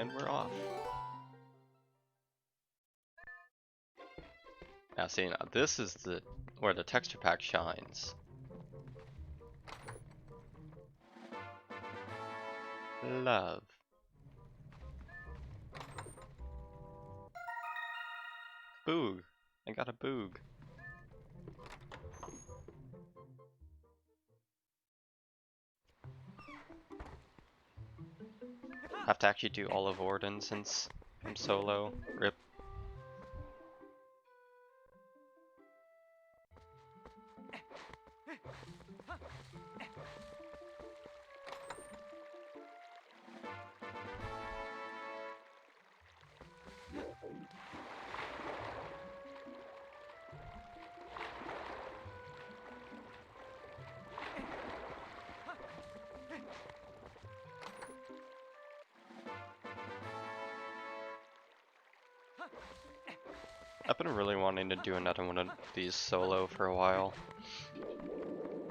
And we're off. Now see, now this is where the texture pack shines. Love. Boog. I got a boog. Have to actually do all of Orden since I'm solo. Rip. I've been really wanting to do another one of these solo for a while.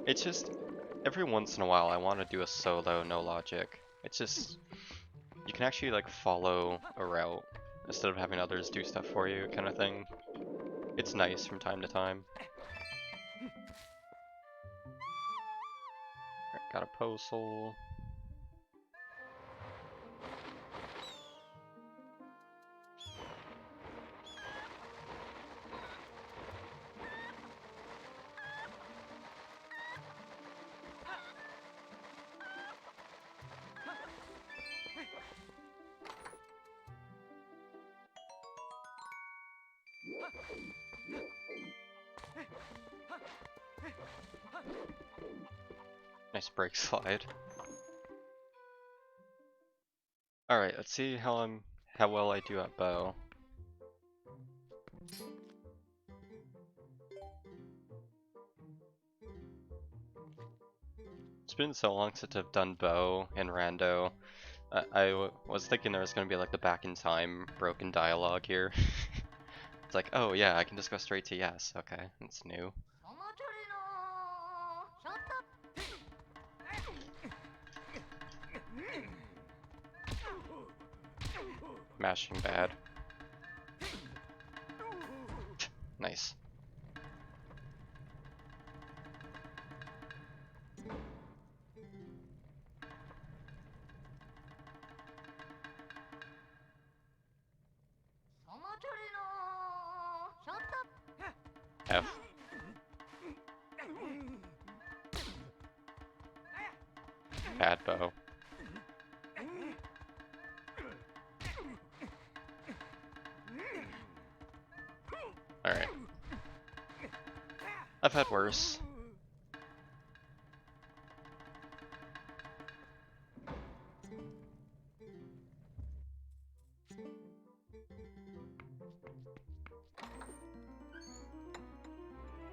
It's just, every once in a while I want to do a solo, no logic. It's just, you can actually like follow a route instead of having others do stuff for you kind of thing. It's nice from time to time. Got a postal. Nice brake slide. Alright, let's see how well I do at bow. It's been so long since I've done bow and rando. I was thinking there was gonna be like the back in time broken dialogue here. It's like, oh yeah, I can just go straight to yes. Okay, that's new. Mashing bad. Nice. F. Bad bow. Alright. I've had worse.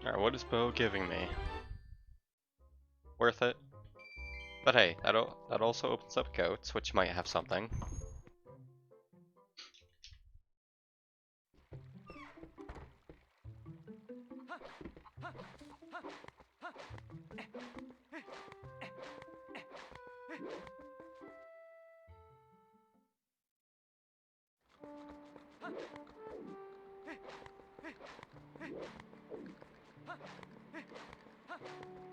Alright, what is bow giving me? Worth it. But hey, that also opens up goats, which might have something.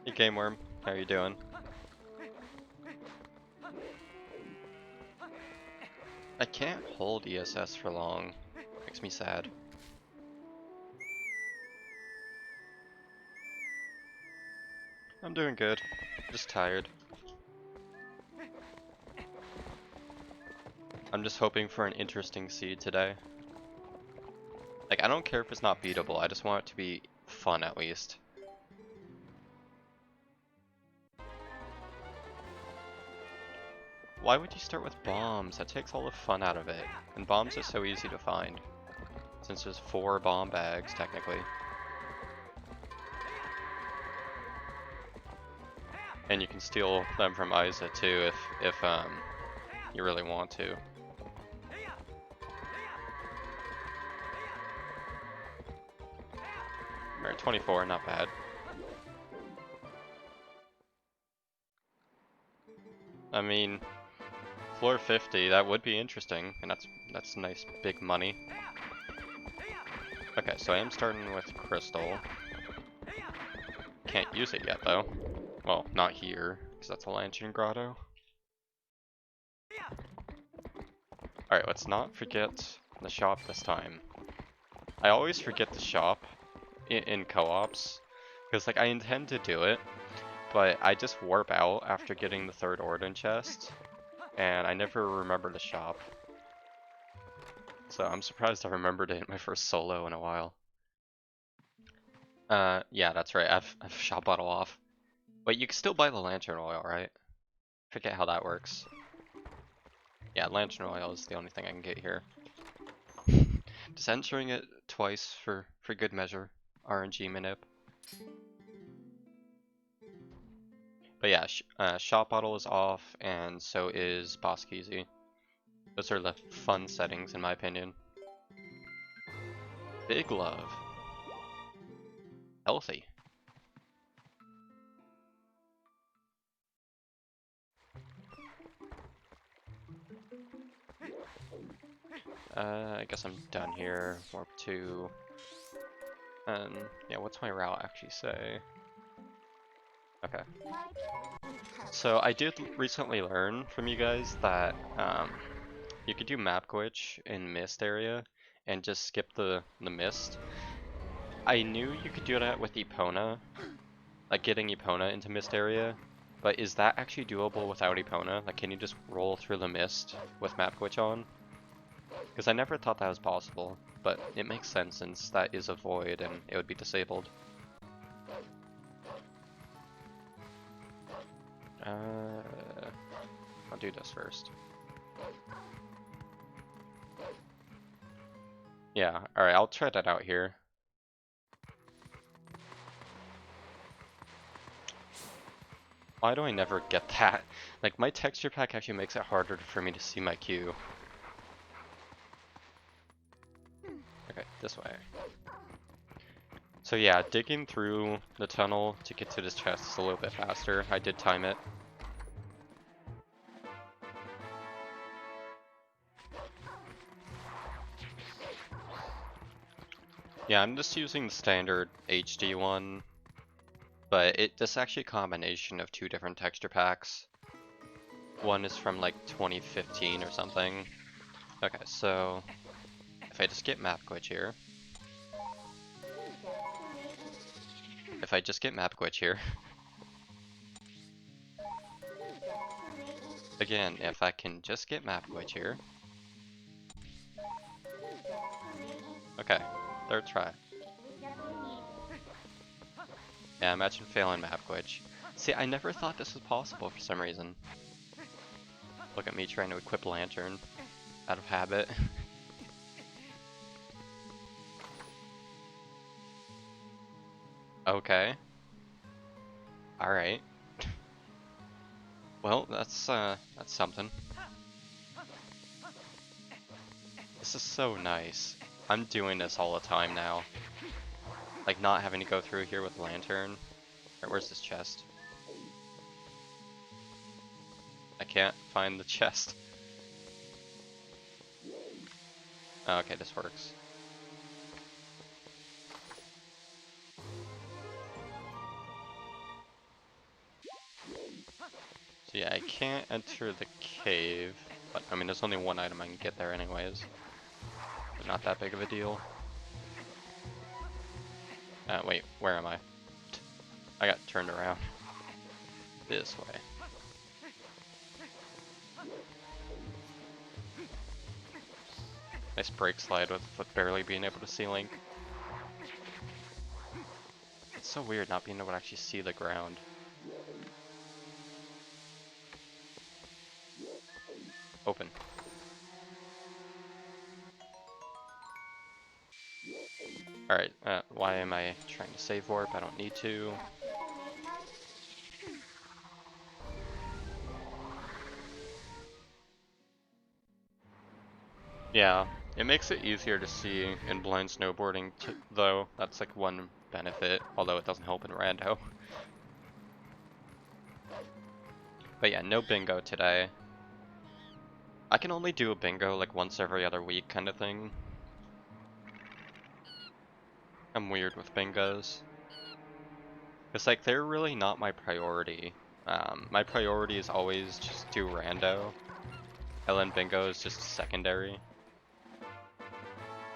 Hey Game Worm, how you doing? I can't hold ESS for long. Makes me sad. I'm doing good. Just tired. I'm just hoping for an interesting seed today. Like, I don't care if it's not beatable, I just want it to be fun at least. Why would you start with bombs? That takes all the fun out of it. And bombs are so easy to find. Since there's 4 bomb bags, technically. And you can steal them from Isa too if you really want to. Alright, 24, not bad. I mean, Floor 50, that would be interesting, and that's nice big money. Okay, so I am starting with Crystal. Can't use it yet though. Well, not here, because that's a Lantern Grotto. Alright, let's not forget the shop this time. I always forget the shop in co-ops, because like I intend to do it, but I just warp out after getting the 3rd Orden chest, and I never remember the shop. So I'm surprised I remembered it in my first solo in a while. Yeah, that's right, I've shop bottle off. Wait, you can still buy the lantern oil, right? Forget how that works. Yeah, lantern oil is the only thing I can get here. Just entering it twice for good measure. RNG manip. But yeah, shop bottle is off, and so is boss keysey. Those are the fun settings in my opinion. Big love. Healthy. I guess I'm done here. Warp 2. And yeah, what's my route actually say? Okay. So I did recently learn from you guys that you could do map glitch in mist area and just skip the mist. I knew you could do that with Epona, like getting Epona into mist area, but is that actually doable without Epona? Like, can you just roll through the mist with map glitch on? Because I never thought that was possible, but it makes sense since that is a void and it would be disabled. I'll do this first. Yeah, alright, I'll try that out here. Why do I never get that? Like, my texture pack actually makes it harder for me to see my queue. Okay, this way. So yeah, digging through the tunnel to get to this chest is a little bit faster. I did time it. Yeah, I'm just using the standard HD one, but this is actually a combination of 2 different texture packs. One is from like 2015 or something. Okay, so if I just get map glitch here. If I just get map glitch here. Again, if I can just get map glitch here. Okay, 3rd try. Yeah, imagine failing map glitch. See, I never thought this was possible for some reason. Look at me trying to equip lantern out of habit. Okay. Alright. Well, that's something. This is so nice. I'm doing this all the time now. Like, not having to go through here with lantern. Alright, where's this chest? I can't find the chest. Oh, okay, this works. So yeah, I can't enter the cave, but I mean there's only one item I can get there anyways. But not that big of a deal. Wait, where am I? I got turned around. This way. Nice brake slide with barely being able to see Link. It's so weird not being able to actually see the ground. Open. Alright, why am I trying to save warp? I don't need to. Yeah, it makes it easier to see in blind snowboarding though. That's like one benefit, although it doesn't help in rando. But yeah, no bingo today. I can only do a bingo like once every other week kind of thing. I'm weird with bingos. It's like they're really not my priority. My priority is always just do rando. And then bingo is just secondary.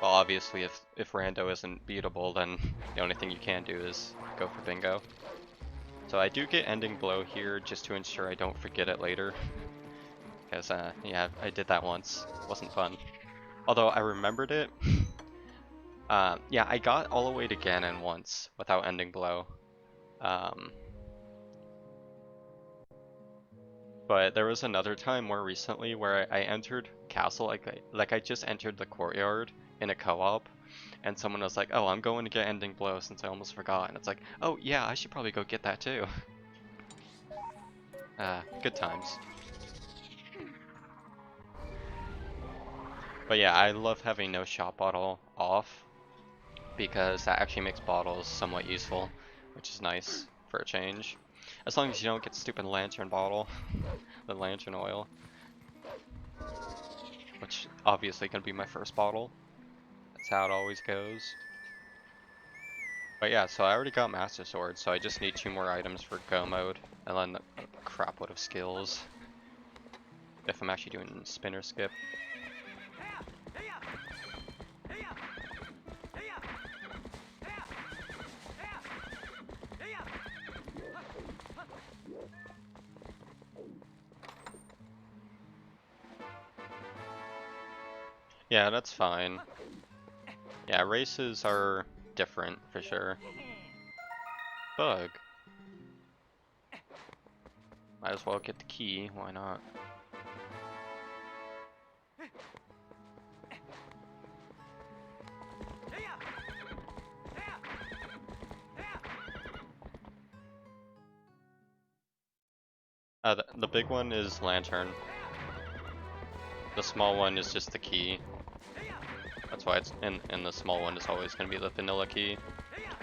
Well, obviously if rando isn't beatable, then the only thing you can do is go for bingo. So I do get ending blow here just to ensure I don't forget it later. Because, yeah, I did that once. It wasn't fun. Although I remembered it. Yeah, I got all the way to Ganon once without ending blow. But there was another time more recently where I entered castle, like I just entered the courtyard in a co-op, and someone was like, "Oh, I'm going to get ending blow since I almost forgot," and it's like, "Oh yeah, I should probably go get that too." Good times. But yeah, I love having no shot bottle off because that actually makes bottles somewhat useful, which is nice for a change. As long as you don't get stupid lantern bottle, the lantern oil, which obviously gonna be my first bottle. That's how it always goes. But yeah, so I already got Master Sword, so I just need 2 more items for Go mode, and then a crapload of skills. If I'm actually doing spinner skip. Yeah, that's fine. Yeah, races are different for sure. Bug. Might as well get the key, why not? The big one is lantern. The small one is just the key. That's why it's in the small one is always going to be the vanilla key.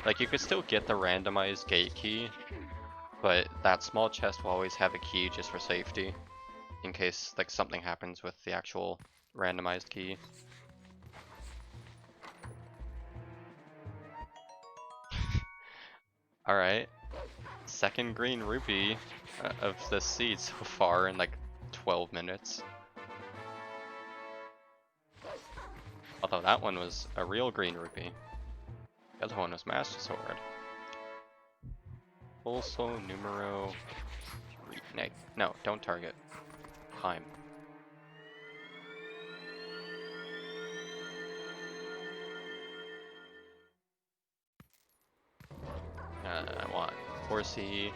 Like, you could still get the randomized gate key, but that small chest will always have a key just for safety, in case like something happens with the actual randomized key. Alright, second green rupee of the seed so far in like 12 minutes. Although that one was a real green rupee. The other one was Master Sword. Pulso numero 3. No, don't target. Time. I want horsey.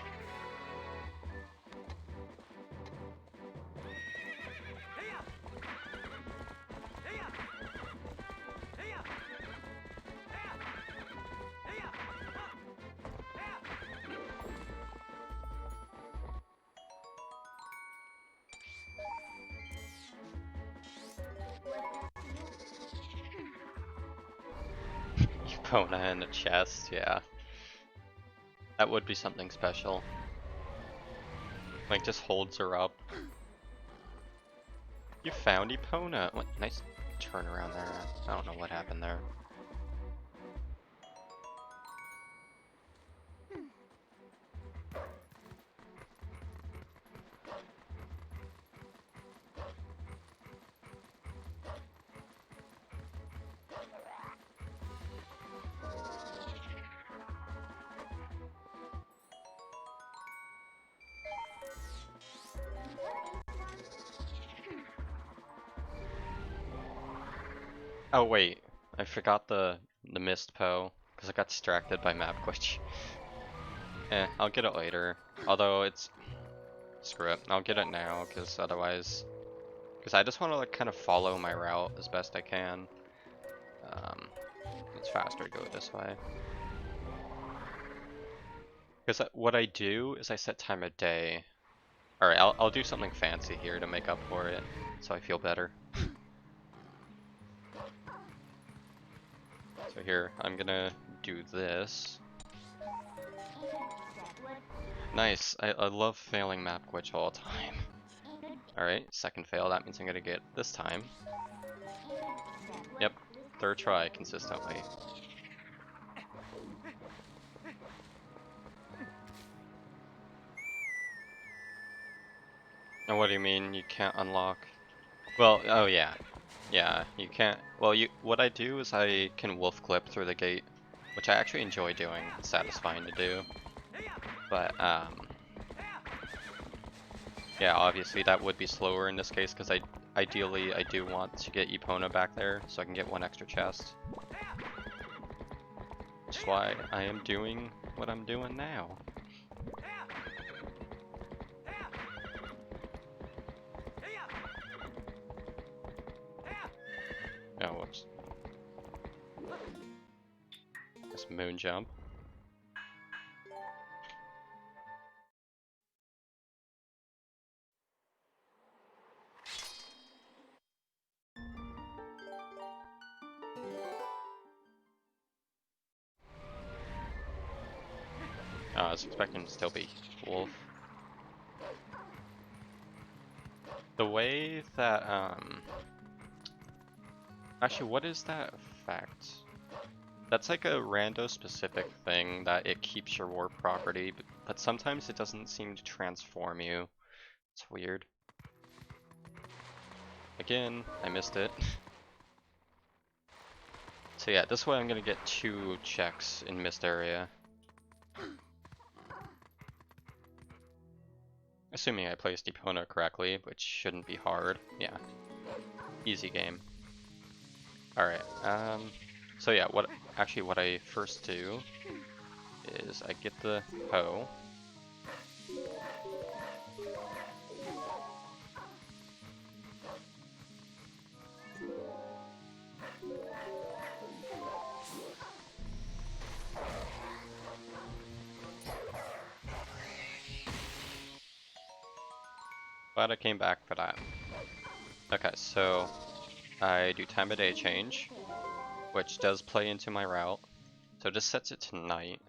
Epona in the chest, yeah. That would be something special. Like, just holds her up. You found Epona! What, nice turnaround there. I don't know what happened there. Oh wait, I forgot the mist Poe, because I got distracted by map glitch. I'll get it later. Although it's... Screw it, I'll get it now, because otherwise... Because I just want to like kind of follow my route as best I can. It's faster to go this way. Because what I do is I set time of day. Alright, I'll do something fancy here to make up for it, so I feel better. So here, I'm gonna do this. Nice, I love failing map glitch all the time. Alright, second fail, that means I'm gonna get this time. Yep, third try consistently. And what do you mean you can't unlock? Well, oh yeah. Yeah, you can't. Well, what I do is I can wolf clip through the gate, which I actually enjoy doing. It's satisfying to do. But yeah, obviously that would be slower in this case because ideally I do want to get Epona back there so I can get one extra chest. Which is why I am doing what I'm doing now. Oh, whoops. This moon jump. I was expecting to still be wolf. The way that, actually, what is that effect? That's like a rando specific thing that it keeps your warp property, but sometimes it doesn't seem to transform you. It's weird. Again, I missed it. So yeah, this way I'm gonna get 2 checks in missed area. Assuming I placed Epona correctly, which shouldn't be hard. Yeah. Easy game. Alright, so yeah, what I first do is I get the hoe. Glad I came back for that. Okay, so I do time of day change, which does play into my route. So it just sets it to night.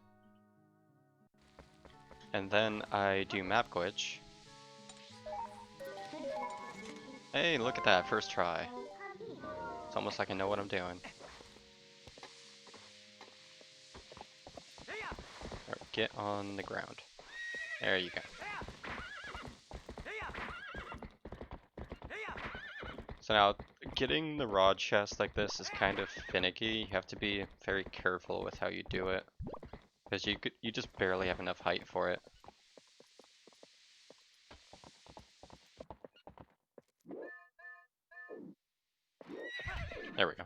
And then I do map glitch. Hey, look at that, first try. It's almost like I know what I'm doing. Right, get on the ground. There you go. So now, getting the rod chest like this is kind of finicky. You have to be very careful with how you do it, because you just barely have enough height for it. There we go.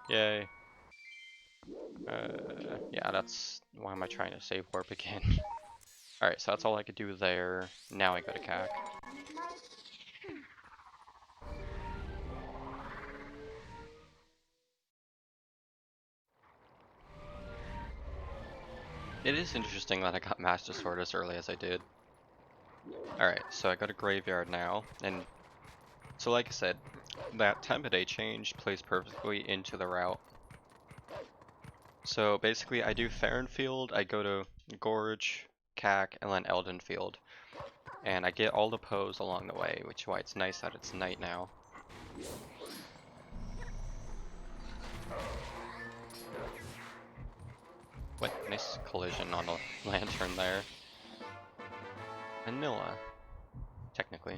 Yay. Yeah, that's... Why am I trying to save warp again? Alright, so that's all I could do there. Now I go to CAC. It is interesting that I got Master Sword as early as I did. Alright, so I got a graveyard now, and so like I said, that time of day change plays perfectly into the route. So basically I do Farronfield, I go to Gorge, CAC, and then Eldenfield. And I get all the pose along the way, which is why it's nice that it's night now. What nice collision on the lantern there. Vanilla, technically.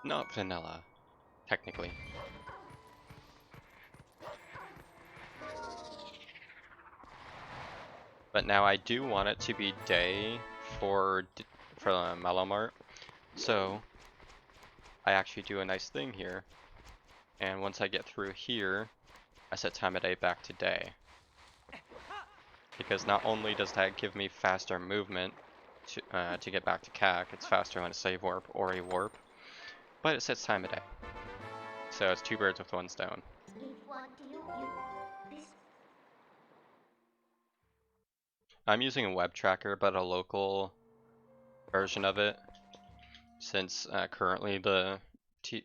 Not vanilla, technically. But now I do want it to be day for the Mellow Mart, so I actually do a nice thing here. And once I get through here, I set time of day back to day. Because not only does that give me faster movement to get back to CAC, it's faster on a save warp or a warp, but it sets time of day. So it's 2 birds with 1 stone. I'm using a web tracker, but a local version of it, since currently the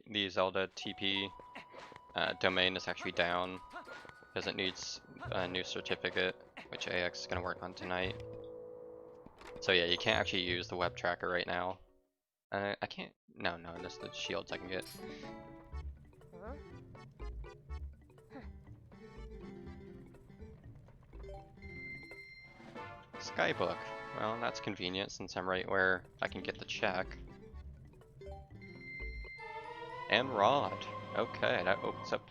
the Zelda TP domain is actually down because it needs a new certificate, which AX is going to work on tonight. So yeah, you can't actually use the web tracker right now. I can't. No, that's the shields I can get. Skybook. Well, that's convenient since I'm right where I can get the check. And Rod. Okay, that opens up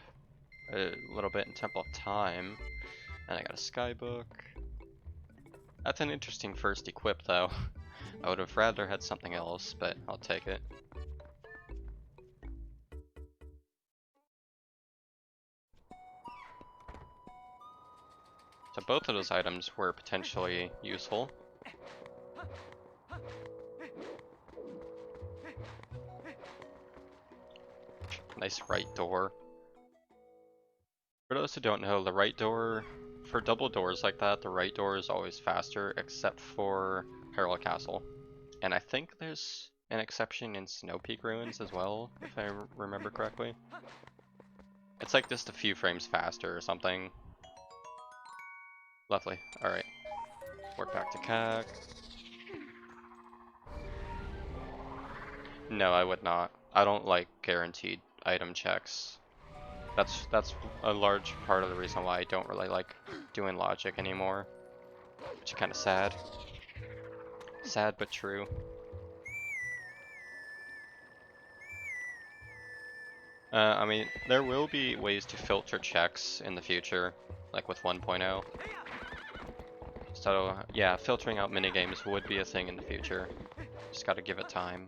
a little bit in Temple of Time. And I got a Skybook. That's an interesting first equip though. I would have rather had something else, but I'll take it. So both of those items were potentially useful. Nice right door. For those who don't know, the right door, for double doors like that, the right door is always faster except for Herald Castle. And I think there's an exception in Snow Peak Ruins as well, if I remember correctly. It's like just a few frames faster or something. Lovely. Alright. Work back to CAC. No, I would not. I don't like guaranteed item checks. That's a large part of the reason why I don't really like doing logic anymore. Which is kind of sad. Sad but true. I mean, there will be ways to filter checks in the future, like with 1.0. So yeah, filtering out minigames would be a thing in the future. Just gotta give it time.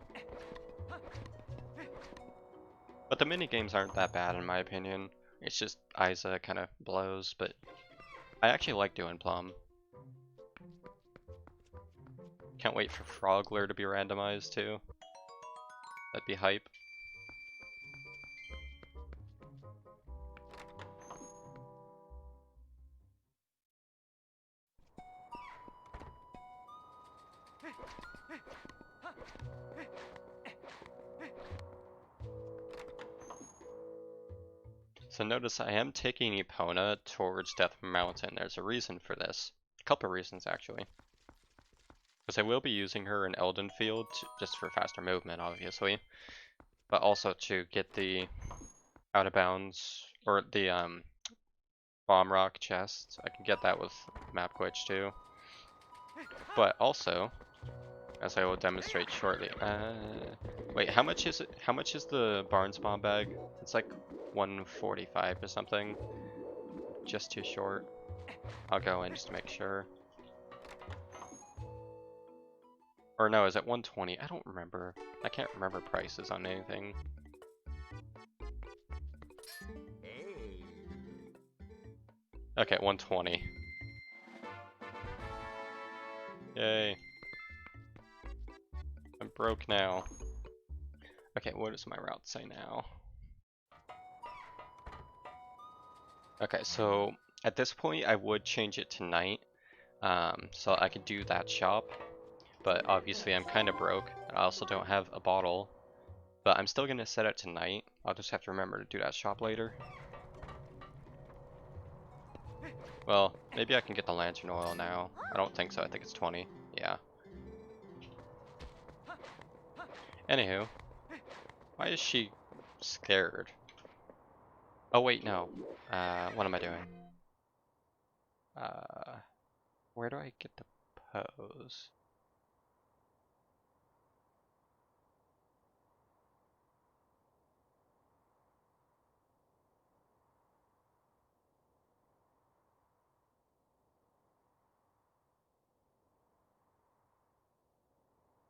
But the minigames aren't that bad in my opinion. It's just Isa kind of blows, but I actually like doing Plum. Can't wait for Frogler to be randomized too. That'd be hype. So notice I am taking Epona towards Death Mountain. There's a reason for this. A couple reasons actually. Because I will be using her in Elden Field just for faster movement, obviously. But also to get the out of bounds, or the bomb rock chest. I can get that with map glitch too. But also, as I will demonstrate shortly. Wait, how much is it? How much is the Barnes bomb bag? It's like 145 or something. Just too short. I'll go in just to make sure. Or no, is it 120? I don't remember. I can't remember prices on anything. Okay, 120. Yay. I'm broke now. Okay, what does my route say now? Okay, so at this point I would change it to night, so I could do that shop, but obviously I'm kind of broke. I also don't have a bottle, but I'm still gonna set it to night. I'll just have to remember to do that shop later. Well, maybe I can get the lantern oil now. I don't think so. I think it's 20. Yeah. Anywho, why is she scared? Oh wait, no. What am I doing? Where do I get the pose?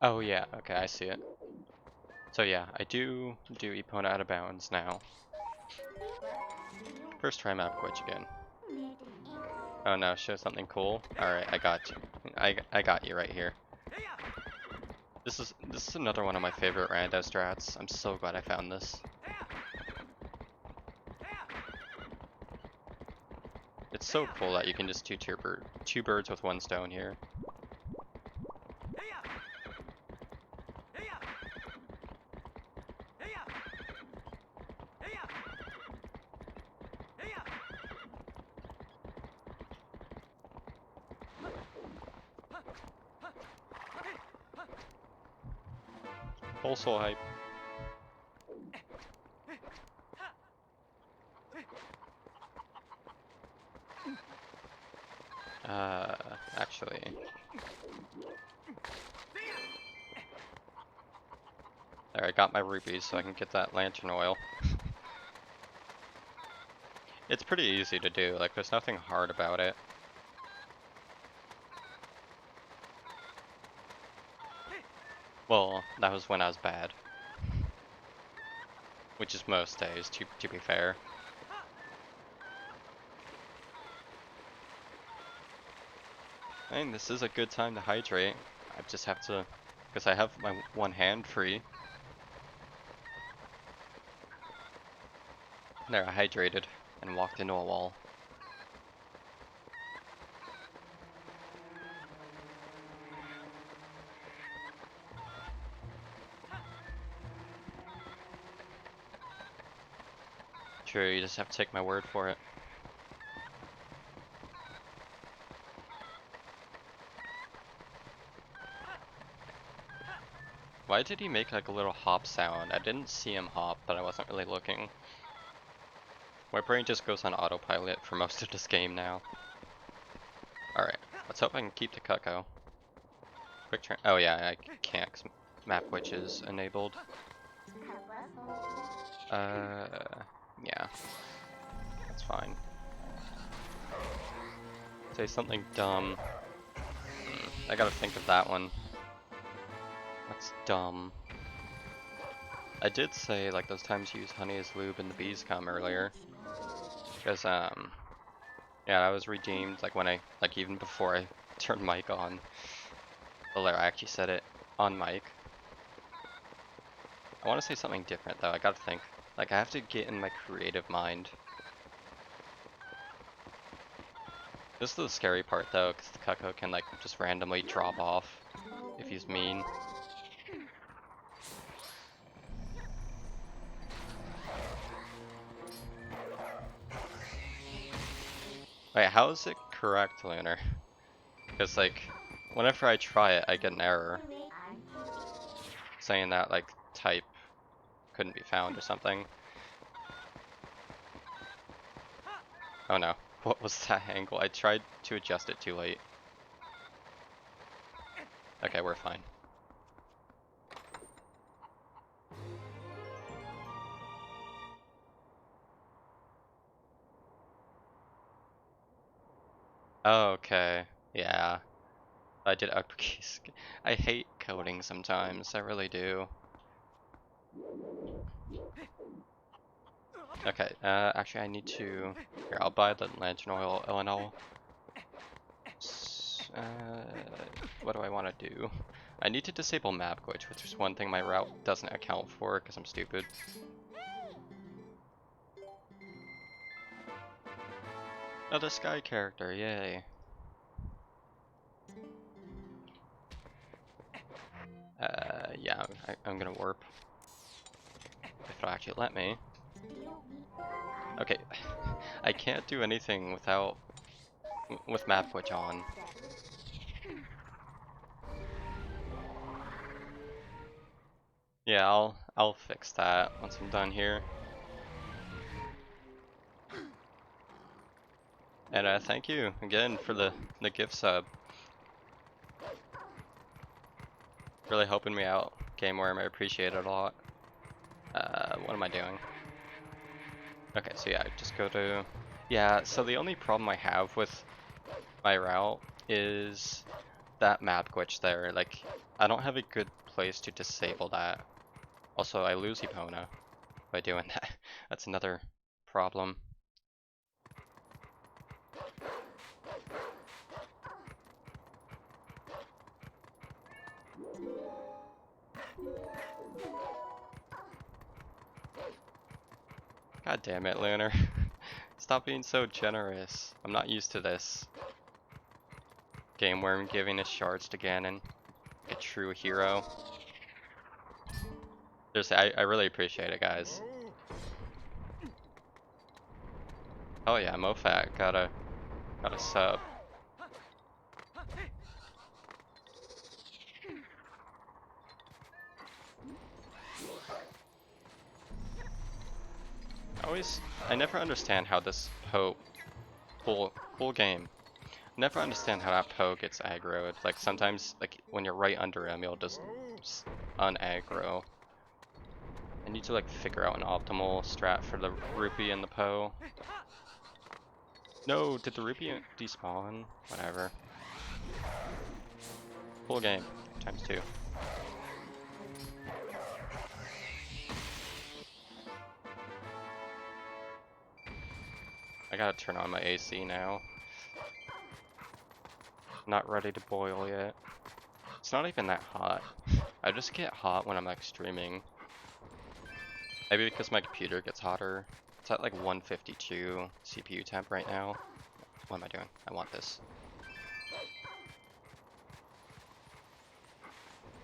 Oh yeah, okay, I see it. So yeah, I do Epona out of bounds now. First try map glitch again. Oh no, show something cool. Alright, I got you. I got you right here. This is another one of my favorite rando strats. I'm so glad I found this. It's so cool that you can just do two birds with one stone here. Full soul hype. Actually. There, I got my rupees so I can get that lantern oil. It's pretty easy to do, like there's nothing hard about it. Well, that was when I was bad. Which is most days, to be fair. I mean, this is a good time to hydrate. I just have to, because I have my one hand free. There, I hydrated and walked into a wall. True, you just have to take my word for it. Why did he make like a little hop sound? I didn't see him hop, but I wasn't really looking. My brain just goes on autopilot for most of this game now. Alright, let's hope I can keep the Cucco. Quick turn. Oh yeah, I can't because map witch is enabled. Yeah. That's fine. Say something dumb. I gotta think of that one. What's dumb? I did say like those times you use honey as lube and the bees come earlier. Because yeah, I was redeemed like when like even before I turned mic on. Well, I actually said it on mic. I want to say something different though. I gotta think. Like I have to get in my creative mind. This is the scary part though, because the Cucco can like just randomly drop off if he's mean. Wait, how is it correct, Lunar? Because like, whenever I try it, I get an error saying that like type couldn't be found or something. Oh no, what was that angle? I tried to adjust it too late. Okay, we're fine. Okay, yeah. I did uppercase. I hate coding sometimes, I really do. Okay, actually I need to... Here, I'll buy the lantern oil, Eleanor. What do I want to do? I need to disable map glitch, which is one thing my route doesn't account for, because I'm stupid. Another sky character, yay. Yeah, I'm gonna warp. If it'll actually let me. Okay, I can't do anything without... with map glitch on. Yeah, I'll fix that once I'm done here. And thank you again for the gift sub. Really helping me out, Game Worm. I appreciate it a lot. What am I doing? Okay, so yeah, just go to... Yeah, so the only problem I have with my route is that map glitch there. Like, I don't have a good place to disable that. Also, I lose Epona by doing that. That's another problem. God damn it, Lunar. Stop being so generous. I'm not used to this. Game Worm giving his shards to Ganon. A true hero. I really appreciate it, guys. Oh yeah, Mofat got a sub. I never understand how this Poe, cool game. Never understand how that Poe gets aggroed. Like sometimes, like when you're right under him, he'll just unaggro. I need to like figure out an optimal strat for the Rupee and the Poe. No, did the Rupee despawn? Whatever. Full game, ×2. I gotta turn on my AC now. Not ready to boil yet. It's not even that hot. I just get hot when I'm like streaming. Maybe because my computer gets hotter. It's at like 152 CPU temp right now. What am I doing? I want this.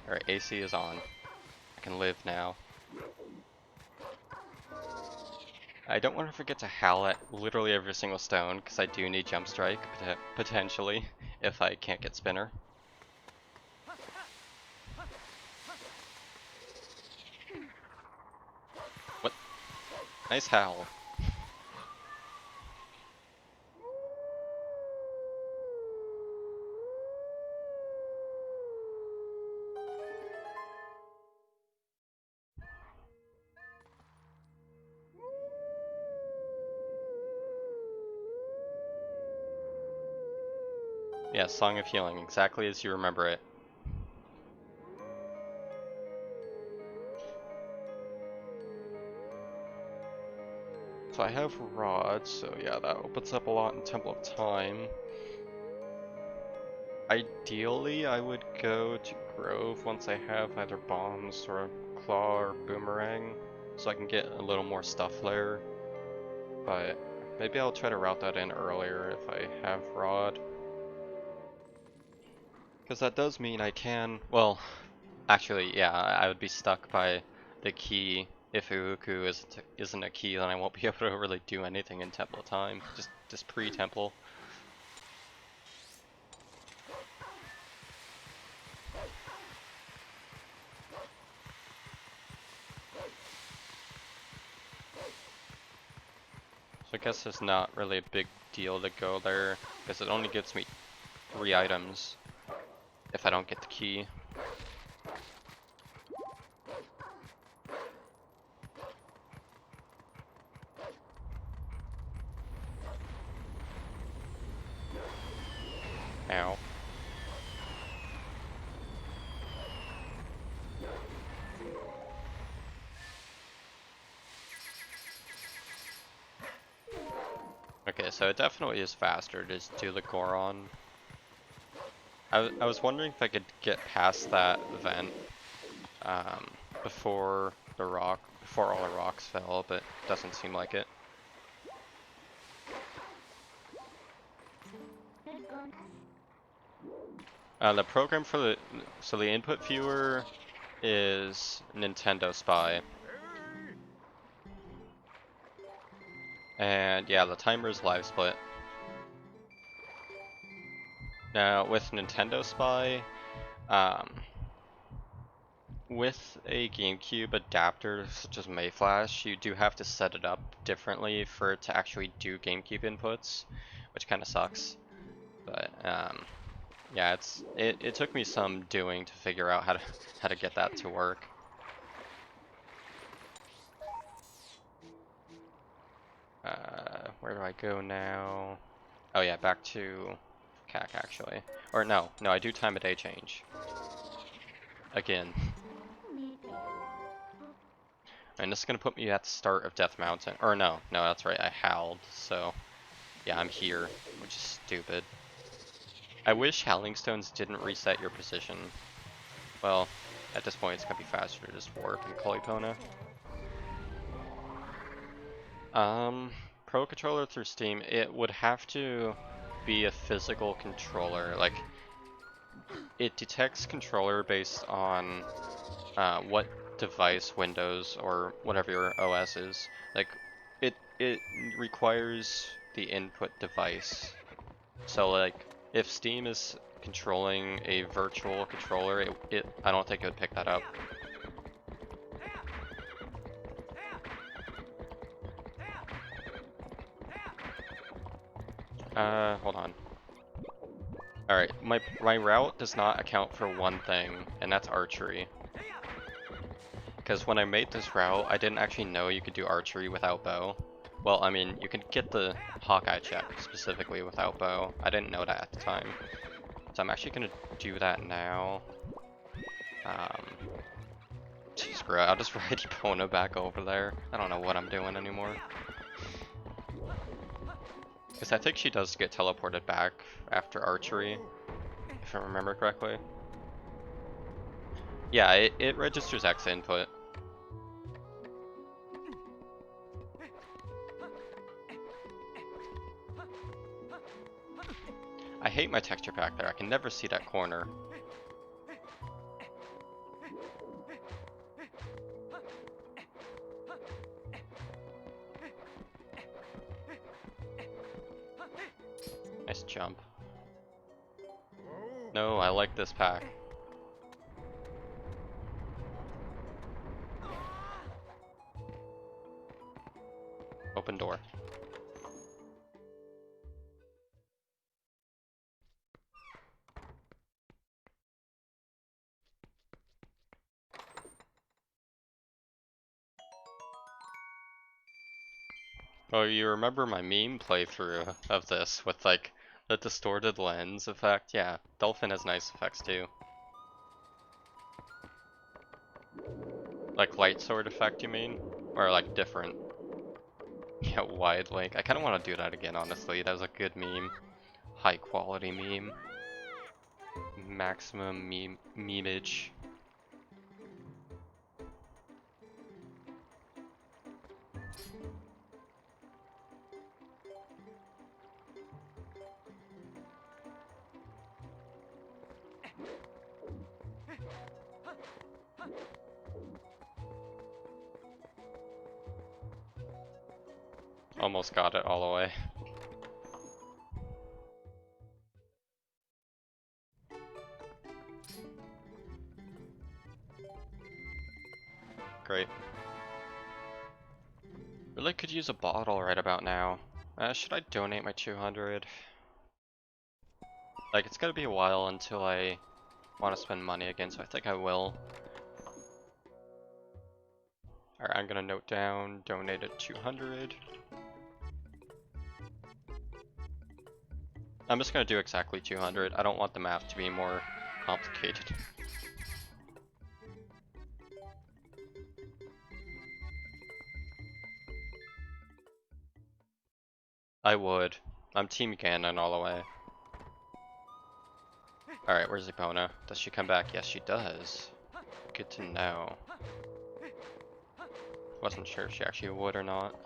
Alright, AC is on. I can live now. I don't want to forget to howl at literally every single stone, because I do need jump strike, potentially, if I can't get spinner. What? Nice howl. Yeah, Song of Healing, exactly as you remember it. So I have rods, so yeah, that opens up a lot in Temple of Time. Ideally, I would go to Grove once I have either bombs or a claw or boomerang, so I can get a little more stuff there. But maybe I'll try to route that in earlier if I have rod. Because that does mean I can, well, actually, yeah, I would be stuck by the key. If Uuku isn't a key, then I won't be able to really do anything in Temple of Time, just pre-Temple. So I guess it's not really a big deal to go there, because it only gives me 3 items if I don't get the key. Ow. Okay, so it definitely is faster to just do the Goron. I was wondering if I could get past that vent before all the rocks fell, but it doesn't seem like it. The program for the input viewer is Nintendo Spy. And yeah, the timer is live split. Now with Nintendo Spy, with a GameCube adapter such as Mayflash, you do have to set it up differently for it to actually do GameCube inputs, which kind of sucks. But yeah, it took me some doing to figure out how to get that to work. Where do I go now? Oh yeah, back to CAC actually. Or no, I do time of day change. Again. And this is gonna put me at the start of Death Mountain. Or no, that's right, I howled, so yeah, I'm here, which is stupid. I wish Howling Stones didn't reset your position. Well, at this point it's gonna be faster to just warp and Kalipona. Pro controller through Steam, it would have to be a physical controller. Like, it detects controller based on what device, Windows, or whatever your OS is. Like, it requires the input device. So like, if Steam is controlling a virtual controller, I don't think it would pick that up. Hold on. Alright, my route does not account for one thing, and that's archery. Because when I made this route, I didn't actually know you could do archery without bow. Well, I mean, you could get the Hawkeye check specifically without bow. I didn't know that at the time. So I'm actually gonna do that now. Screw it, I'll just ride Epona back over there. I don't know what I'm doing anymore. Because I think she does get teleported back after archery, if I remember correctly. Yeah, it registers X input. I hate my texture pack there. I can never see that corner. Nice jump. No, I like this pack. Open door. Oh, you remember my meme playthrough of this with like the distorted lens effect? Yeah, Dolphin has nice effects too. Like light sword effect, you mean? Or like different? Yeah, wide link. I kind of want to do that again, honestly. That was a good meme. High quality meme. Maximum memeage. Almost got it all the way. Great. Really could use a bottle right about now. Should I donate my 200? Like, it's gonna be a while until I want to spend money again, so I think I will. Alright, I'm gonna note down, donated 200. I'm just gonna do exactly 200. I don't want the map to be more complicated. I would. I'm Team Ganon all the way. Alright, where's Epona? Does she come back? Yes, she does. Good to know. Wasn't sure if she actually would or not.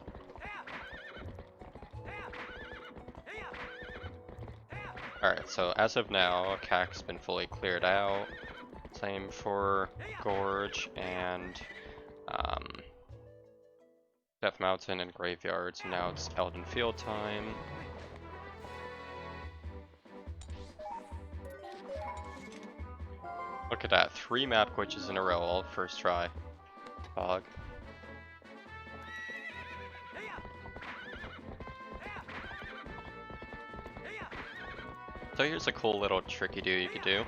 Alright, so as of now, CAC's been fully cleared out. Same for Gorge and Death Mountain and Graveyard, so now it's Elden Field time. Look at that, 3 map glitches in a row, all first try. Fog. So here's a cool little tricky do you could do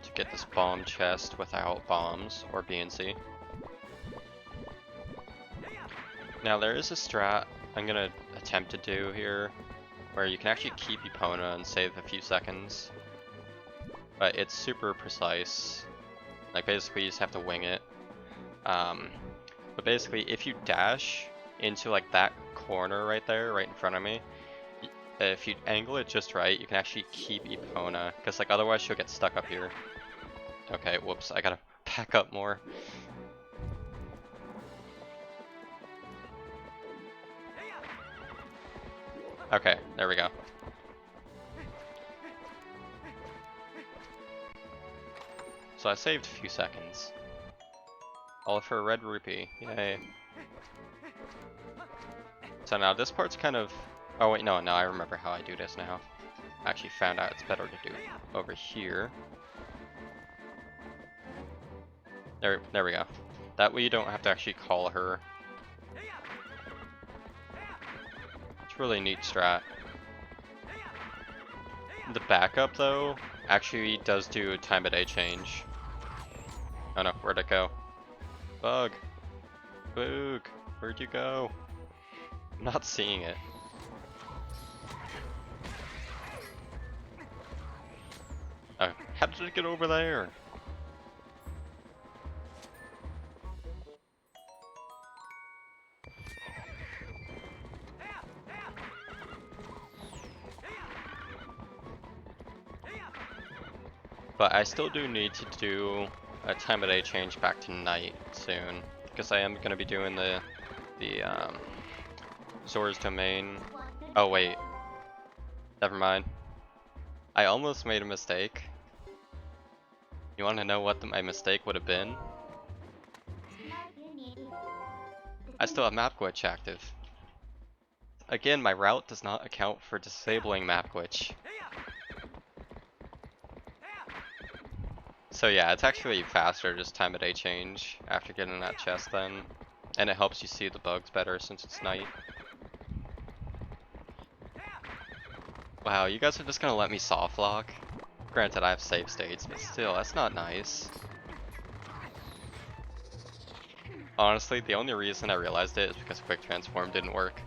to get this bomb chest without bombs or BNC. Now there is a strat I'm gonna attempt to do here where you can actually keep Epona and save a few seconds. But it's super precise. Like basically you just have to wing it. But basically if you dash into like that corner right there, right in front of me, if you angle it just right, you can actually keep Epona, because like otherwise she'll get stuck up here. Okay, whoops, I gotta back up more. Okay, there we go. So I saved a few seconds. All for a red rupee, yay. So now this part's kind of... Oh wait, no, I remember how I do this now. I actually found out it's better to do it over here. There we go. That way you don't have to actually call her. It's really neat strat. The backup though actually does do a time of day change. Oh no, where'd it go? Bug! Boog! Where'd you go? I'm not seeing it. Oh, how did it get over there? But I still do need to do a time of day change back to night soon, because I am going to be doing the Zora's Domain. Oh wait, never mind. I almost made a mistake. You want to know what my mistake would have been? I still have map glitch active. Again, my route does not account for disabling map glitch. So yeah, it's actually faster just time of day change after getting that chest then. And it helps you see the bugs better since it's night. Wow, you guys are just gonna let me soft lock? Granted, I have save states, but still, that's not nice. Honestly, the only reason I realized it is because quick transform didn't work.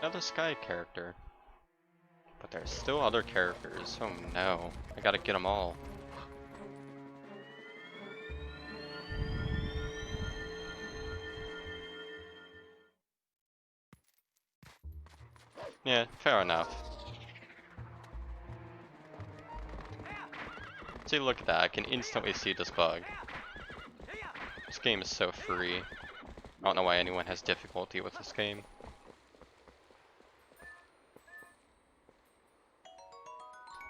Another Sky character. But there's still other characters. Oh no, I gotta get them all. Yeah, fair enough. See, look at that, I can instantly see this bug. This game is so free. I don't know why anyone has difficulty with this game.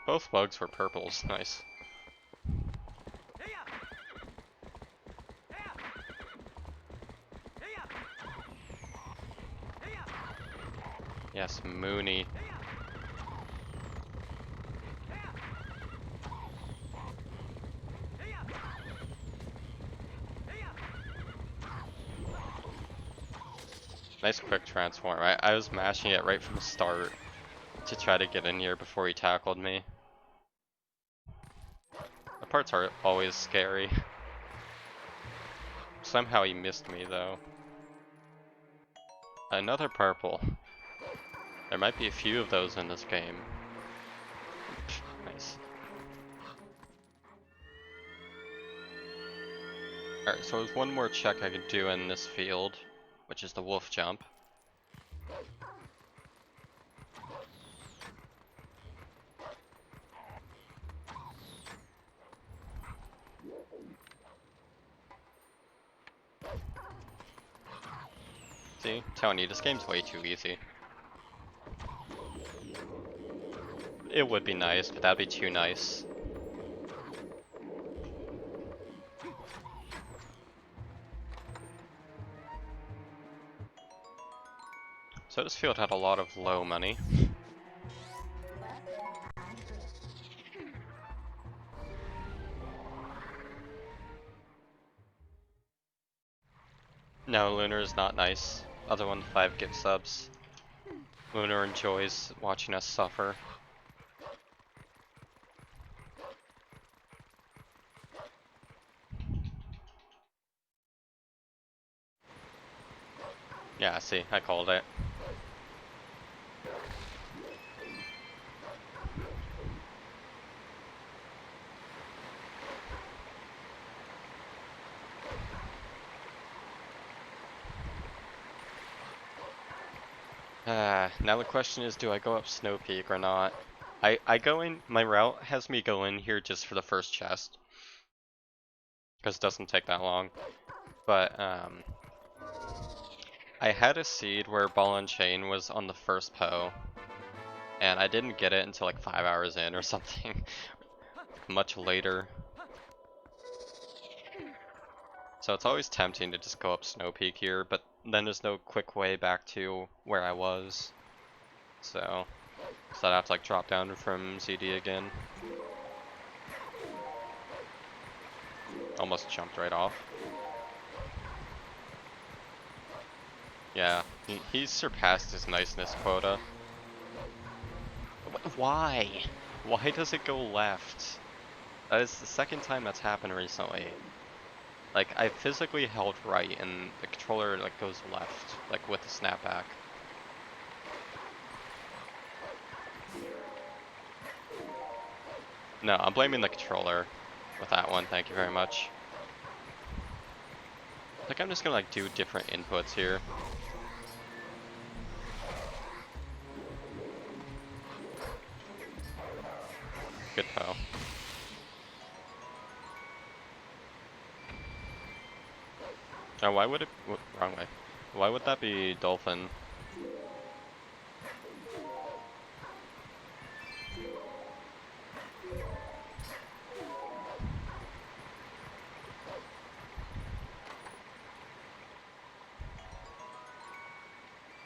Both bugs were purples, nice. Yes, Mooney. Nice quick transform. I was mashing it right from the start to try to get in here before he tackled me. The parts are always scary. Somehow he missed me though. Another purple. There might be a few of those in this game. Nice. Alright, so there's one more check I could do in this field, which is the wolf jump. See? I'm telling you, this game's way too easy. It would be nice, but that'd be too nice. So this field had a lot of low money. No, Lunar is not nice. Other 1-5 gift subs. Lunar enjoys watching us suffer. Yeah, see, I called it. Now the question is, do I go up Snow Peak or not? I go in, my route has me go in here just for the first chest. Because it doesn't take that long. But, I had a seed where Ball and Chain was on the first Poe. And I didn't get it until like 5 hours in or something. Much later. So it's always tempting to just go up Snow Peak here, but then there's no quick way back to where I was. So I'd have to like drop down from ZD again. Almost jumped right off. Yeah, he's surpassed his niceness quota. Why? Why does it go left? That is the second time that's happened recently. Like, I physically held right and the controller like goes left, like with the snapback. No, I'm blaming the controller with that one, thank you very much. I think I'm just gonna like do different inputs here. Good pow. Now why would it, wrong way. Why would that be dolphin?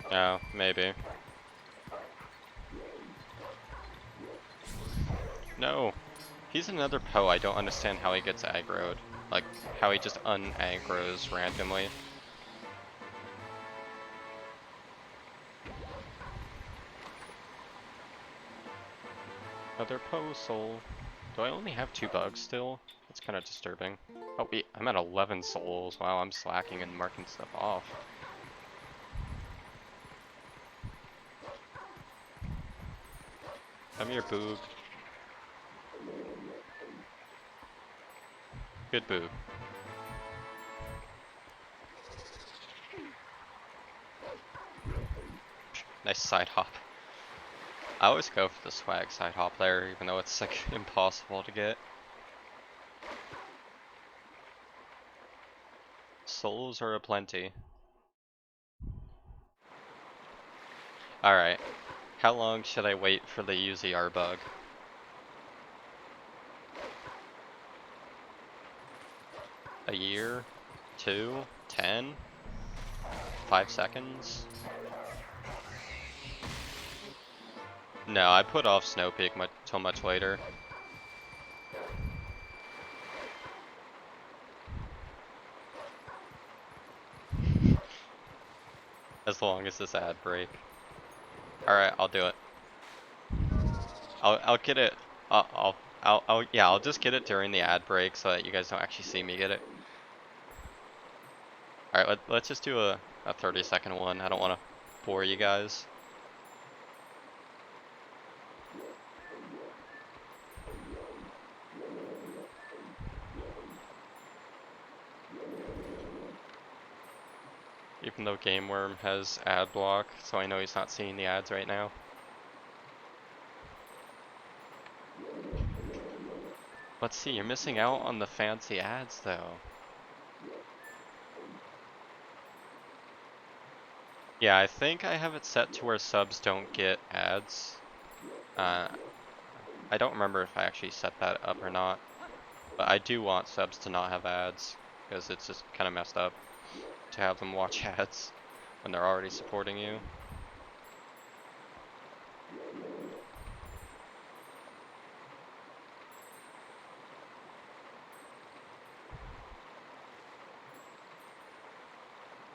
Oh, maybe. No. He's another Poe, I don't understand how he gets aggroed. Like, how he just un-aggroes randomly. Another Poe soul. Do I only have 2 bugs still? That's kind of disturbing. Oh wait, I'm at 11 souls. Wow, I'm slacking and marking stuff off. Come here, boob. Good boob. Nice side hop. I always go for the swag side hop there, even though it's like impossible to get. Souls are aplenty. Alright. How long should I wait for the UZR bug? A year? 2? 10? 5 seconds? No, I put off Snow Peak till much later. As long as this ad break. Alright, I'll do it. I'll get it. Yeah, I'll just get it during the ad break so that you guys don't actually see me get it. Alright, let's just do a 30-second one. I don't want to bore you guys. Even though Game Worm has ad block, so I know he's not seeing the ads right now. Let's see, you're missing out on the fancy ads though. Yeah, I think I have it set to where subs don't get ads. I don't remember if I actually set that up or not. But I do want subs to not have ads, because it's just kind of messed up to have them watch ads when they're already supporting you.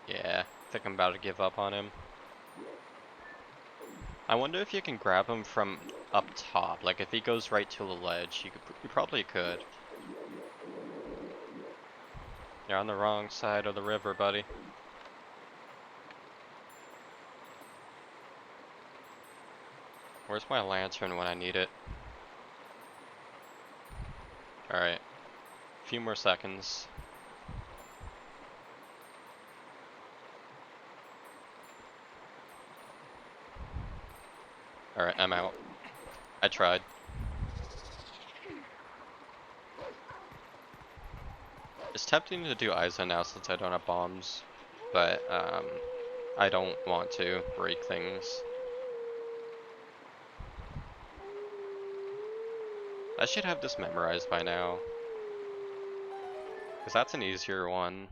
Yeah, I think I'm about to give up on him. I wonder if you can grab him from up top, like if he goes right to the ledge, you probably could. You're on the wrong side of the river, buddy. Where's my lantern when I need it? Alright. A few more seconds. Alright, I'm out. I tried. It's tempting to do Isa now since I don't have bombs, but I don't want to break things. I should have this memorized by now, because that's an easier one.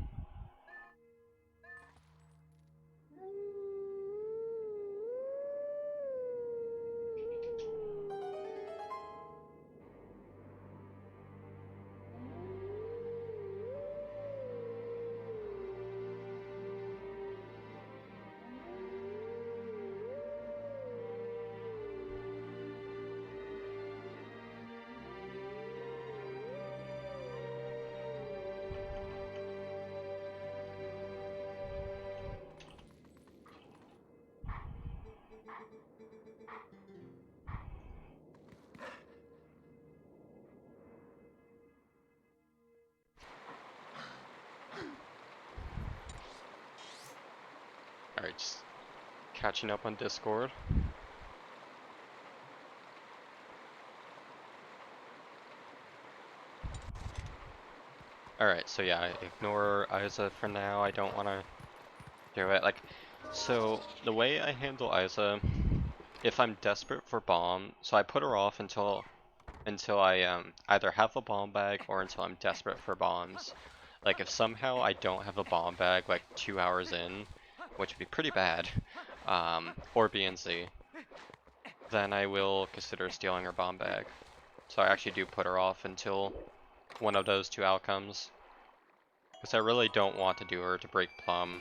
Just catching up on Discord. Alright, so yeah, ignore Isa for now. I don't want to do it. Like, so the way I handle Isa, if I'm desperate for bomb, so I put her off until I either have a bomb bag or until I'm desperate for bombs. Like if somehow I don't have a bomb bag like 2 hours in, which would be pretty bad, or BNC, then I will consider stealing her bomb bag. So I actually do put her off until one of those two outcomes. Because I really don't want to do her to break Plum.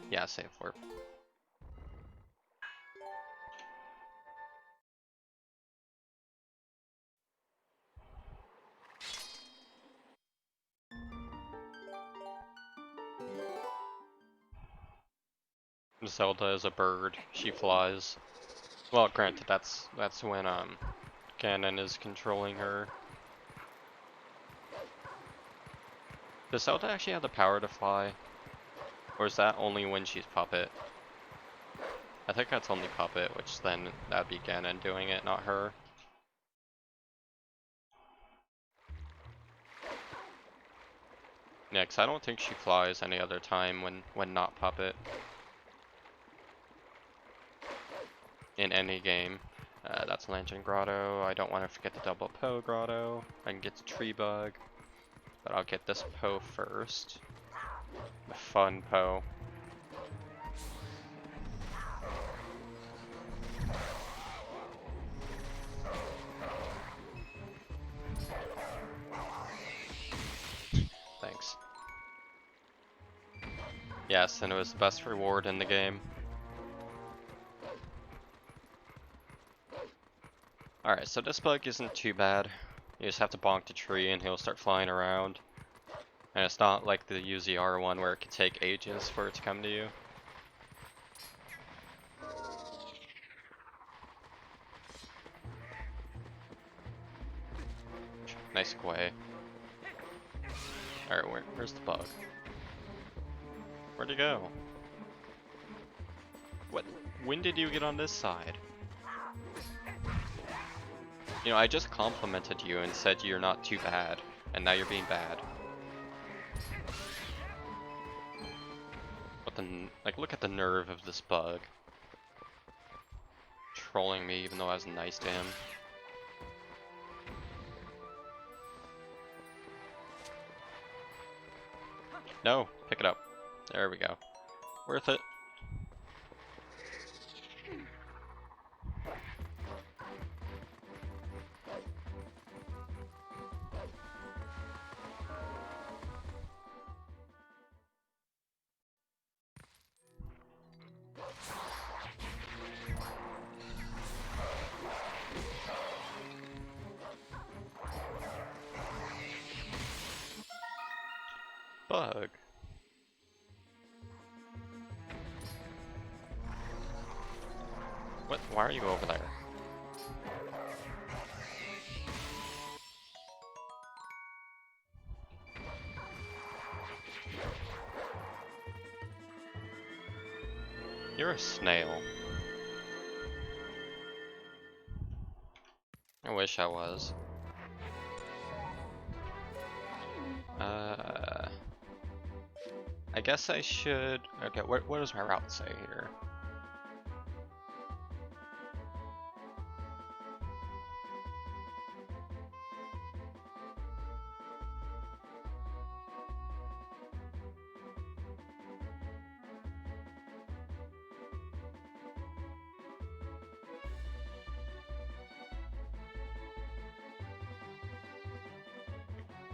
Yeah, safe warp. Zelda is a bird. She flies. Well, granted, that's when Ganon is controlling her. Does Zelda actually have the power to fly? Or is that only when she's puppet? I think that's only puppet, which then that'd be Ganon doing it, not her. Yeah, 'cause I don't think she flies any other time when not puppet. In any game. That's Lantern Grotto. I don't want to forget the double Poe Grotto. I can get the tree bug. But I'll get this Poe first. The fun Poe. Thanks. Yes, and it was the best reward in the game. Alright, so this bug isn't too bad. You just have to bonk the tree and he'll start flying around. And it's not like the UZR one where it could take ages for it to come to you. Nice Quay. Alright, where's the bug? Where'd he go? What? When did you get on this side? You know, I just complimented you and said you're not too bad, and now you're being bad. But then, like, look at the nerve of this bug. Trolling me even though I was nice to him. No, pick it up. There we go. Worth it. Bug. What? Why are you over there? You're a snail. I wish I was. I guess I should... Okay, what does my route say here?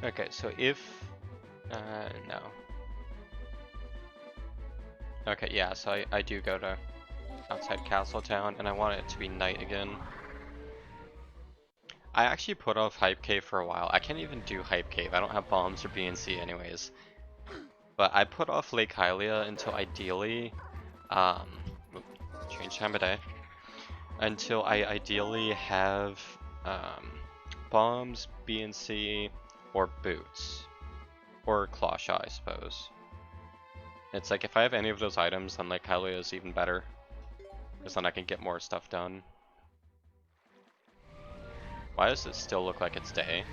Okay, so if... no. Okay, yeah, so I do go to outside Castletown, and I want it to be night again. I actually put off Hype Cave for a while. I can't even do Hype Cave. I don't have bombs or BNC anyways. But I put off Lake Hylia until ideally... change time of day. Until I ideally have bombs, BNC, or boots. Or Claw Shot, I suppose. It's like if I have any of those items, then like Hylia is even better. Because then I can get more stuff done. Why does it still look like it's day?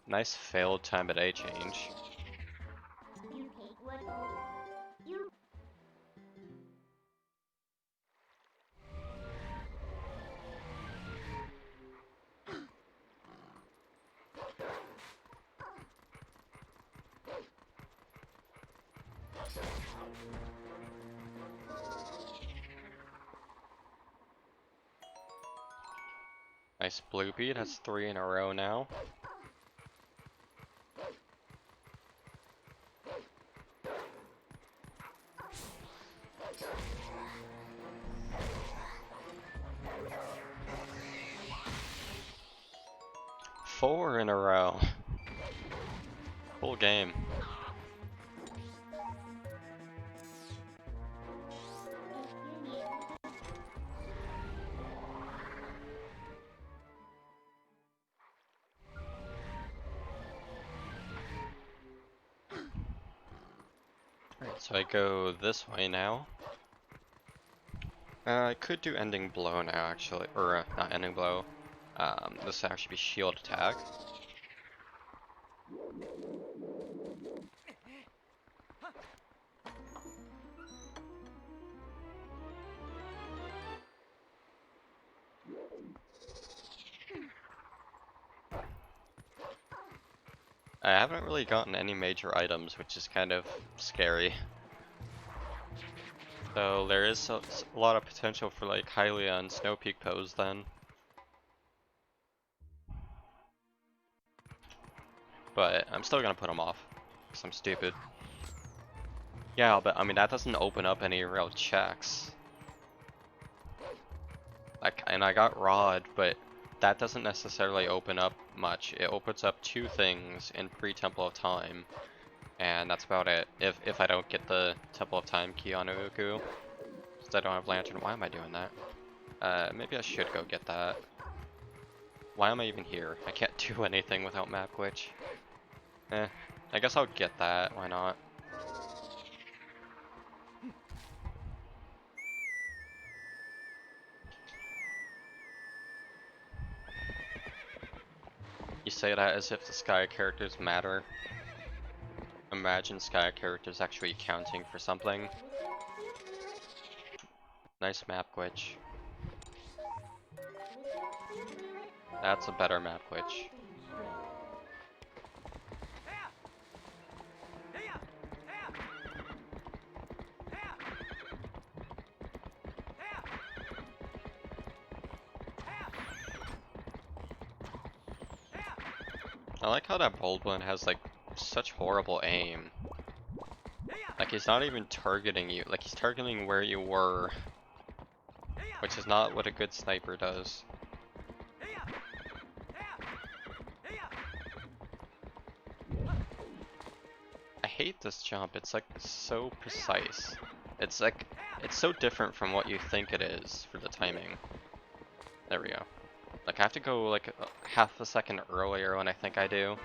Nice failed time of day change. Nice blue bead, has 3 in a row now. Four in a row. Full game. Alright, so I go this way now. I could do ending blow now actually, or not ending blow. This would actually be shield attack. I haven't really gotten any major items, which is kind of scary. So there is a lot of potential for like Hylia and Snow Peak pose then. But I'm still gonna put them off, because I'm stupid. Yeah, but I mean that doesn't open up any real checks. Like, and I got Rod, but that doesn't necessarily open up much. It opens up 2 things in pre-Temple of Time, and that's about it. If I don't get the Temple of Time key on Uku, since I don't have Lantern. Why am I doing that? Maybe I should go get that. Why am I even here? I can't do anything without map glitch. I guess I'll get that. Why not? You say that as if the Sky characters matter. Imagine Sky characters actually counting for something. Nice map glitch. That's a better map glitch. I like how that bold one has like such horrible aim. Like he's not even targeting you, like he's targeting where you were, which is not what a good sniper does. I hate this jump, it's like so precise. It's like, it's so different from what you think it is for the timing. There we go. Like I have to go like half a second earlier when I think I do.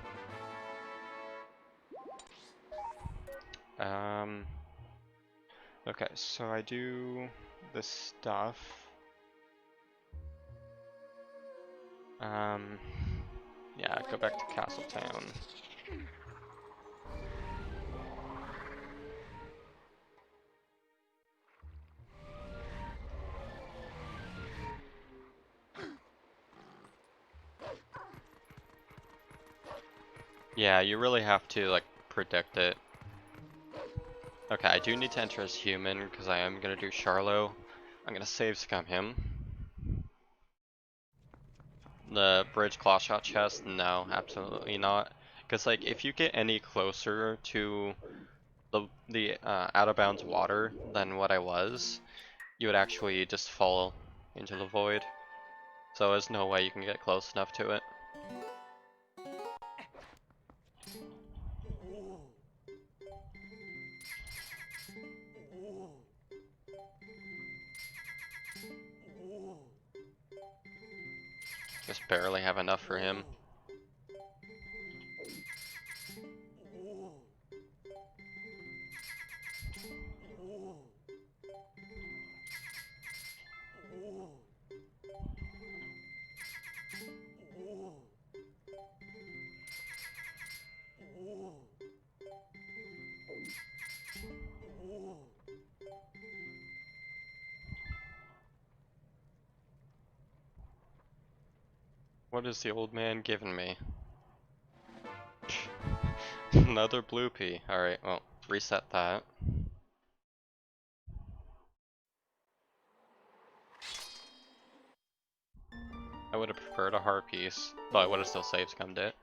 Okay, so I do this stuff. Yeah, go back to Castletown. Yeah, you really have to like predict it. Okay, I do need to enter as human because I am gonna do Charlo. I'm gonna save scum him. The bridge claw shot chest, no, absolutely not. Because like if you get any closer to the out of bounds water than what I was, you would actually just fall into the void. So there's no way you can get close enough to it. Just barely have enough for him. What is the old man giving me? Another blue pea. Alright, well, reset that. I would have preferred a heart piece, but I would have still save scummed it.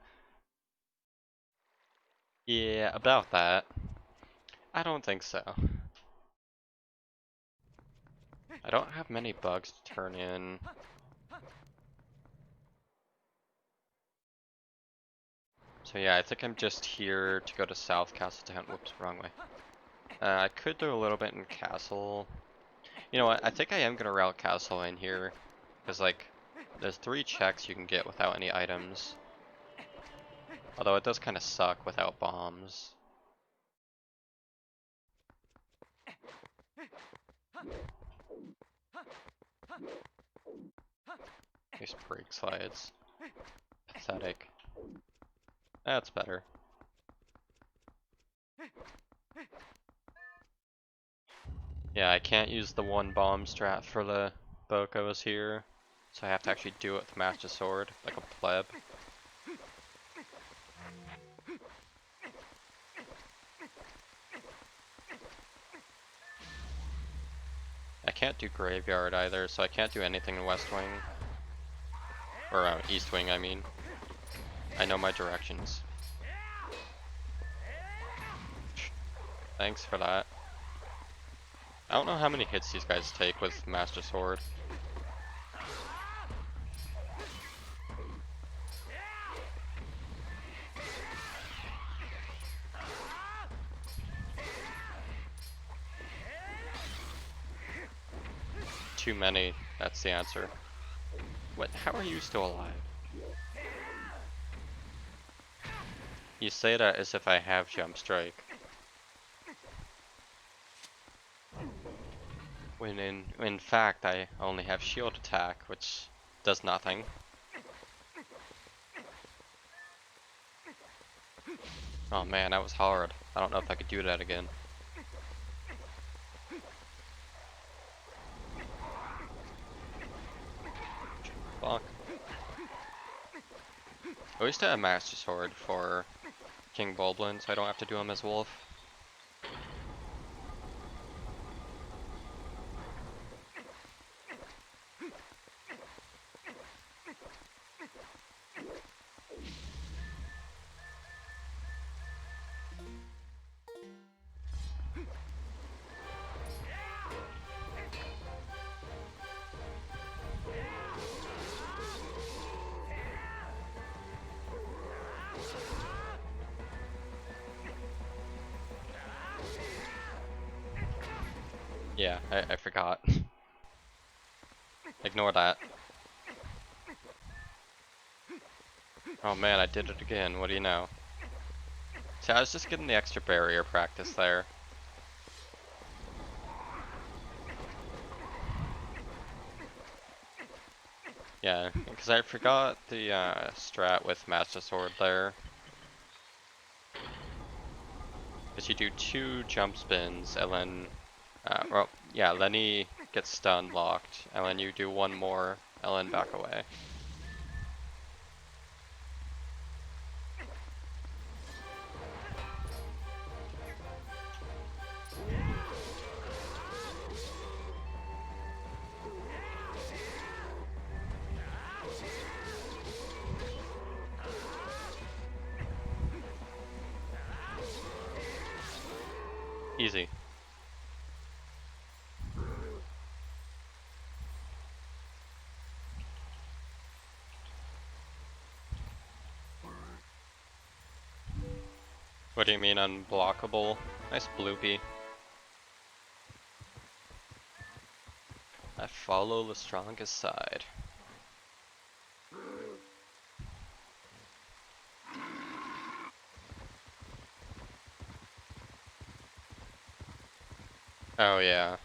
Yeah, about that. I don't think so. I don't have many bugs to turn in. So yeah, I think I'm just here to go to South Castle Town. Whoops, wrong way. I could do a little bit in Castle. You know what, I think I am gonna route Castle in here. Because like, there's 3 checks you can get without any items. Although it does kind of suck without bombs. These brake slides. Pathetic. That's better. Yeah, I can't use the 1 bomb strat for the Bokos here. So I have to actually do it with Master Sword, like a pleb. I can't do Graveyard either, so I can't do anything in West Wing. Or East Wing, I mean. I know my directions. Thanks for that. I don't know how many hits these guys take with Master Sword. Too many, that's the answer. What? How are you still alive? You say that as if I have Jump Strike. When in fact I only have Shield Attack, which does nothing. Oh man, that was hard. I don't know if I could do that again. Fuck. I wish to have Master Sword for King Bulblin, so I don't have to do him as Wolf. Yeah, I forgot. Ignore that. Oh man, I did it again, what do you know? See, I was just getting the extra barrier practice there. Yeah, because I forgot the strat with Master Sword there. Because you do 2 jump spins, and then, well, yeah, Lenny gets stun locked, and then you do 1 more, and then back away. Easy. What do you mean unblockable? Nice bloopy. I follow the strongest side. Oh yeah.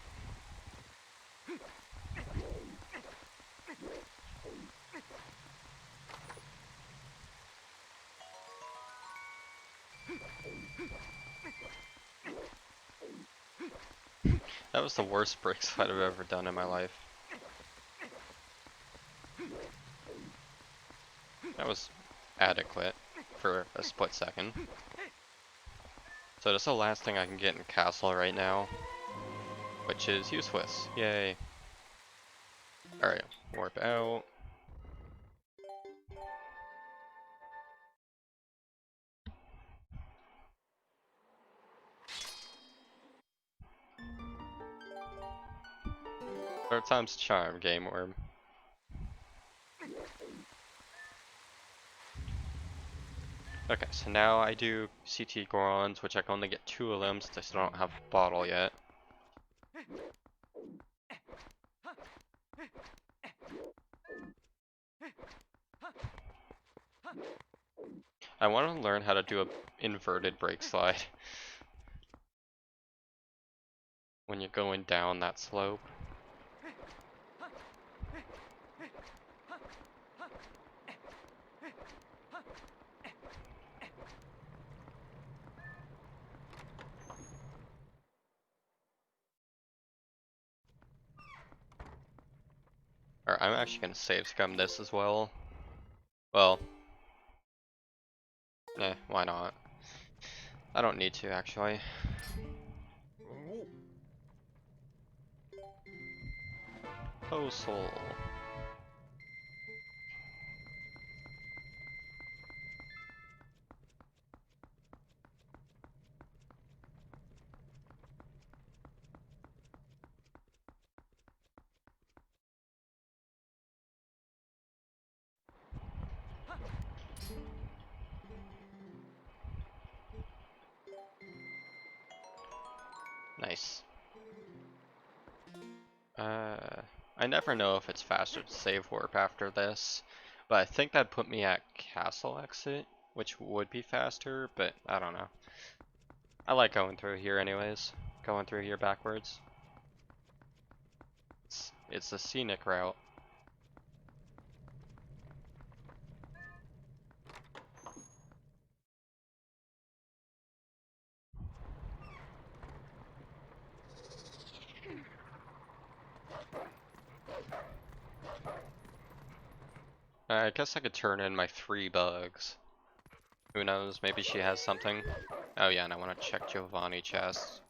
That was the worst bricks fight I've ever done in my life. That was adequate for a split second. So that's the last thing I can get in castle right now, which is useless. Yay. Alright, warp out. Third time's charm, game worm. Okay, so now I do CT Gorons, which I can only get 2 of them since I still don't have a bottle yet. I want to learn how to do a inverted brake slide when you're going down that slope. Or I'm actually gonna save scum this as well. Well, why not? I don't need to actually. Oh soul. Nice. I never know if it's faster to save warp after this, but I think that'd put me at castle exit, which would be faster, but I don't know. I like going through here anyways. Going through here backwards. It's a scenic route. I guess I could turn in my 3 bugs. Who knows, maybe she has something. Oh yeah, and I want to check Giovanni chest.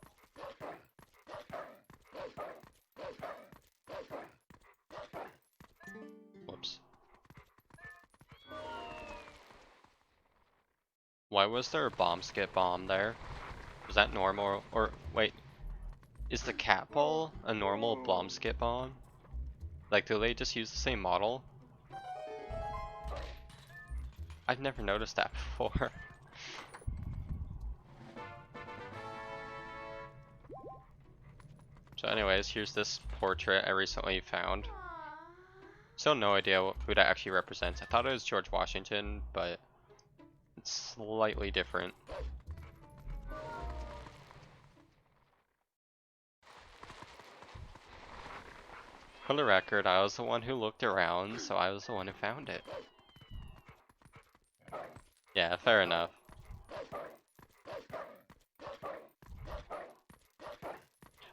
Whoops. Why was there a bomb skip bomb there? Was that normal? Or wait, is the cat ball a normal bomb skip bomb? Like, do they just use the same model? I've never noticed that before. So anyways, here's this portrait I recently found. Still no idea who that actually represents. I thought it was George Washington, but it's slightly different. For the record, I was the one who looked around, so I was the one who found it. Yeah, fair enough.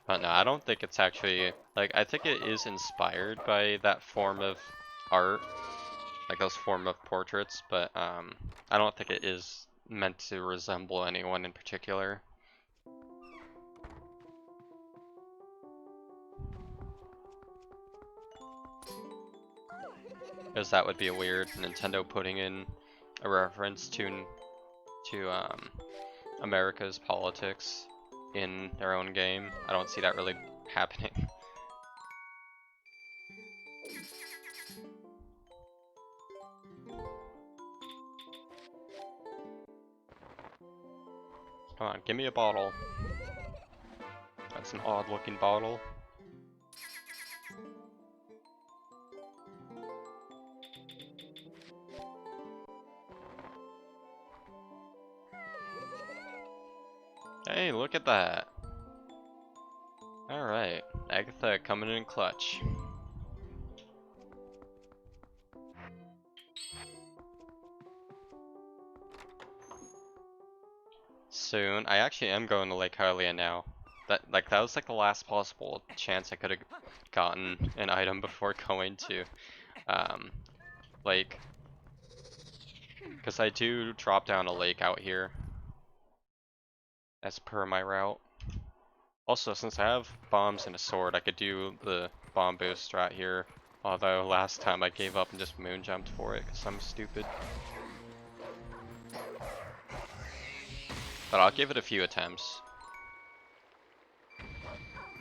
But no, I don't think it's actually, like, I think it is inspired by that form of art, like those form of portraits, but I don't think it is meant to resemble anyone in particular. Because that would be weird, Nintendo putting in a reference to America's politics in their own game. I don't see that really happening. Come on, give me a bottle. That's an odd looking bottle. Hey, look at that. Alright, Agatha coming in clutch. Soon. I actually am going to Lake Hylia now. That was like the last possible chance I could have gotten an item before going to Lake. Because I do drop down a lake out here, as per my route. Also, since I have bombs and a sword, I could do the bomb boost right here. Although last time I gave up and just moon jumped for it because I'm stupid. But I'll give it a few attempts.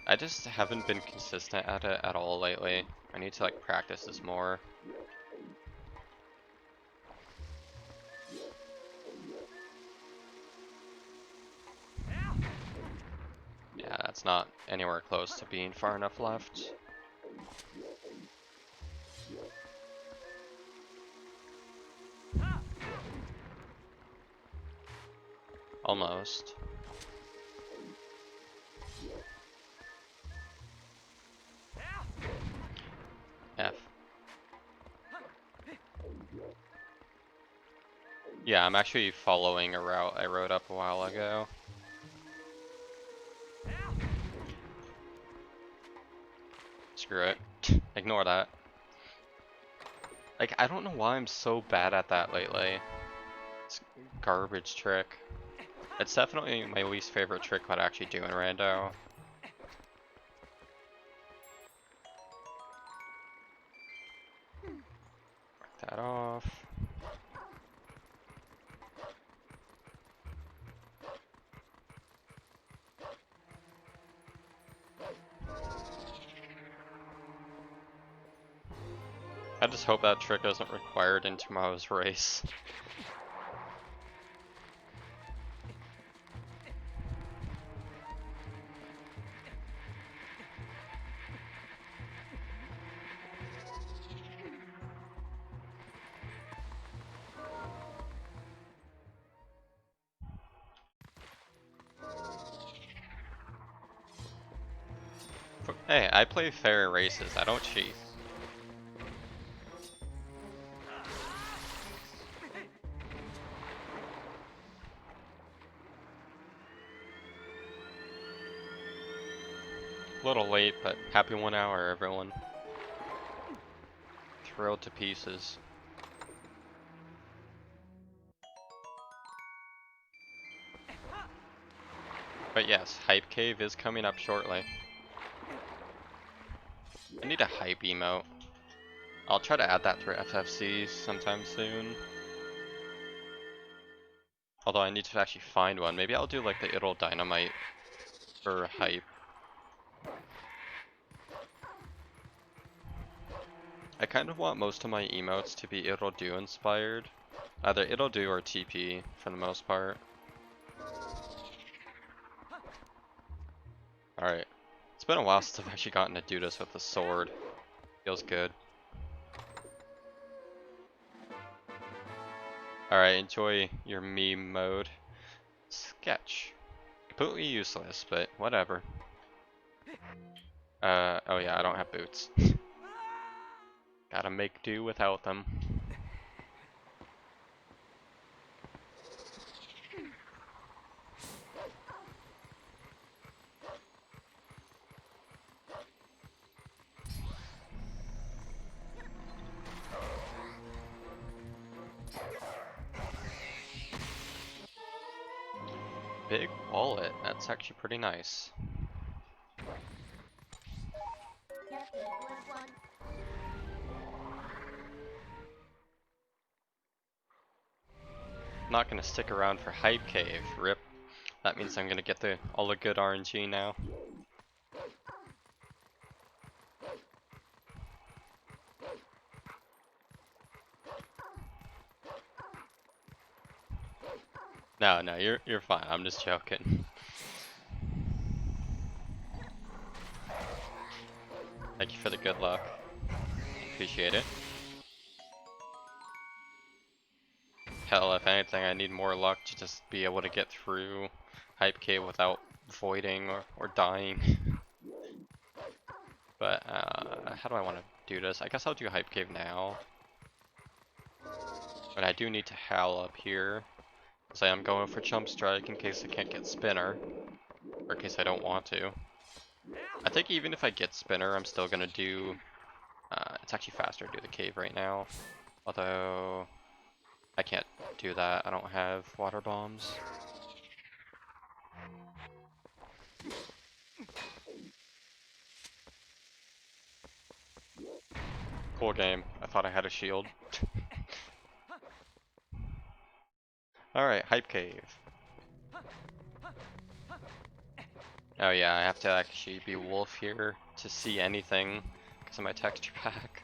I just haven't been consistent at it at all lately. I need to like practice this more. Yeah, that's not anywhere close to being far enough left. Almost. F. Yeah, I'm actually following a route I wrote up a while ago. Screw it. Ignore that. Like, I don't know why I'm so bad at that lately. It's a garbage trick. It's definitely my least favorite trick about actually doing rando. Mark that off. I just hope that trick isn't required in tomorrow's race. Hey, I play fair races, I don't cheat. A little late, but happy 1 hour, everyone. Thrilled to pieces. But yes, Hype Cave is coming up shortly. I need a hype emote. I'll try to add that through FFC sometime soon. Although I need to actually find one. Maybe I'll do like the It'll Dynamite for hype. I kind of want most of my emotes to be It'll Do inspired. Either It'll Do or TP for the most part. Alright. It's been a while since I've actually gotten to do this with the sword. Feels good. Alright, enjoy your meme mode. Sketch. Completely useless, but whatever. Oh yeah, I don't have boots. Gotta make do without them. Big wallet, that's actually pretty nice. Not gonna stick around for Hype Cave, rip. That means I'm gonna get all the good RNG now. No, you're fine. I'm just joking. Thank you for the good luck. Appreciate it. Hell, if anything, I need more luck to just be able to get through Hype Cave without voiding or dying. But how do I want to do this? I guess I'll do Hype Cave now. But I do need to howl up here. So I'm going for Jump Strike in case I can't get Spinner. Or in case I don't want to. I think even if I get Spinner, I'm still gonna do... it's actually faster to do the cave right now. Although... I can't can't do that. I don't have water bombs. Cool game. I thought I had a shield. Alright, Hype Cave. Oh yeah, I have to actually be wolf here to see anything because of my texture pack.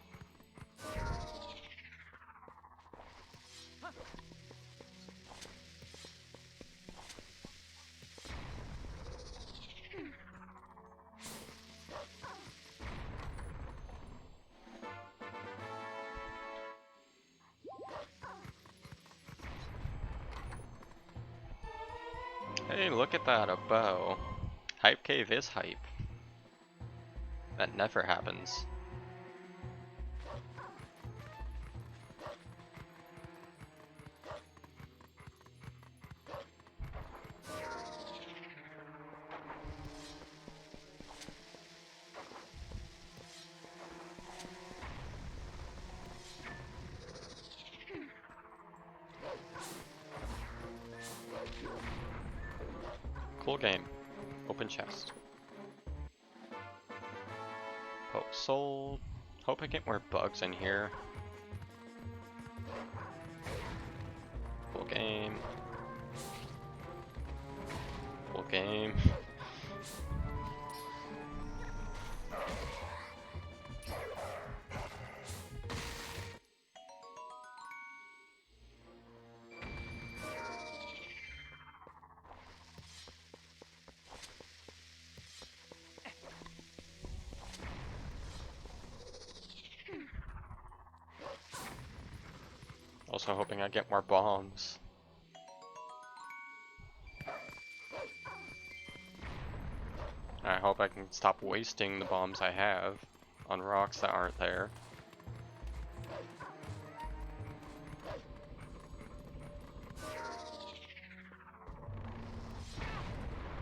Hey, look at that, a bow. Hype Cave is hype. That never happens. Cool game. Open chest. Oh, soul. Hope I get more bugs in here. Cool game. Cool game. Also hoping I get more bombs. I hope I can stop wasting the bombs I have on rocks that aren't there.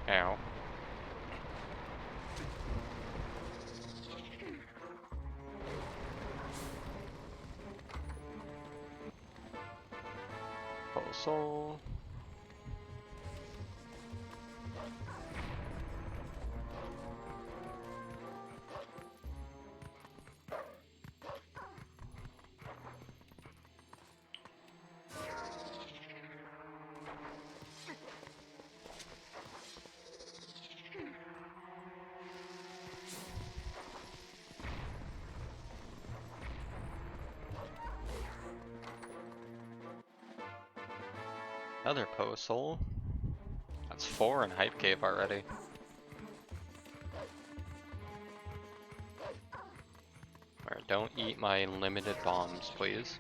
Ow. Full soul. Another post soul. That's 4 in Hype Cave already. Alright, don't eat my limited bombs, please.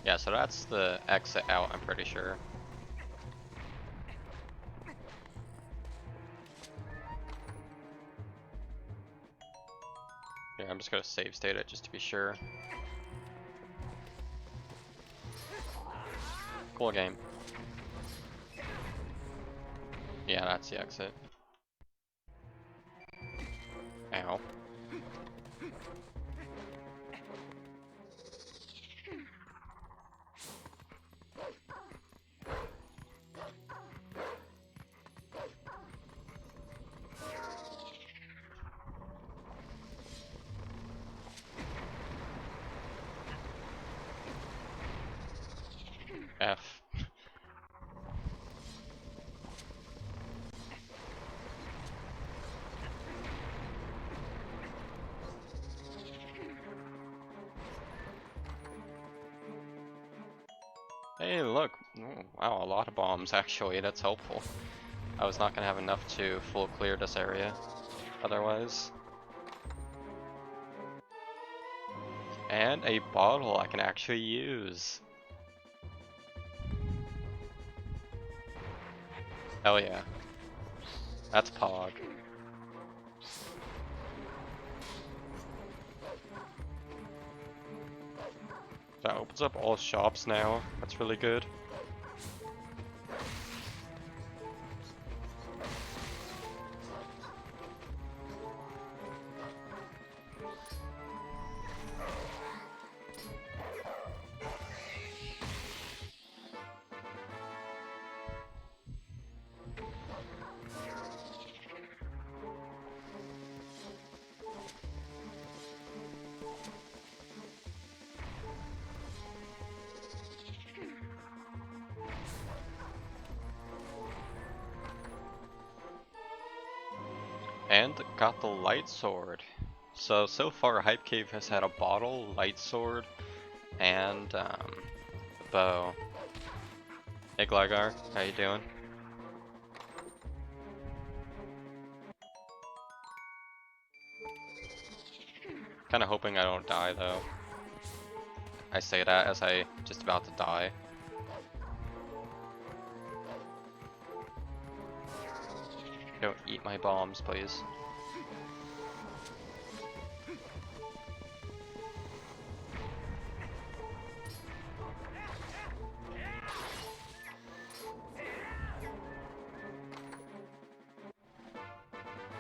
Yeah, so that's the exit out, I'm pretty sure. Here, I'm just gonna save state it just to be sure. Cool game. Yeah, that's the exit. Ow. F. Hey, look. Oh, wow, a lot of bombs actually. That's helpful. I was not gonna have enough to full clear this area otherwise. And a bottle I can actually use. Hell yeah. That's Pog. That opens up all shops now. That's really good. And got the light sword. So far Hype Cave has had a bottle, light sword, and a bow. Hey Gligar, how you doing? Kinda hoping I don't die though. I say that as I just about to die. Don't eat my bombs, please.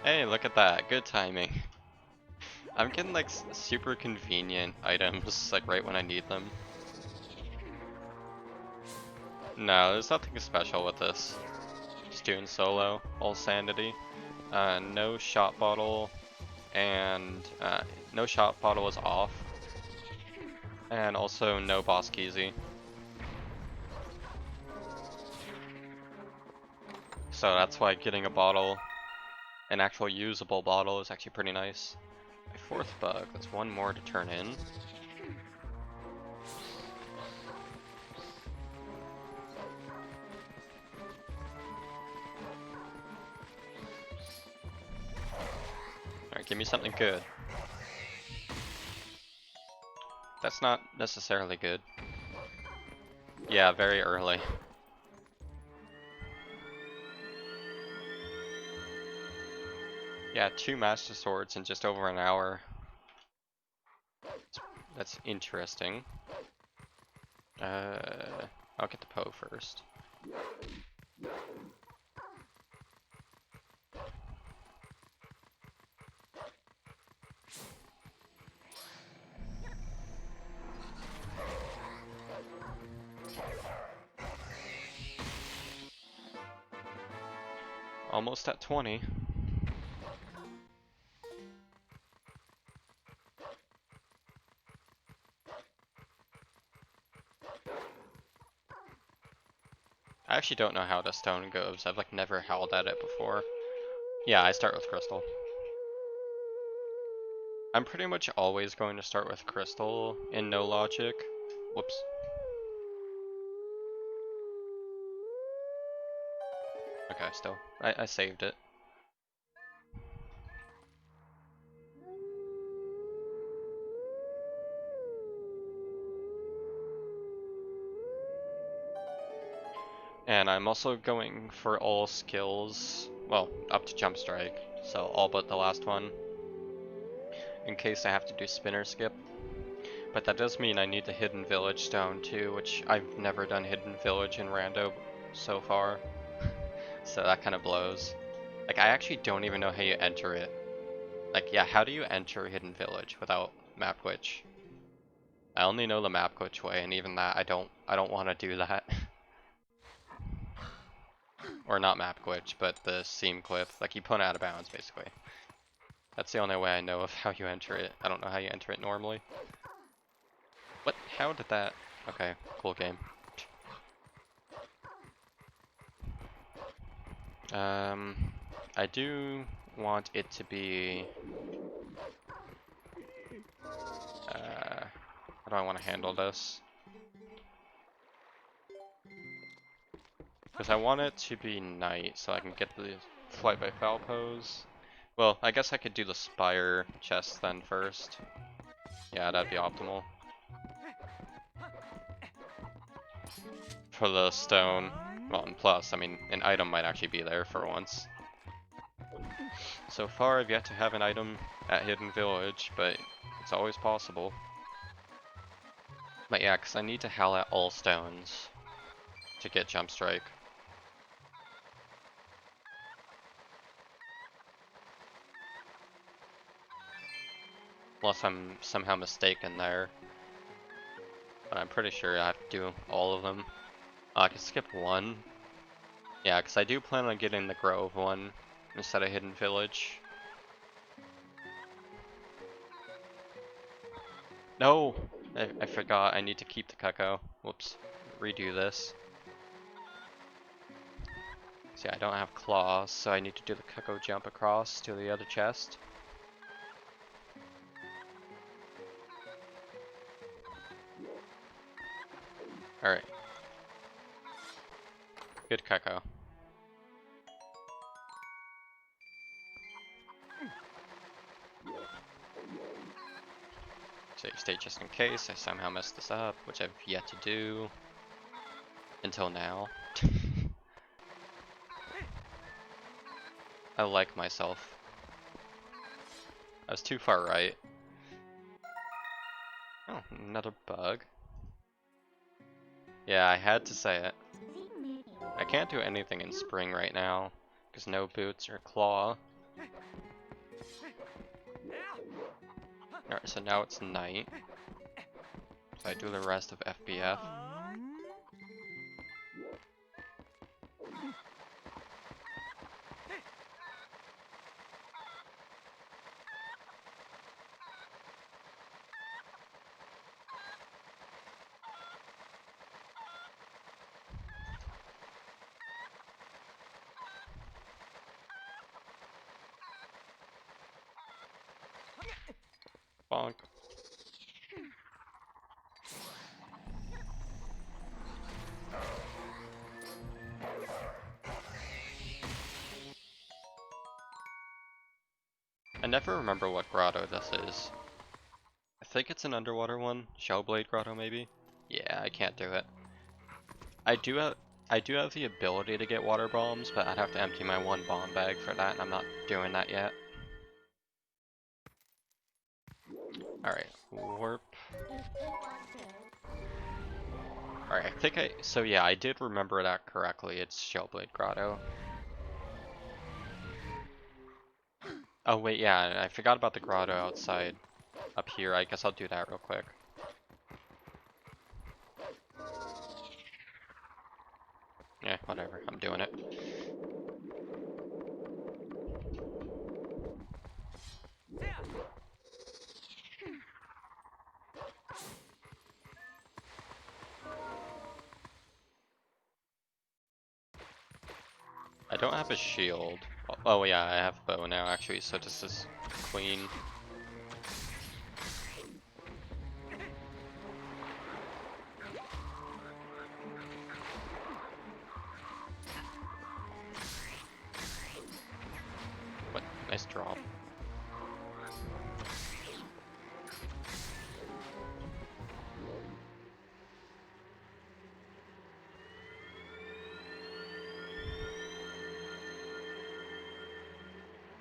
Hey, look at that. Good timing. I'm getting like super convenient items like right when I need them. No, there's nothing special with this. Just doing solo, Allsanity. No shot bottle, and no shot bottle is off. And also no boss keysey. So that's why getting a bottle, an actual usable bottle, is actually pretty nice. My fourth bug, that's one more to turn in. Alright, give me something good. That's not necessarily good. Yeah, very early. Yeah, 2 Master Swords in just over an hour. That's interesting. I'll get the Poe first. Almost at 20. I actually don't know how the stone goes. I've like never howled at it before. Yeah, I start with crystal. I'm pretty much always going to start with crystal in no logic. Whoops. Okay, still. I saved it. And I'm also going for all skills, well, up to jump strike, so all but the last one, in case I have to do spinner skip. But that does mean I need the hidden village stone too, which I've never done hidden village in rando so far. So that kind of blows. Like, I actually don't even know how you enter it. Like, yeah, how do you enter hidden village without map glitch? I only know the map glitch way, and even that I don't want to do that. Or not map glitch, but the seam clip. Like, you put it out of bounds, basically. That's the only way I know of how you enter it. I don't know how you enter it normally. What? How did that? Okay, cool game. I do want it to be... how do I want to handle this? Because I want it to be night, so I can get the flight by foul pose. Well, I guess I could do the spire chest then first. Yeah, that'd be optimal. For the stone. Well, and plus, I mean, an item might actually be there for once. So far, I've yet to have an item at Hidden Village, but it's always possible. But yeah, because I need to howl at all stones to get Jump Strike. Unless I'm somehow mistaken there. But I'm pretty sure I have to do all of them. I can skip one. Yeah, because I do plan on getting the Grove one instead of Hidden Village. No! I forgot, I need to keep the Cuckoo. Whoops. Redo this. See, I don't have claws, so I need to do the cuckoo jump across to the other chest. Alright. Good cuckoo. Save state just in case I somehow mess this up, which I've yet to do. Until now. I like myself. I was too far right. Oh, another bug. Yeah, I had to say it. I can't do anything in spring right now, because no boots or claw. Alright, so now it's night. So I do the rest of FBF. Bonk. I never remember what grotto this is. I think it's an underwater one. Shellblade grotto maybe? Yeah, I can't do it. I do have the ability to get water bombs, but I'd have to empty my one bomb bag for that, and I'm not doing that yet. Alright, warp. Alright, so yeah, I did remember that correctly. It's Shellblade grotto. Oh wait, yeah, I forgot about the grotto outside up here. I guess I'll do that real quick. Yeah, whatever, I'm doing it. I don't have a shield. Oh yeah, I have bow now actually, so this is clean. What? Nice drop.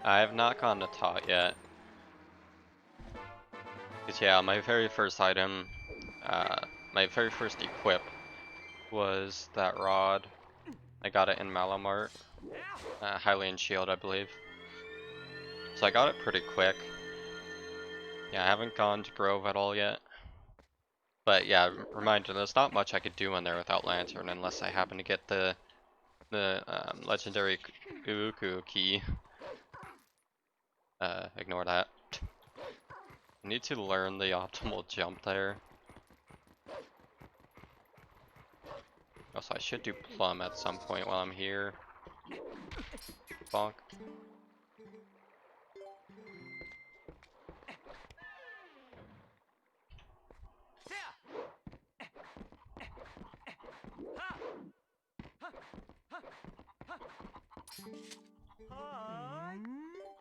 I have not gotten a tot yet. Cause yeah, my very first item, my very first equip was that rod. I got it in Malamart, Hylian Shield I believe. So I got it pretty quick. Yeah, I haven't gone to Grove at all yet. But yeah, reminder, there's not much I could do in there without Lantern unless I happen to get the legendary Uku key. Ignore that. I need to learn the optimal jump there. Also, I should do Plum at some point while I'm here. Bonk.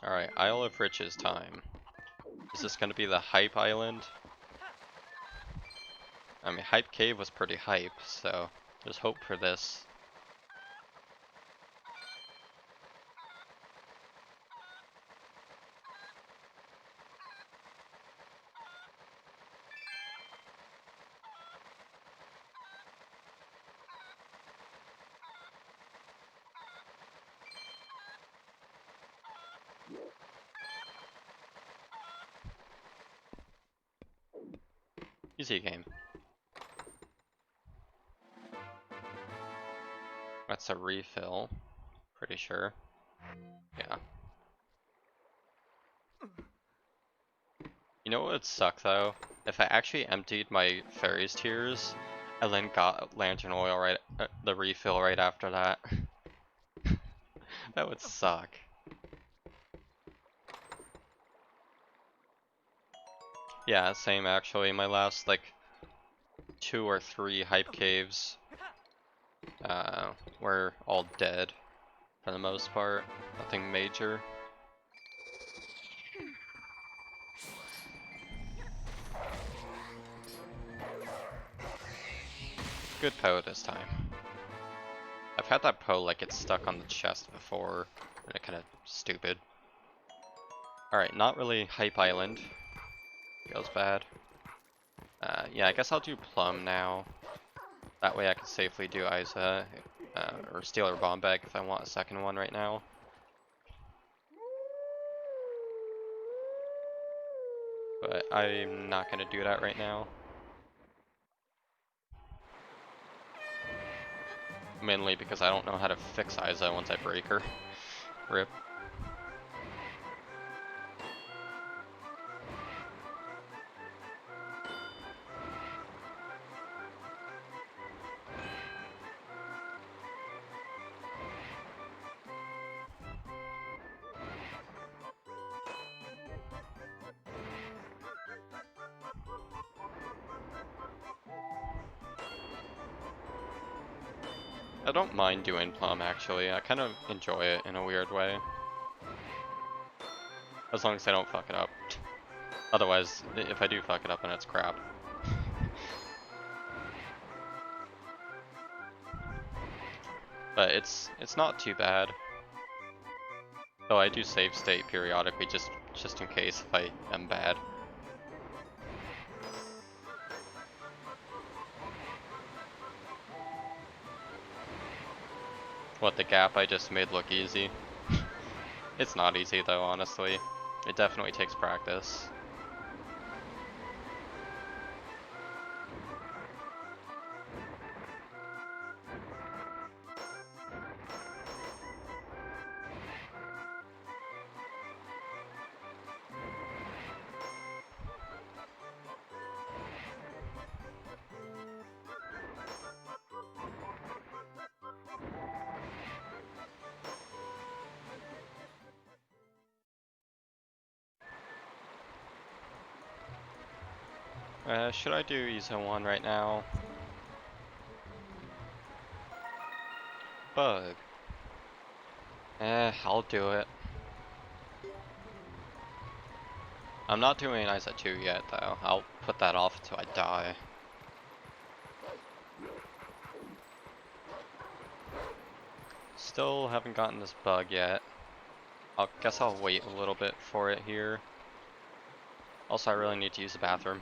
Alright, Isle of Riches time. Is this gonna be the hype island? I mean, Hype Cave was pretty hype, so there's hope for this. Easy game. That's a refill, pretty sure. Yeah. You know what would suck though? If I actually emptied my fairies tears and then got lantern oil right, the refill right after that. That would suck. Yeah, same actually. My last like 2 or 3 hype caves were all dead for the most part. Nothing major. Good Poe this time. I've had that Poe like get stuck on the chest before, and it kind of stupid. Alright, not really Hype Island. Feels bad. Yeah, I guess I'll do Plum now. That way I can safely do Isa, or Steal her Bomb Bag if I want a second one right now. But I'm not gonna do that right now. Mainly because I don't know how to fix Isa once I break her. RIP. I don't mind doing Plum actually, I kind of enjoy it in a weird way. As long as I don't fuck it up. Otherwise, if I do fuck it up, then it's crap. But it's not too bad. Though I do save state periodically just in case if I am bad. What, the gap I just made look easy? It's not easy though, honestly. It definitely takes practice. Should I do ISO 1 right now? Bug. I'll do it. I'm not doing ISO 2 yet though. I'll put that off until I die. Still haven't gotten this bug yet. I guess I'll wait a little bit for it here. Also, I really need to use the bathroom.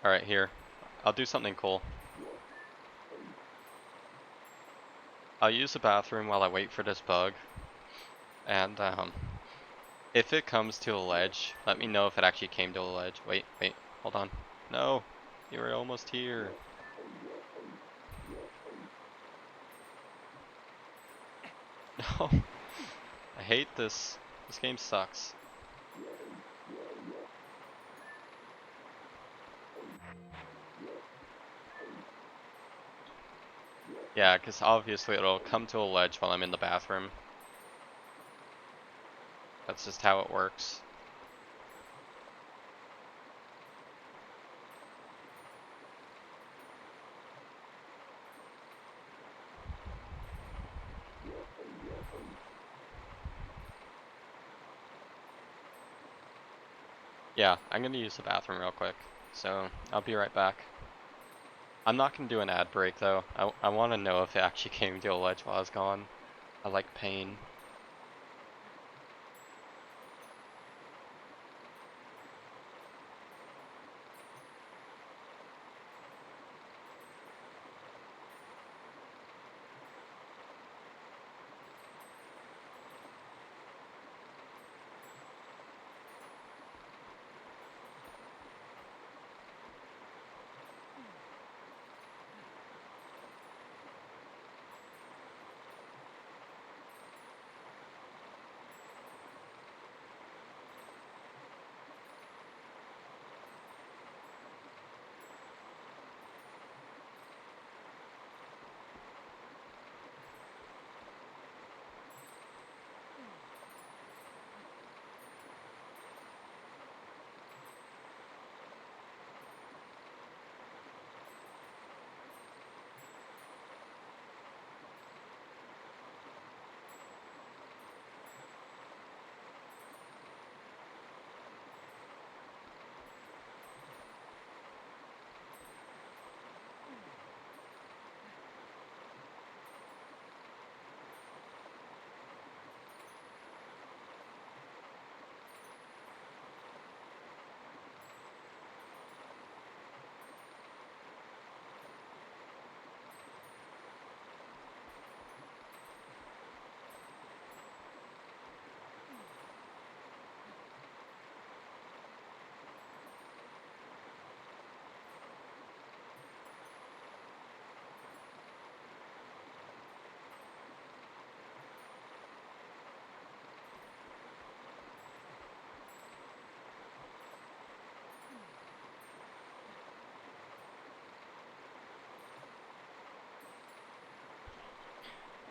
Alright, here. I'll do something cool. I'll use the bathroom while I wait for this bug. And, if it comes to a ledge, let me know if it actually came to a ledge. Wait, hold on. No! You were almost here. No! I hate this. This game sucks. Yeah, because obviously it'll come to a ledge while I'm in the bathroom. That's just how it works. Yeah, I'm gonna use the bathroom real quick, so I'll be right back. I'm not gonna do an ad break though. I want to know if it actually came to a ledge while I was gone. I like pain.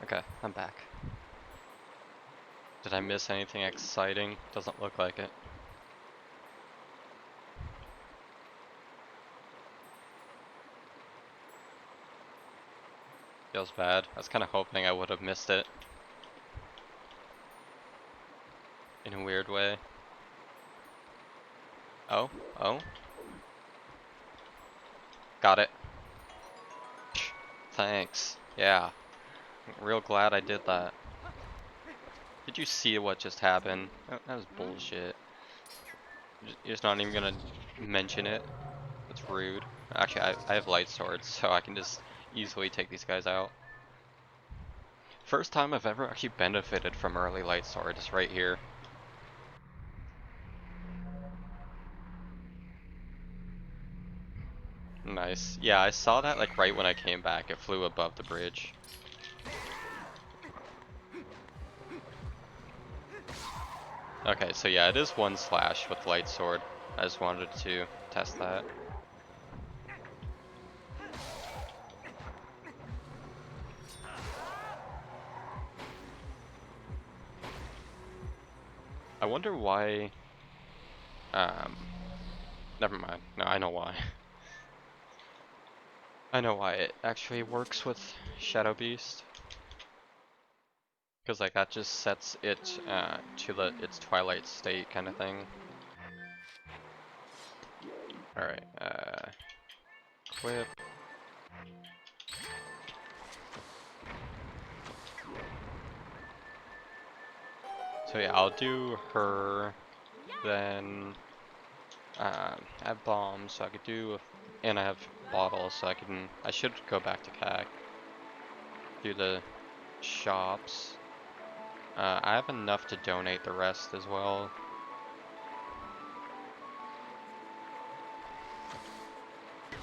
Okay, I'm back. Did I miss anything exciting? Doesn't look like it. Feels bad. I was kind of hoping I would have missed it. In a weird way. Oh, oh. Got it. Thanks. Yeah. I'm real glad I did that. Did you see what just happened? That was bullshit. You're just not even gonna mention it? That's rude. Actually, I have light swords, so I can just easily take these guys out. First time I've ever actually benefited from early light swords right here. Nice. Yeah, I saw that like right when I came back. It flew above the bridge. Okay, so yeah, it is one slash with light sword. I just wanted to test that. I wonder why... Never mind. No, I know why. I know why it actually works with Shadow Beast. Because like that just sets it to its twilight state kind of thing. Alright, equip. So yeah, I'll do her, then I have bombs, so I could do, and I have bottles, so I should go back to CAC, do the shops. I have enough to donate the rest as well.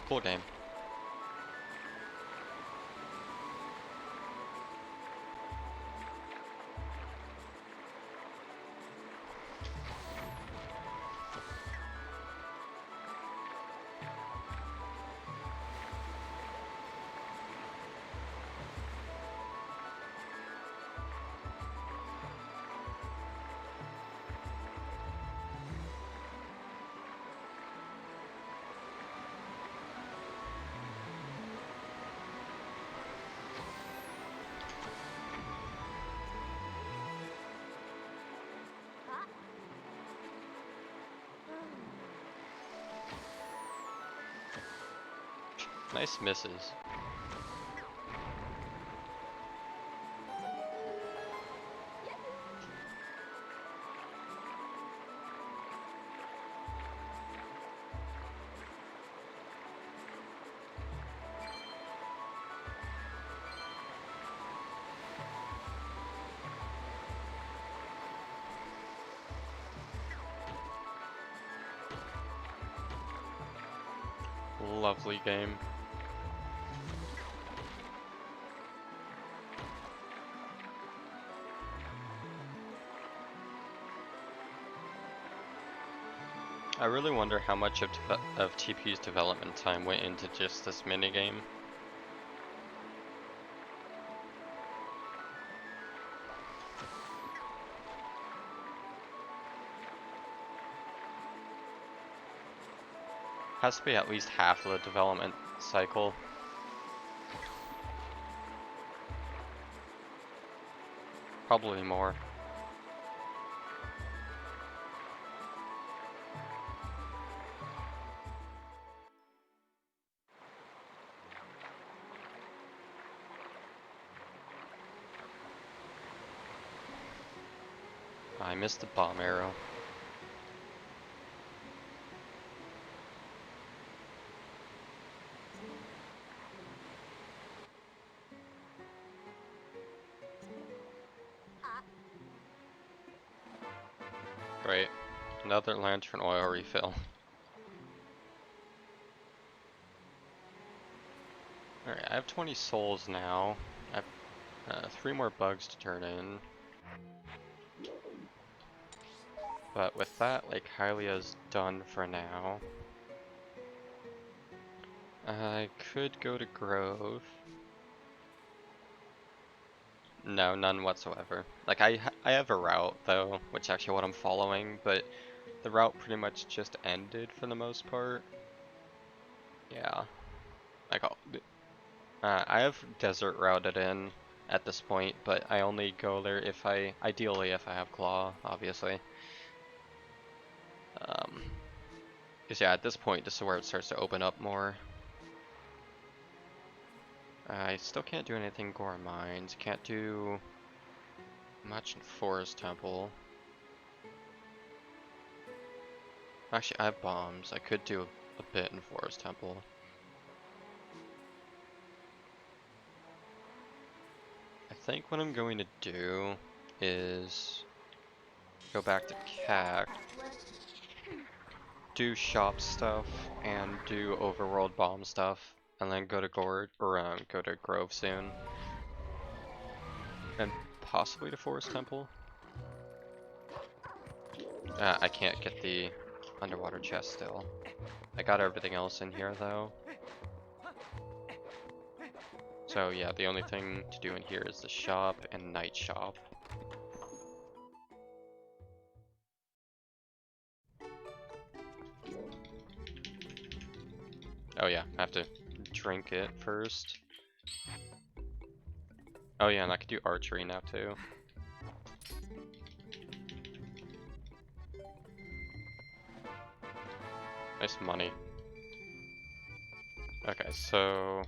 Cool game. Nice misses. Lovely game. I really wonder how much of TP's development time went into just this minigame. Has to be at least half of the development cycle. Probably more. I missed the bomb arrow. Great. Another lantern oil refill. Alright, I have 20 souls now. I have 3 more bugs to turn in. But with that, like, Hylia's done for now. I could go to Grove. No, none whatsoever. Like I have a route though, which is actually what I'm following, but the route pretty much just ended for the most part. Yeah. Like I have desert routed in at this point, but I only go there if ideally if I have claw, obviously. Cause yeah, at this point this is where it starts to open up more. I still can't do anything Gore Mines, can't do much in Forest Temple. Actually, I have bombs. I could do a bit in Forest Temple. I think what I'm going to do is go back to CAC, do shop stuff, and do overworld bomb stuff, and then go to Gord or go to Grove soon, and possibly to Forest Temple. I can't get the underwater chest still. I got everything else in here though. So yeah, the only thing to do in here is the shop and night shop. Oh yeah, I have to drink it first. Oh yeah, and I could do archery now too. Nice money. Okay, so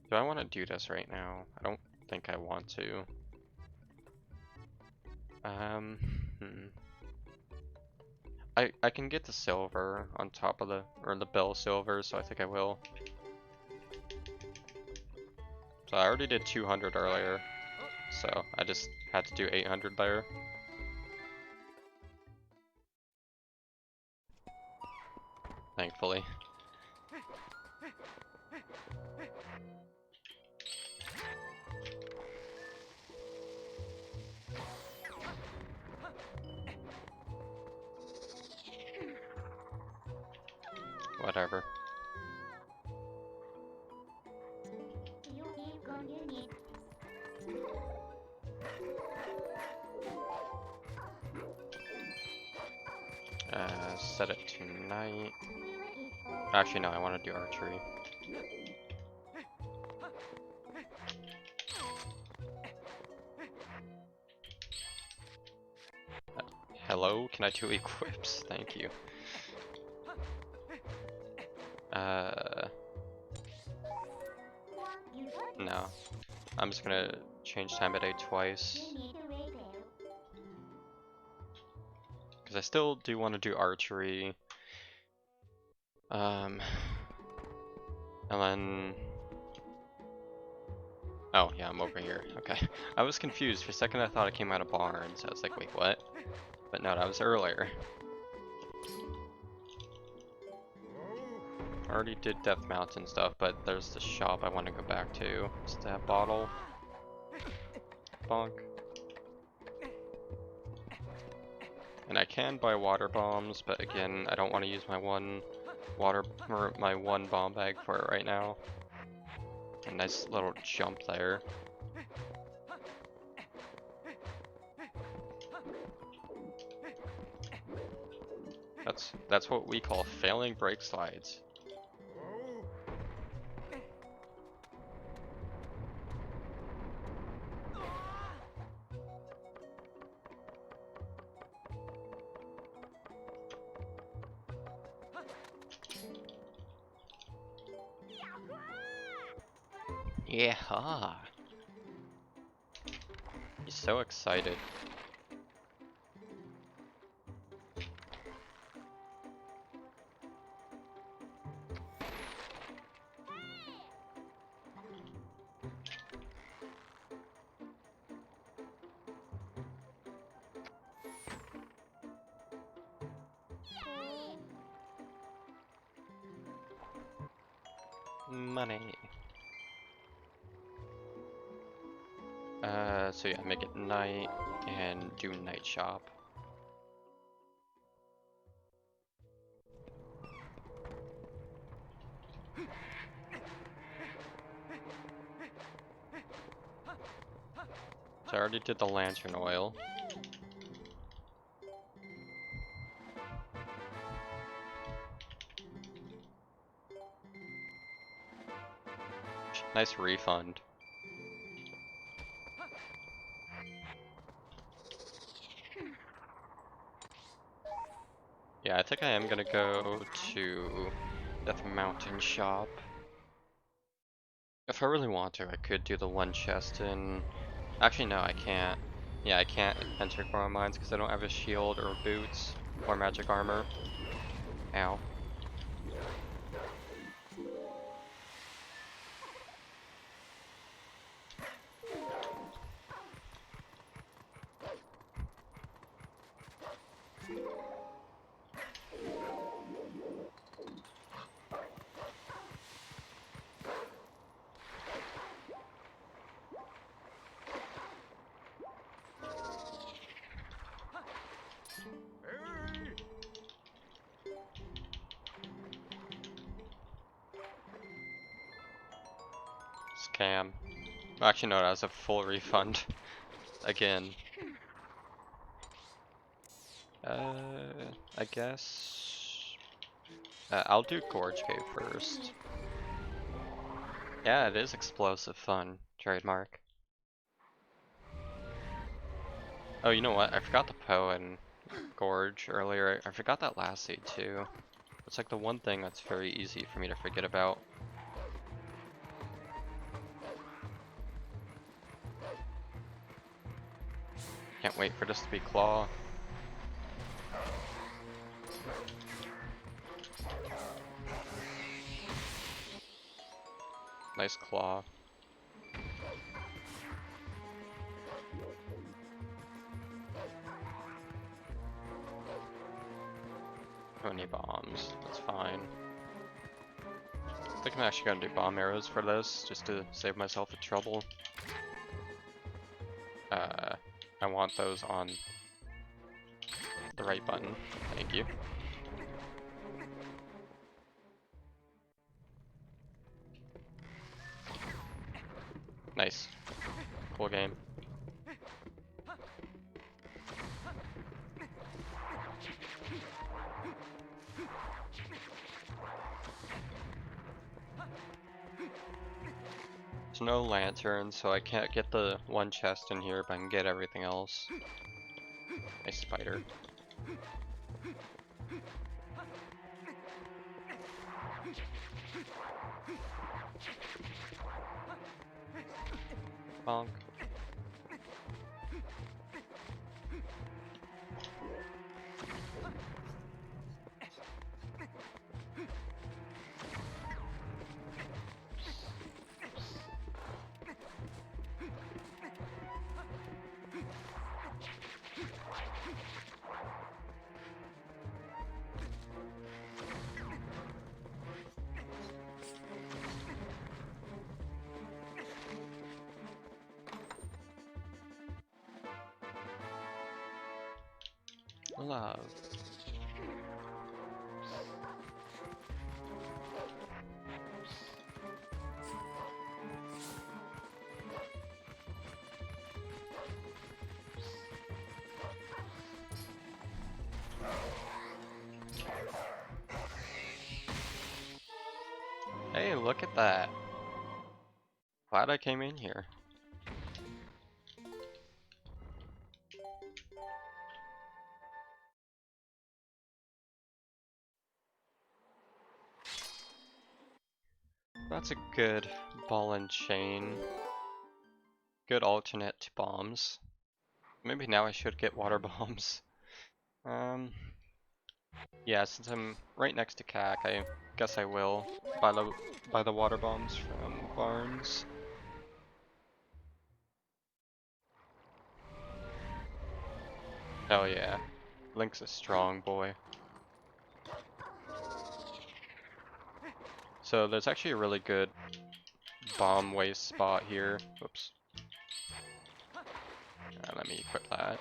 do I want to do this right now? I don't think I want to. Hmm. I can get the silver on top of the bill silver, so I think I will. So I already did 200 earlier, so I just had to do 800 there. Thankfully. Whatever. Set it to night. Actually, no, I want to do archery. Hello, can I do equips? Thank you. No. I'm just gonna change time of day twice. Because I still do want to do archery. And then... Oh, yeah, I'm over here. Okay. I was confused. For a second I thought it came out of Barnes. I was like, wait, what? But no, that was earlier. I already did Death Mountain stuff, but there's the shop I want to go back to. It's that bottle. Bonk. And I can buy water bombs, but again, I don't want to use my one bomb bag for it right now. A nice little jump there. That's what we call failing brake slides. Yeah. He's so excited. Money. So yeah, make it night and do night shop. So I already did the lantern oil. Nice refund. Yeah, I think I am gonna go to Death Mountain shop. If I really want to, I could do the one chest in... Actually, no, I can't. Yeah, I can't enter Core Mines because I don't have a shield or boots or magic armor. Ow. Scam. Actually, no, that was a full refund. Again. I guess... I'll do Gorge Cave first. Yeah, it is explosive fun. Trademark. Oh, you know what? I forgot the Poe and Gorge earlier. I forgot that last seed too. It's like the one thing that's very easy for me to forget about. Can't wait for this to be Claw. Nice Claw. Don't need bombs. That's fine. I think I'm actually gonna do bomb arrows for this, just to save myself the trouble. I want those on the right button. Thank you. Nice. Cool game. There's no lantern, so I can't get the one chest in here, but I can get everything else. Nice spider. Bonk. Love. Hey, look at that. Glad I came in here. That's a good ball and chain. Good alternate to bombs. Maybe now I should get water bombs. Yeah, since I'm right next to CAC, I guess I will buy the water bombs from Barnes. Hell yeah. Link's a strong boy. So there's actually a really good bomb waste spot here. Whoops. Let me equip that.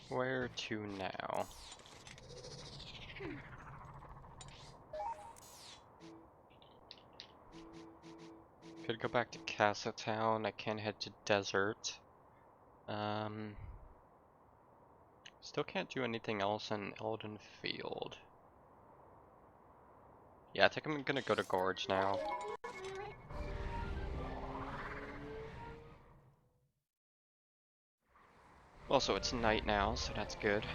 Where to now? Could go back to Castletown. I can head to Desert. Still can't do anything else in Elden Field. Yeah, I think I'm gonna go to Gorge now. Also, it's night now, so that's good.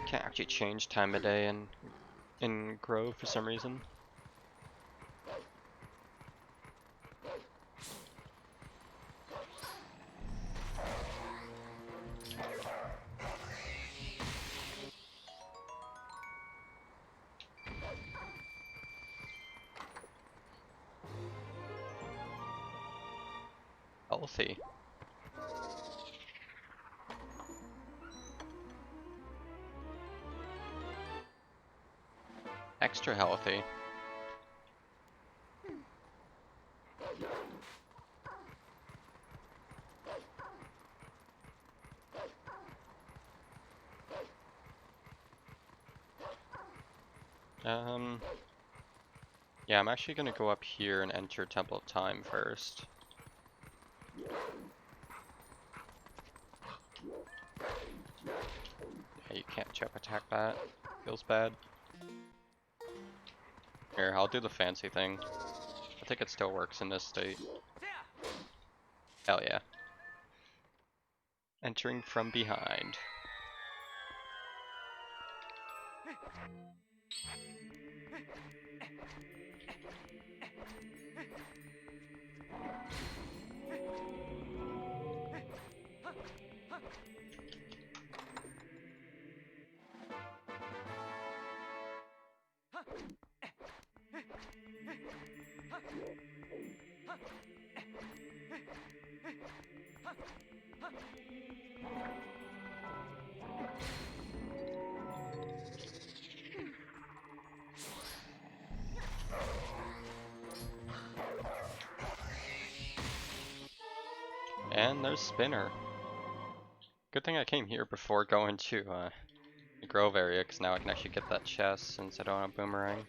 Can't actually change time of day in Grove for some reason. Healthy. Extra healthy. Yeah, I'm actually gonna go up here and enter Temple of Time first. Yeah, you can't jump attack that. Feels bad. Here, I'll do the fancy thing. I think it still works in this state. Hell yeah. Entering from behind. And there's Spinner. Good thing I came here before going to the Grove area, because now I can actually get that chest since I don't have Boomerang.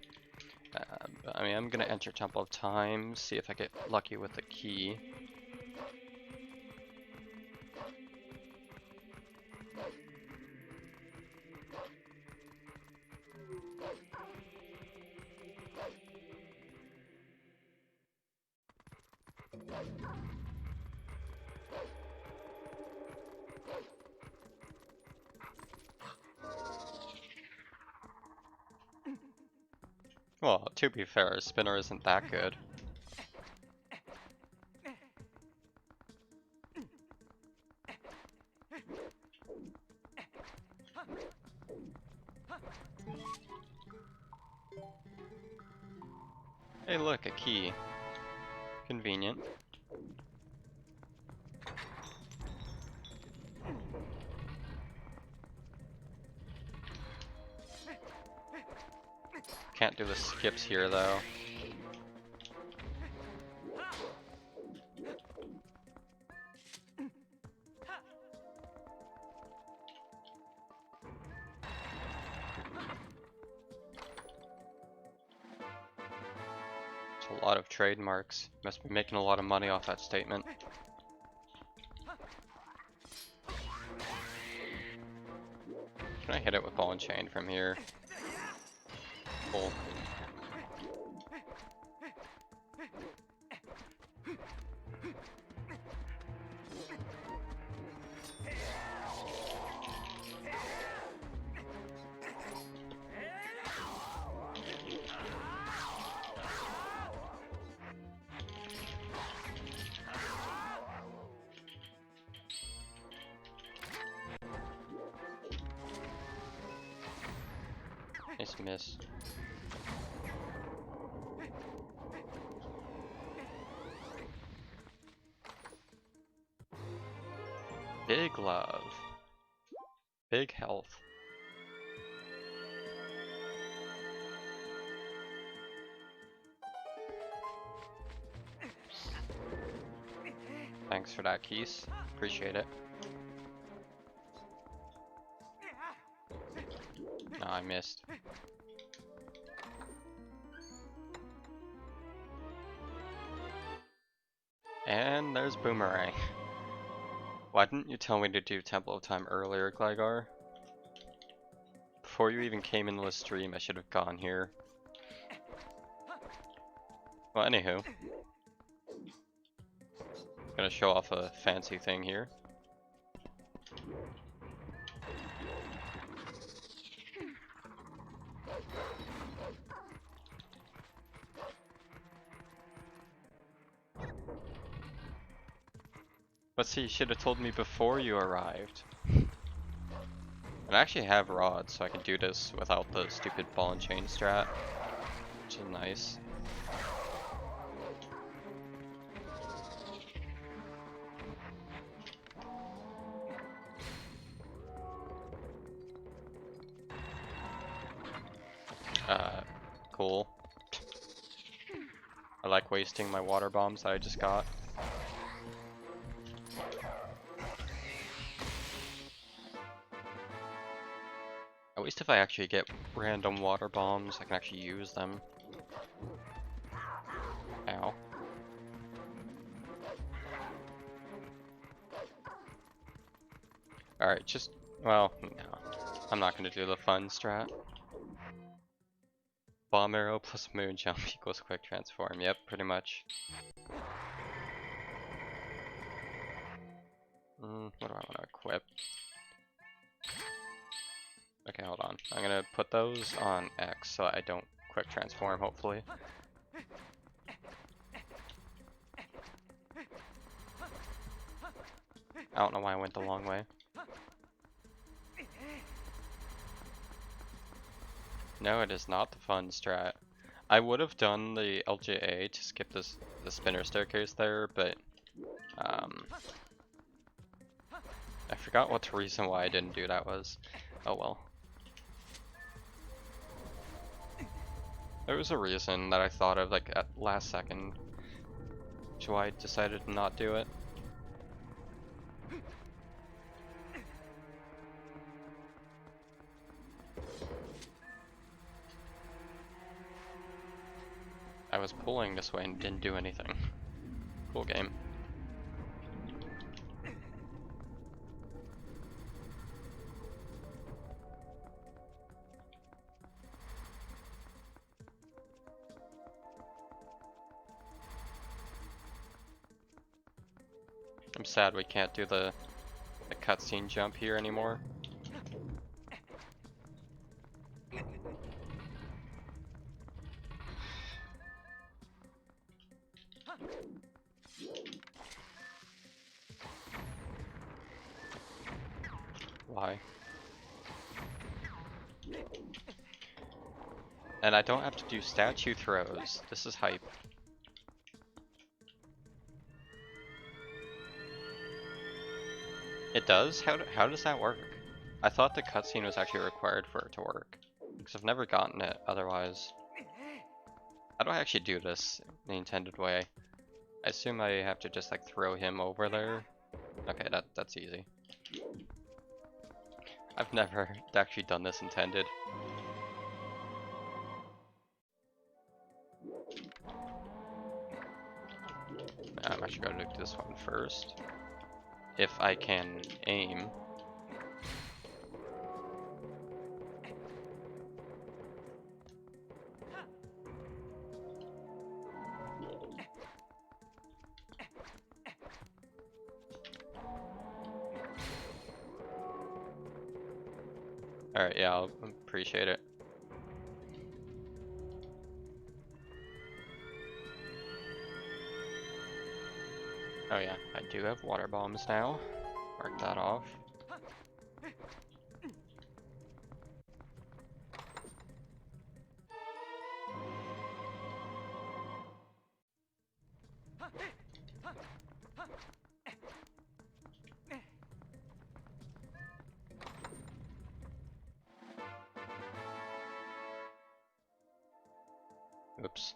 But, I mean, I'm gonna enter Temple of Time, see if I get lucky with the key. Well, to be fair, Spinner isn't that good. Hey look, a key. Convenient. Can't do the skips here though. It's a lot of trademarks. Must be making a lot of money off that statement. Can I hit it with ball and chain from here? Cool. Nice miss. Big love. Big health. Thanks for that, Keys. Appreciate it. I missed. And there's Boomerang. Why didn't you tell me to do Temple of Time earlier, Gligar? Before you even came into the stream, I should have gone here. Well, anywho. Gonna show off a fancy thing here. But see, you should have told me before you arrived. I actually have rods, so I can do this without the stupid ball and chain strat, which is nice. Cool. I like wasting my water bombs that I just got. At least if I actually get random water bombs, I can actually use them. Ow. Alright, just, well, no. I'm not gonna do the fun strat. Bomb arrow plus moon jump equals quick transform. Yep, pretty much. What do I want to equip? Okay, hold on. I'm gonna put those on X so I don't quick transform, hopefully. I don't know why I went the long way. No, it is not the fun strat. I would have done the LJA to skip the spinner staircase there, but I forgot what the reason why I didn't do that was. Oh well. There was a reason that I thought of like at last second, which is why I decided to not do it. I was pulling this way and didn't do anything. Cool game. I'm sad we can't do the cutscene jump here anymore. Why? And I don't have to do statue throws. This is hype. It does? How does that work? I thought the cutscene was actually required for it to work. Because I've never gotten it otherwise. How do I actually do this in the intended way? I assume I have to just like throw him over there. Okay, that's easy. I've never actually done this intended. I'm actually going to do this one first. If I can aim. Alright, yeah, I'll appreciate it. Oh yeah, I do have water bombs now. Mark that off. Oops.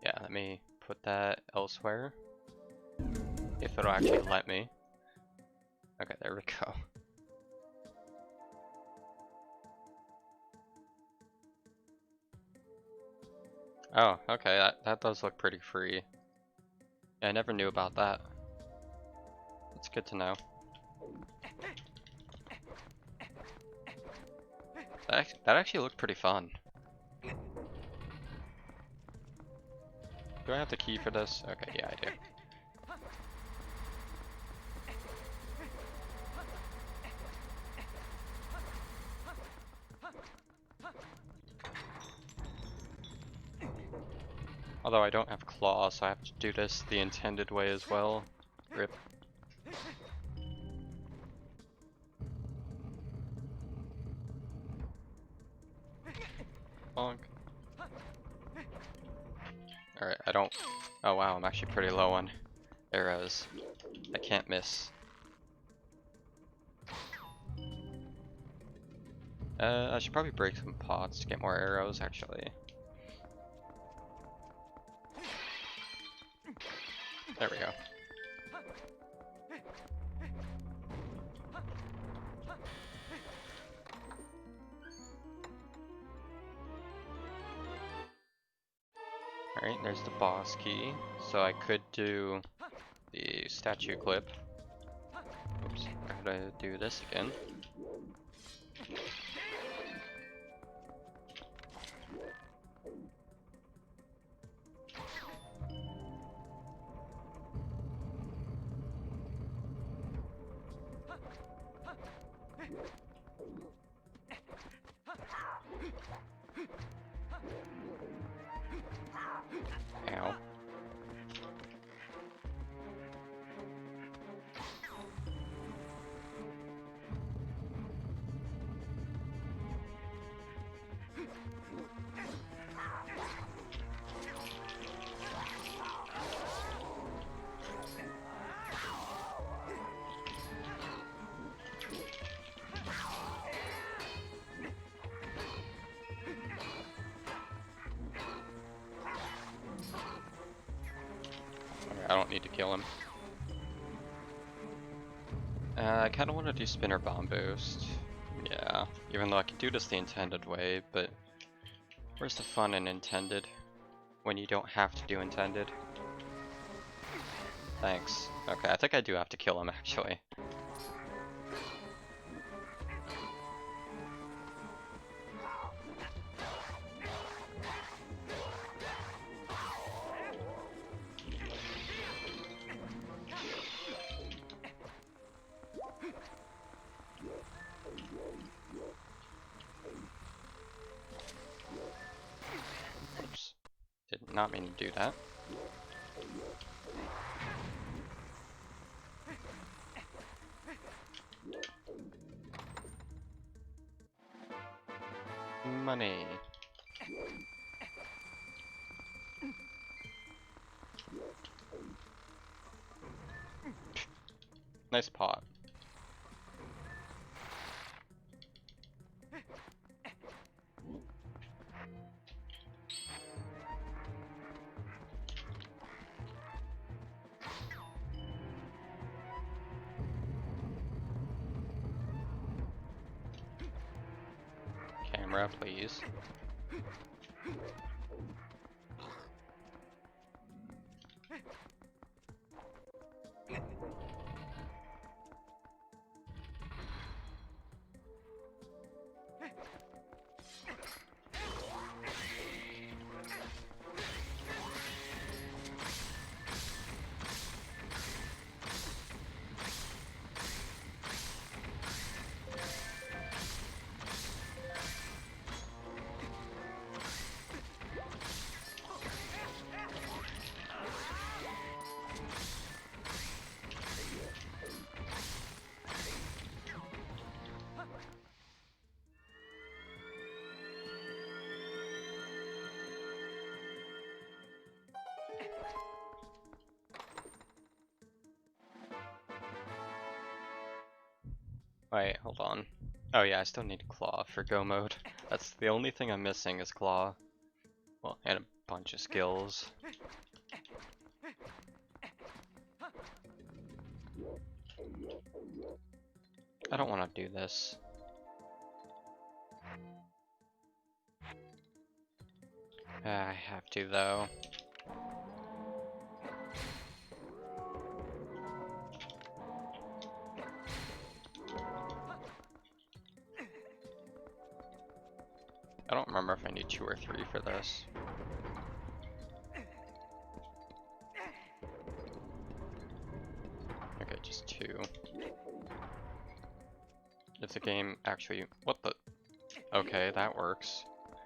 Yeah, let me put that elsewhere. If it'll actually let me. Okay, there we go. Oh, okay, that does look pretty free. Yeah, I never knew about that. It's good to know. That actually looked pretty fun. Do I have the key for this? Okay, yeah, I do. Although I don't have claws, so I have to do this the intended way as well. Rip. Bonk. Alright, I don't... Oh wow, I'm actually pretty low on arrows. I can't miss. I should probably break some pots to get more arrows, actually. There we go. Alright, there's the boss key. So I could do the statue clip. Oops, I gotta do this again. Ow. I don't need to kill him. I kind of want to do spinner bomb boost. Yeah, even though I can do this the intended way, but where's the fun in intended when you don't have to do intended? Thanks. Okay, I think I do have to kill him actually. Oops. Did not mean to do that. Money. Nice pot. Camera, please. Wait, hold on. Oh yeah, I still need claw for go mode. That's the only thing I'm missing is claw. Well, and a bunch of skills. I don't want to do this. I have to though. I don't remember if I need 2 or 3 for this. Okay, just 2. If the game actually... What the... Okay, that works.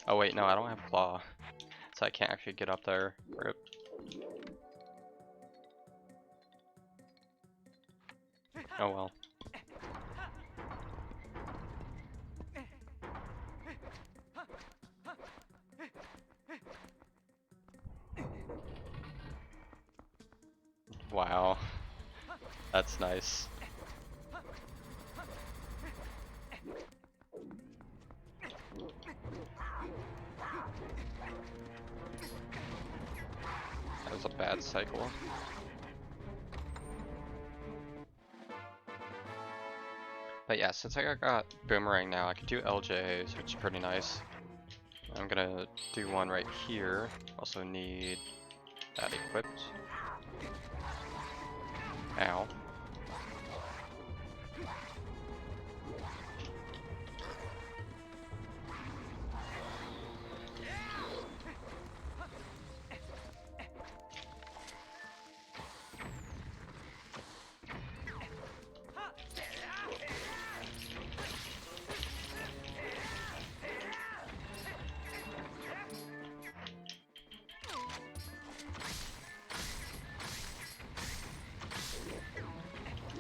Oh wait, no, I don't have claw. So I can't actually get up there. Rip. Oh well. Wow. That's nice. That was a bad cycle. But yeah, since I got Boomerang now, I can do LJs, which is pretty nice. I'm gonna do one right here. Also need that equipped. Ow.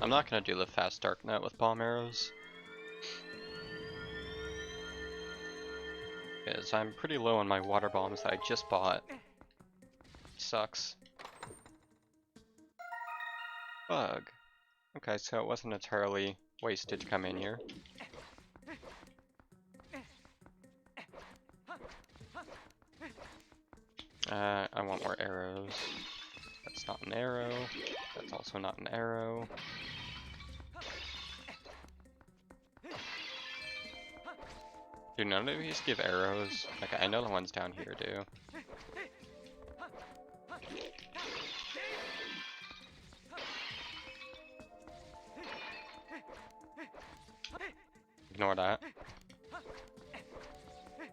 I'm not gonna do the fast dark net with palm arrows, because I'm pretty low on my water bombs that I just bought. Sucks. Bug. Okay, so it wasn't entirely wasted to come in here. I want more arrows. That's not an arrow. That's also not an arrow. Do none of these give arrows? Like, I know the ones down here do. Ignore that.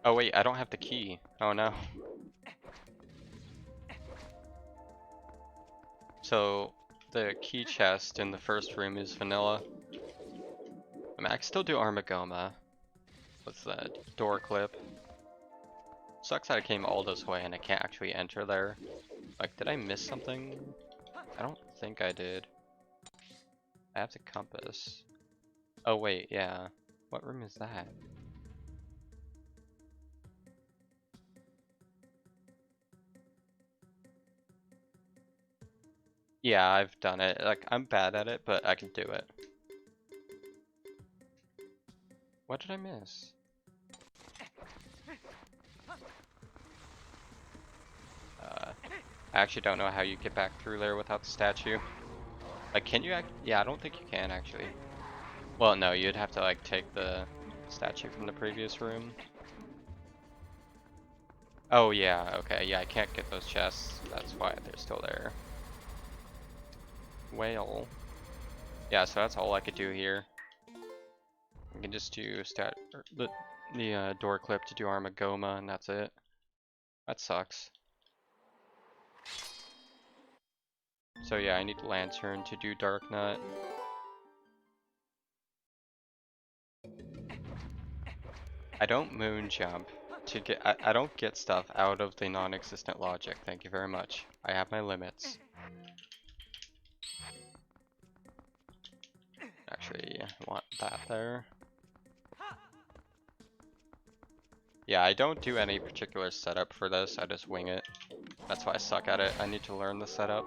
Oh wait, I don't have the key. Oh no. So, the key chest in the first room is vanilla. I mean, I can still do Armagoma. What's that? Door clip. Sucks that I came all this way and I can't actually enter there. Like, did I miss something? I don't think I did. I have the compass. Oh wait, yeah. What room is that? Yeah, I've done it. Like, I'm bad at it, but I can do it. What did I miss? I actually don't know how you get back through there without the statue. Like, can you yeah, I don't think you can actually. Well, no, you'd have to like take the statue from the previous room. Oh yeah, okay, yeah, I can't get those chests. That's why they're still there. Whale. Yeah, so that's all I could do here. I can just do the door clip to do Armagoma, and that's it. That sucks. So yeah, I need Lantern to do Dark Nut. I don't moon jump to get. I don't get stuff out of the non-existent logic. Thank you very much. I have my limits. Actually, I want that there. Yeah, I don't do any particular setup for this. I just wing it. That's why I suck at it. I need to learn the setup.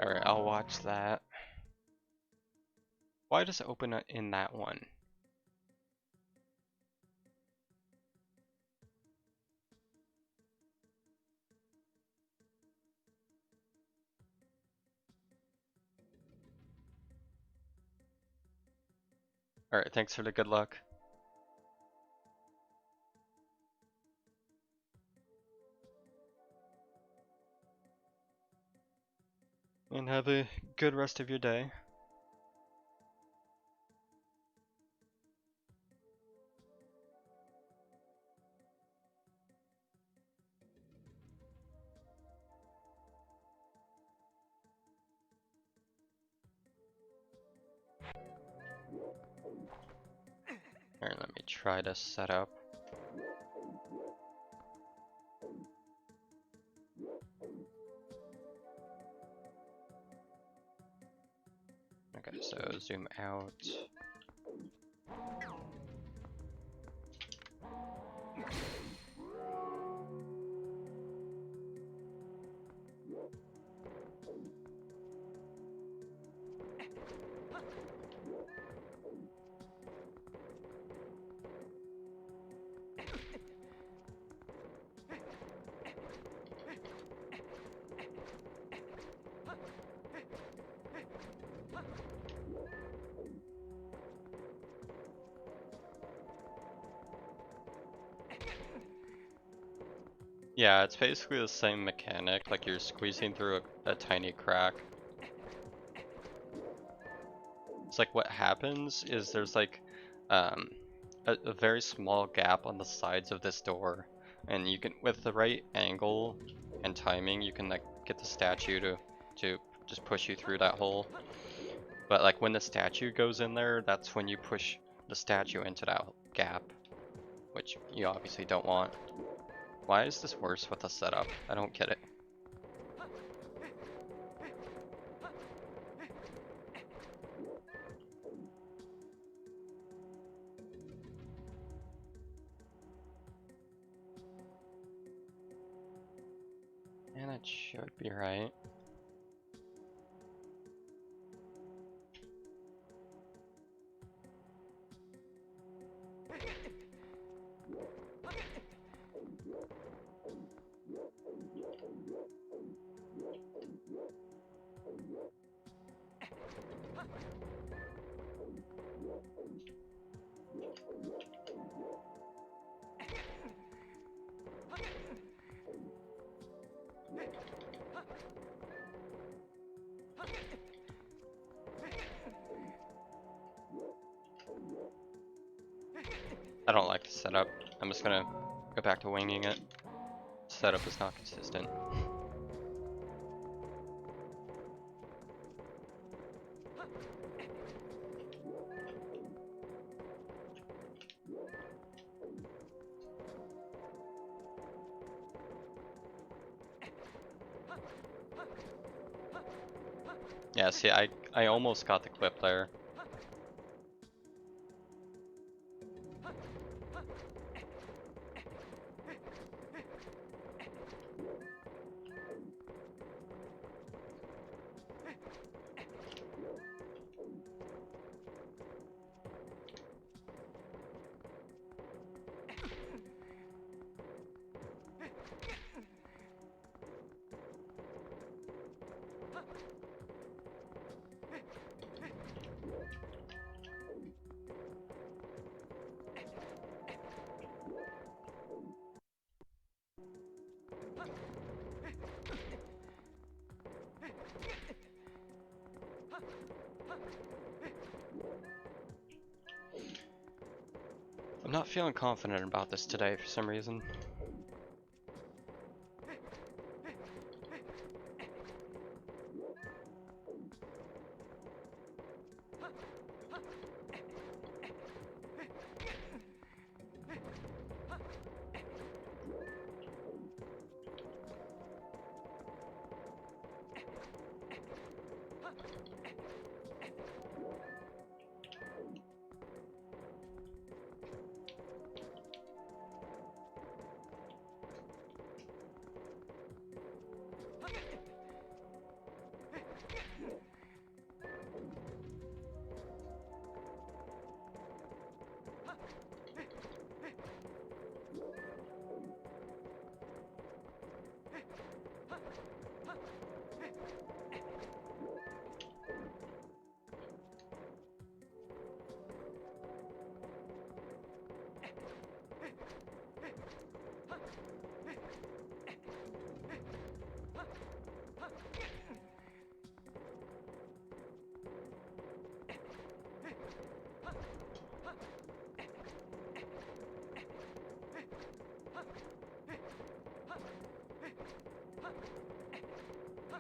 Alright, I'll watch that. Why does it open in that one? Alright, thanks for the good luck. And have a good rest of your day. Alright, let me try to set up. Okay, so zoom out. Yeah, it's basically the same mechanic, like you're squeezing through a tiny crack. It's like what happens is there's like a very small gap on the sides of this door, and you can, with the right angle and timing, you can like get the statue to just push you through that hole. But like when the statue goes in there, that's when you push the statue into that gap, which you obviously don't want. Why is this worse with the setup? I don't get it. And it should be right. I don't like the setup. I'm just gonna go back to winging it. Setup is not consistent. Yeah, see, I almost got the clip there. I'm not feeling confident about this today for some reason.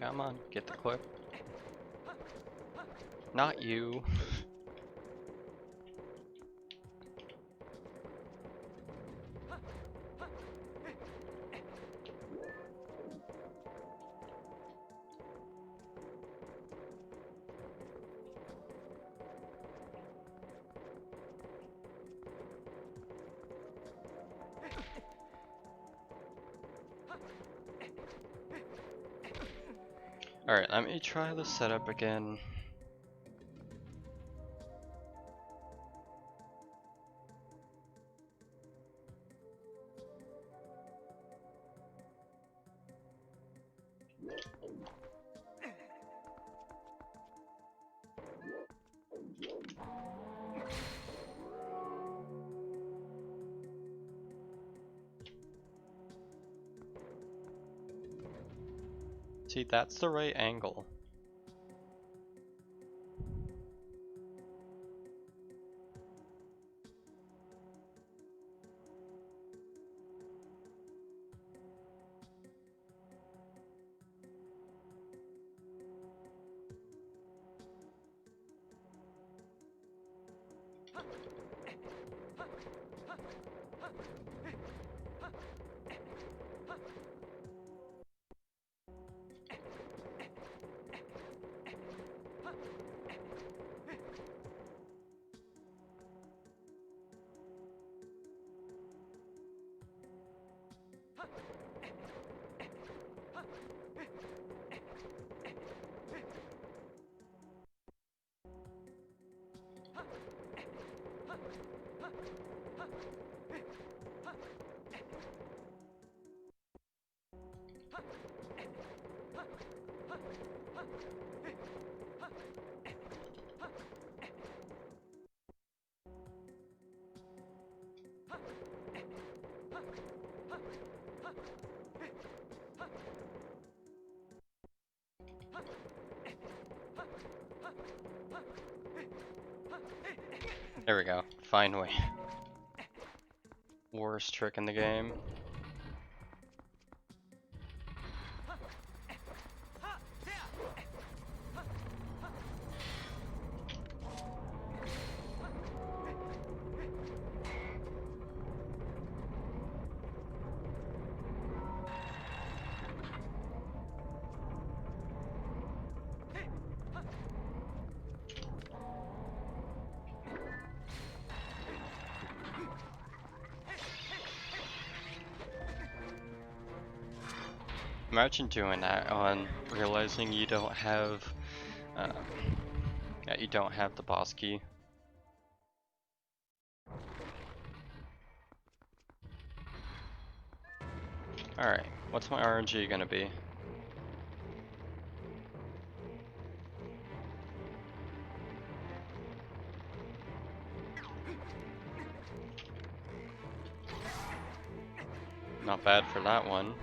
Come on, get the clip. Not you. Alright, let me try the setup again. See, that's the right angle. There we go, finally. Worst trick in the game. Imagine doing that on realizing you don't have, yeah, you don't have the boss key. Alright, what's my RNG gonna be? Not bad for that one.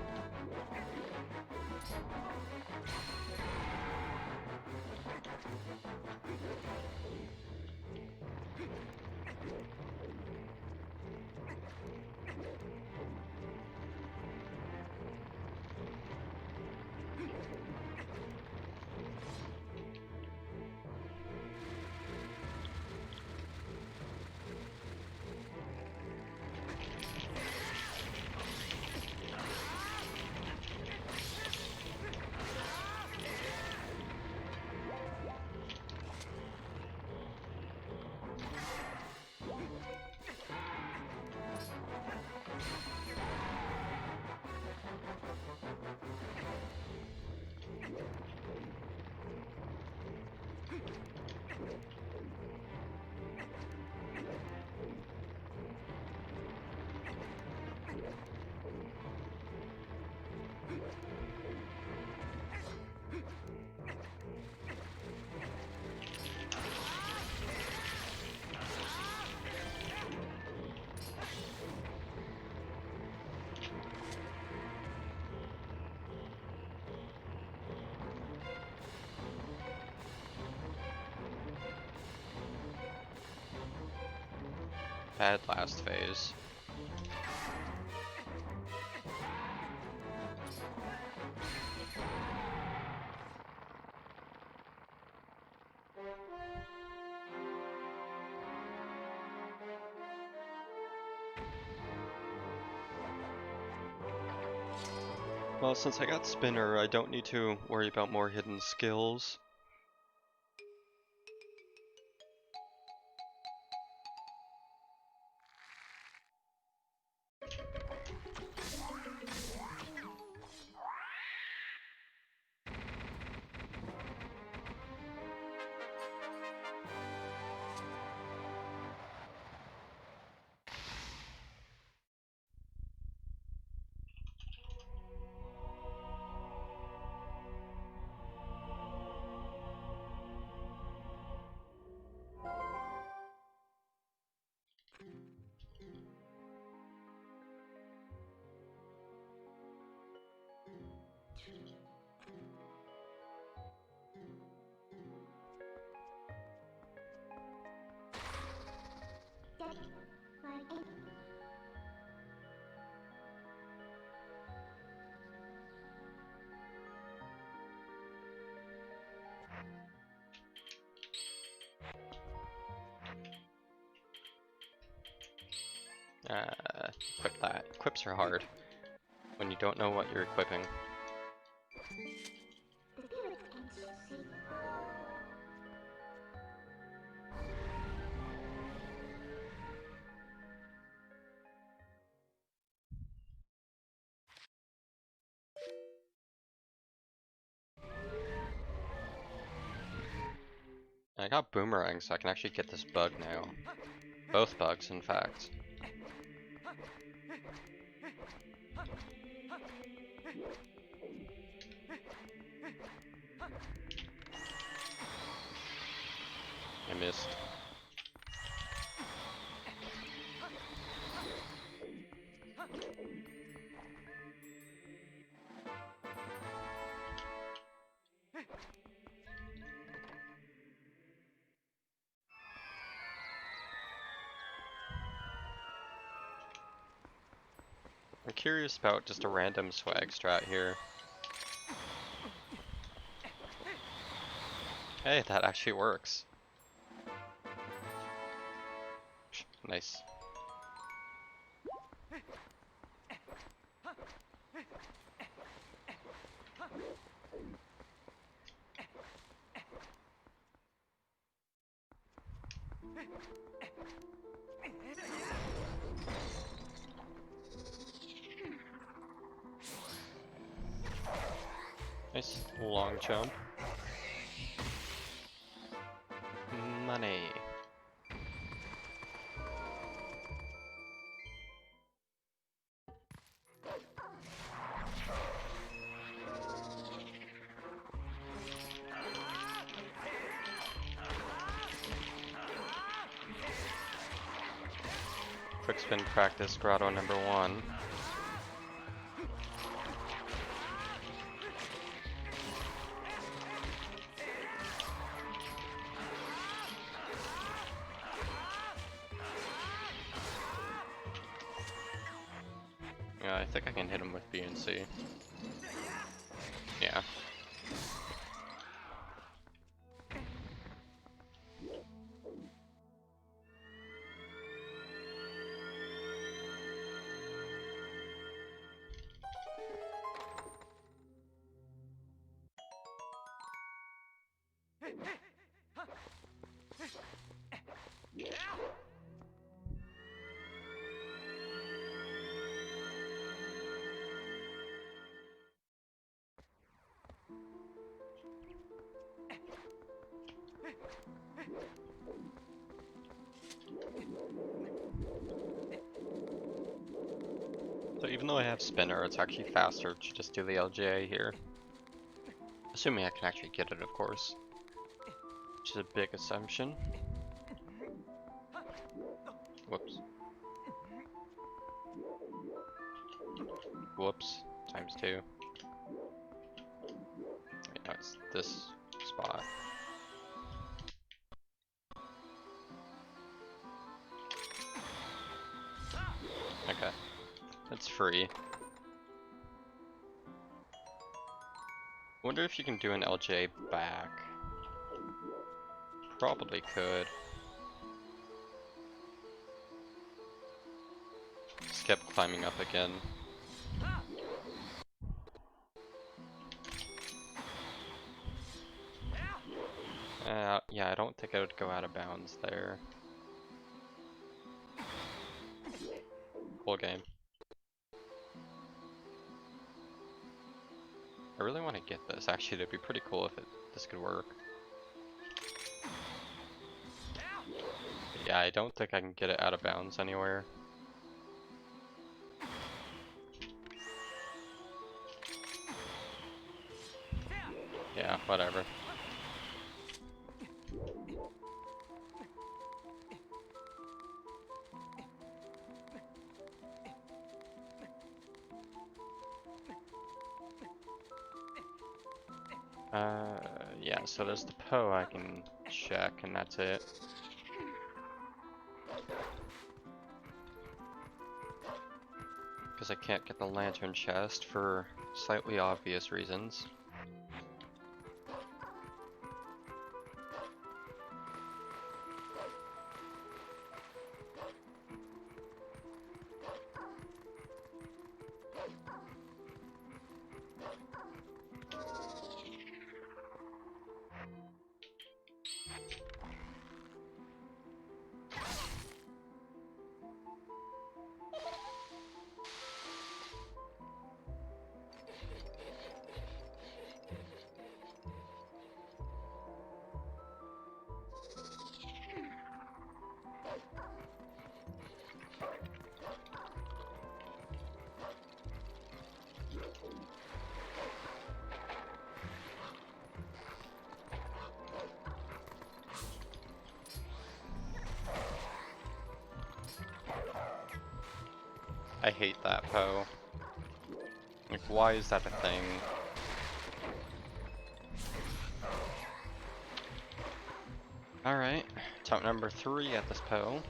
bad last phase. Well, since I got Spinner, I don't need to worry about more hidden skills. Equip that. Equips are hard when you don't know what you're equipping. I got Boomerang, so I can actually get this bug now. Both bugs, in fact. I missed. I'm curious about just a random swag strat here. Hey, that actually works. Nice. Nice long jump. Money. Quick spin practice grotto number 1. Yeah, I think I can hit him with B and C. Yeah. So even though I have Spinner, it's actually faster to just do the LJA here. Assuming I can actually get it, of course. Which is a big assumption. Whoops. Whoops. Times 2. Wait, no, it's this spot. It's free. Wonder if you can do an LJ back. Probably could. Just kept climbing up again. Yeah, I don't think I would go out of bounds there. Cool game. I really want to get this. Actually, it'd be pretty cool if this could work. But yeah, I don't think I can get it out of bounds anywhere. Yeah, whatever. Yeah, so there's the Poe I can check, and that's it. Because I can't get the lantern chest for slightly obvious reasons. I hate that Poe. Like, why is that a thing? Alright, attempt number 3 at this Poe.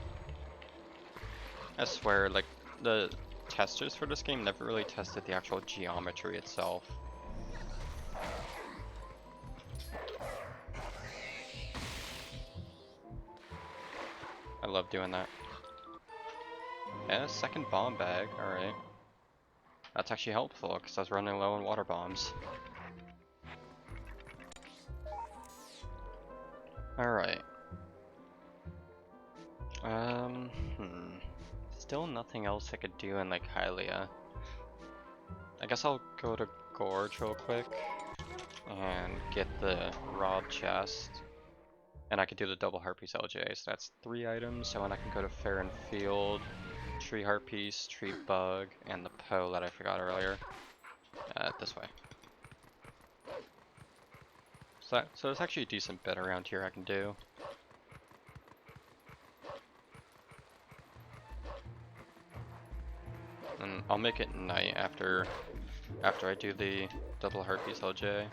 I swear, like, the testers for this game never really tested the actual geometry itself. I love doing that. Yeah, second bomb bag, alright. That's actually helpful, because I was running low on water bombs. Alright. Still nothing else I could do in, like, Hylia. I guess I'll go to Gorge real quick and get the Rob chest. And I could do the double heart piece LJ, so that's 3 items. So then I can go to Fair and Field, tree heart piece, tree bug, and the Poe that I forgot earlier. This way. So there's actually a decent bit around here I can do. And I'll make it night after I do the double heart piece LJ.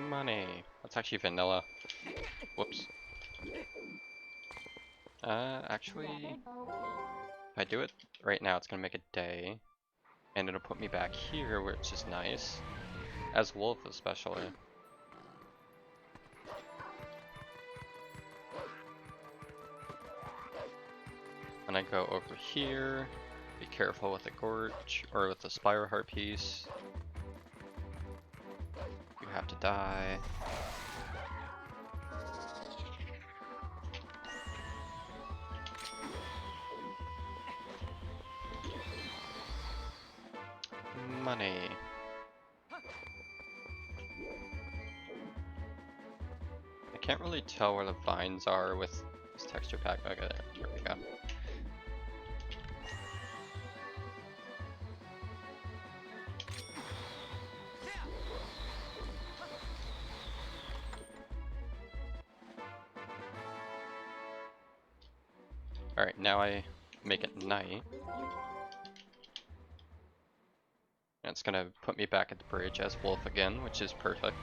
Money. That's actually vanilla. Whoops. Actually, if I do it right now, it's gonna make a day. And it'll put me back here, which is nice. As Wolf, especially. And I go over here. Be careful with the Gorge, or with the Spiral Heart piece. You have to die. Money. I can't really tell where the vines are with this texture pack. Okay, there we go. Alright, now I make it night. And it's gonna put me back at the bridge as Wolf again, which is perfect.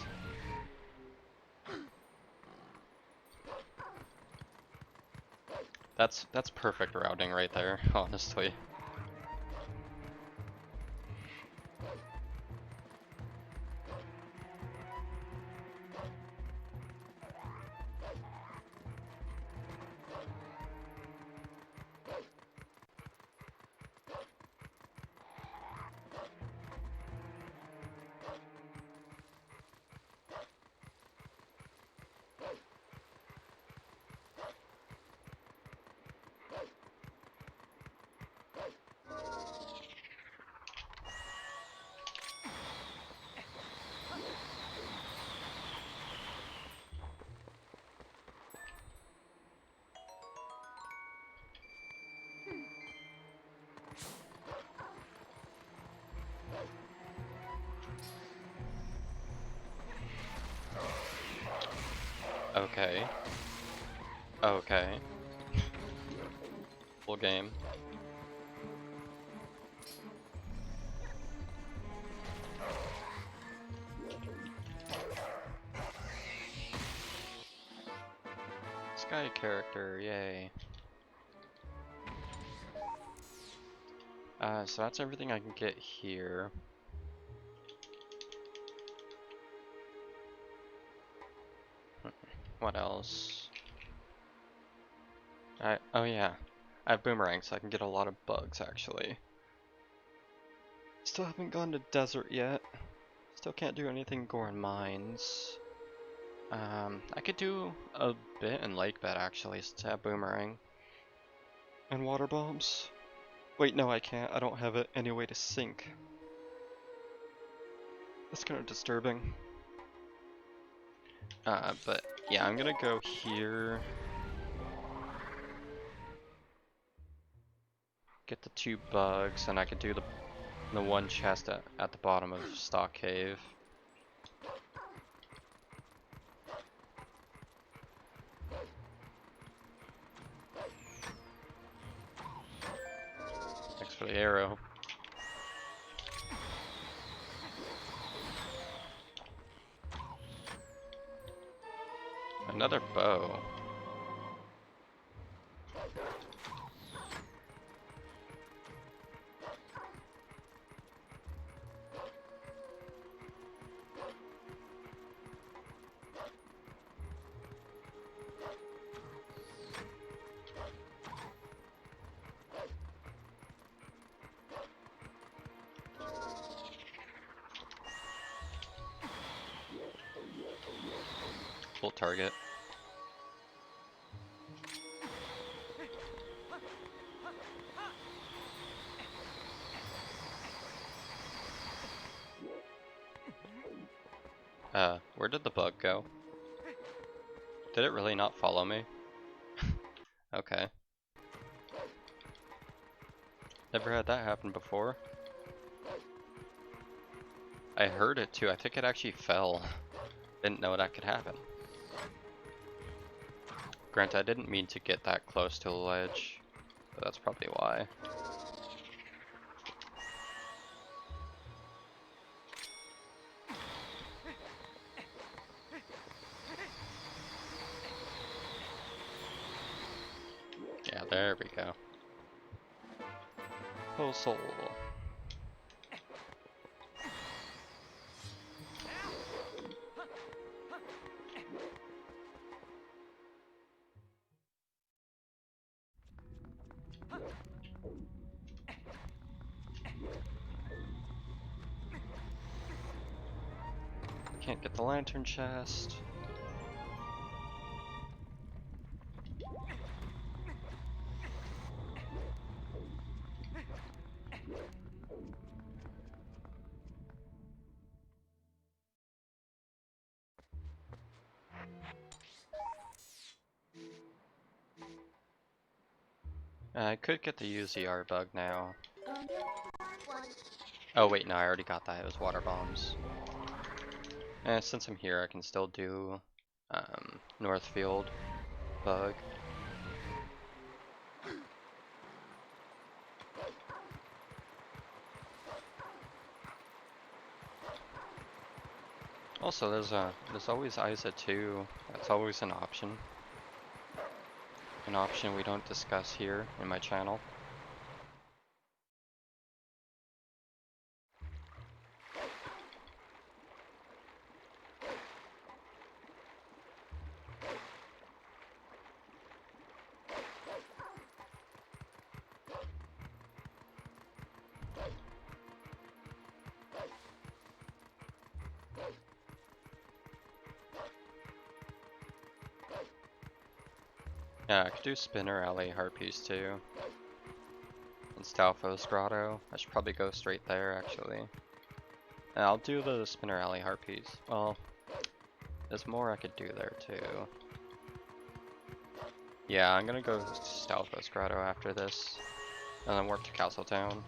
That's perfect routing right there, honestly. Okay. Okay. Full game. Sky character, yay. So that's everything I can get here. What else? Oh yeah, I have boomerangs, so I can get a lot of bugs actually. Still haven't gone to desert yet. Still can't do anything Goron Mines. I could do a bit in lake bed actually, since I have boomerang. And water bombs. Wait, no I can't, I don't have it any way to sink. That's kind of disturbing. But yeah, I'm gonna go here. Get the 2 bugs, and I could do the 1 chest at the bottom of Stock Cave. Thanks for the arrow. Another bow. Full target. Where did the bug go? Did it really not follow me? Okay. Never had that happen before. I heard it too, I think it actually fell. Didn't know that could happen. Granted, I didn't mean to get that close to the ledge, but that's probably why. Yeah, there we go. Whole soul. Can't get the lantern chest. I could get the UZR bug now. Oh wait, no, I already got that. It was water bombs. Since I'm here, I can still do Northfield bug. Also, there's always Isa too. That's always an option. An option we don't discuss here in my channel. Yeah, I could do Spinner Alley Harpies too. And Stalfos Grotto. I should probably go straight there actually. And I'll do the Spinner Alley Harpies. Well, there's more I could do there too. Yeah, I'm gonna go to Stalfos Grotto after this. And then work to Castletown.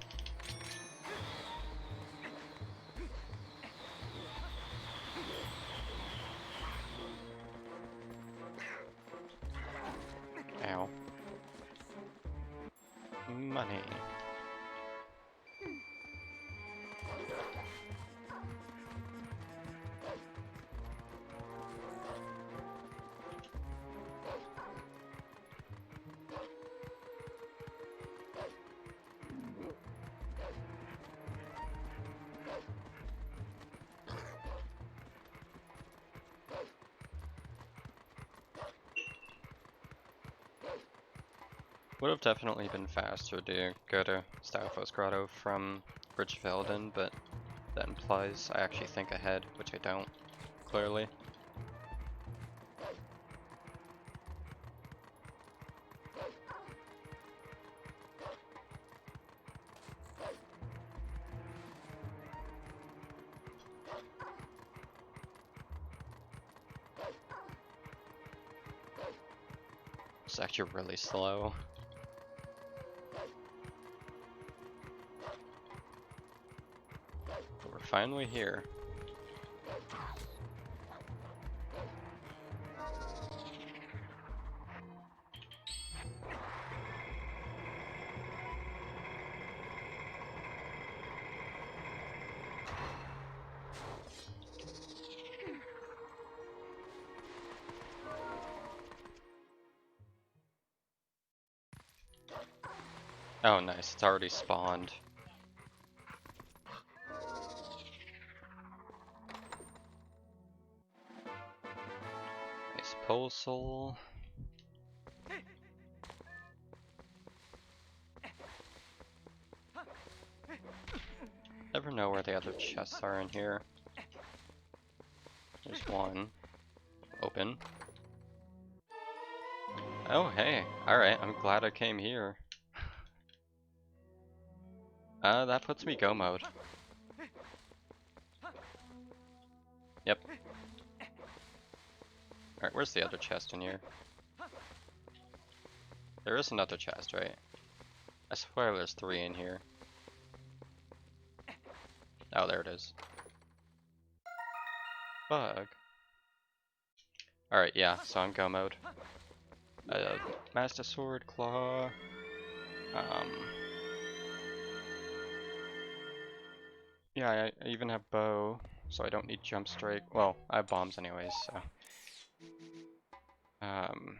Ow. Money. Would have definitely been faster to go to Stalfos Grotto from Bridge of Eldin, but that implies I actually think ahead, which I don't, clearly. It's actually really slow. But we're finally here. Oh nice, it's already spawned. Nice pole soul. Never know where the other chests are in here. There's one. Open. Oh hey, alright, I'm glad I came here. That puts me go mode. Yep. Alright, where's the other chest in here? There is another chest, right? I swear there's 3 in here. Oh, there it is. Bug. Alright, yeah, so I'm go mode. Master Sword, Claw. Yeah, I even have bow, so I don't need jump strike. Well, I have bombs anyways, so. And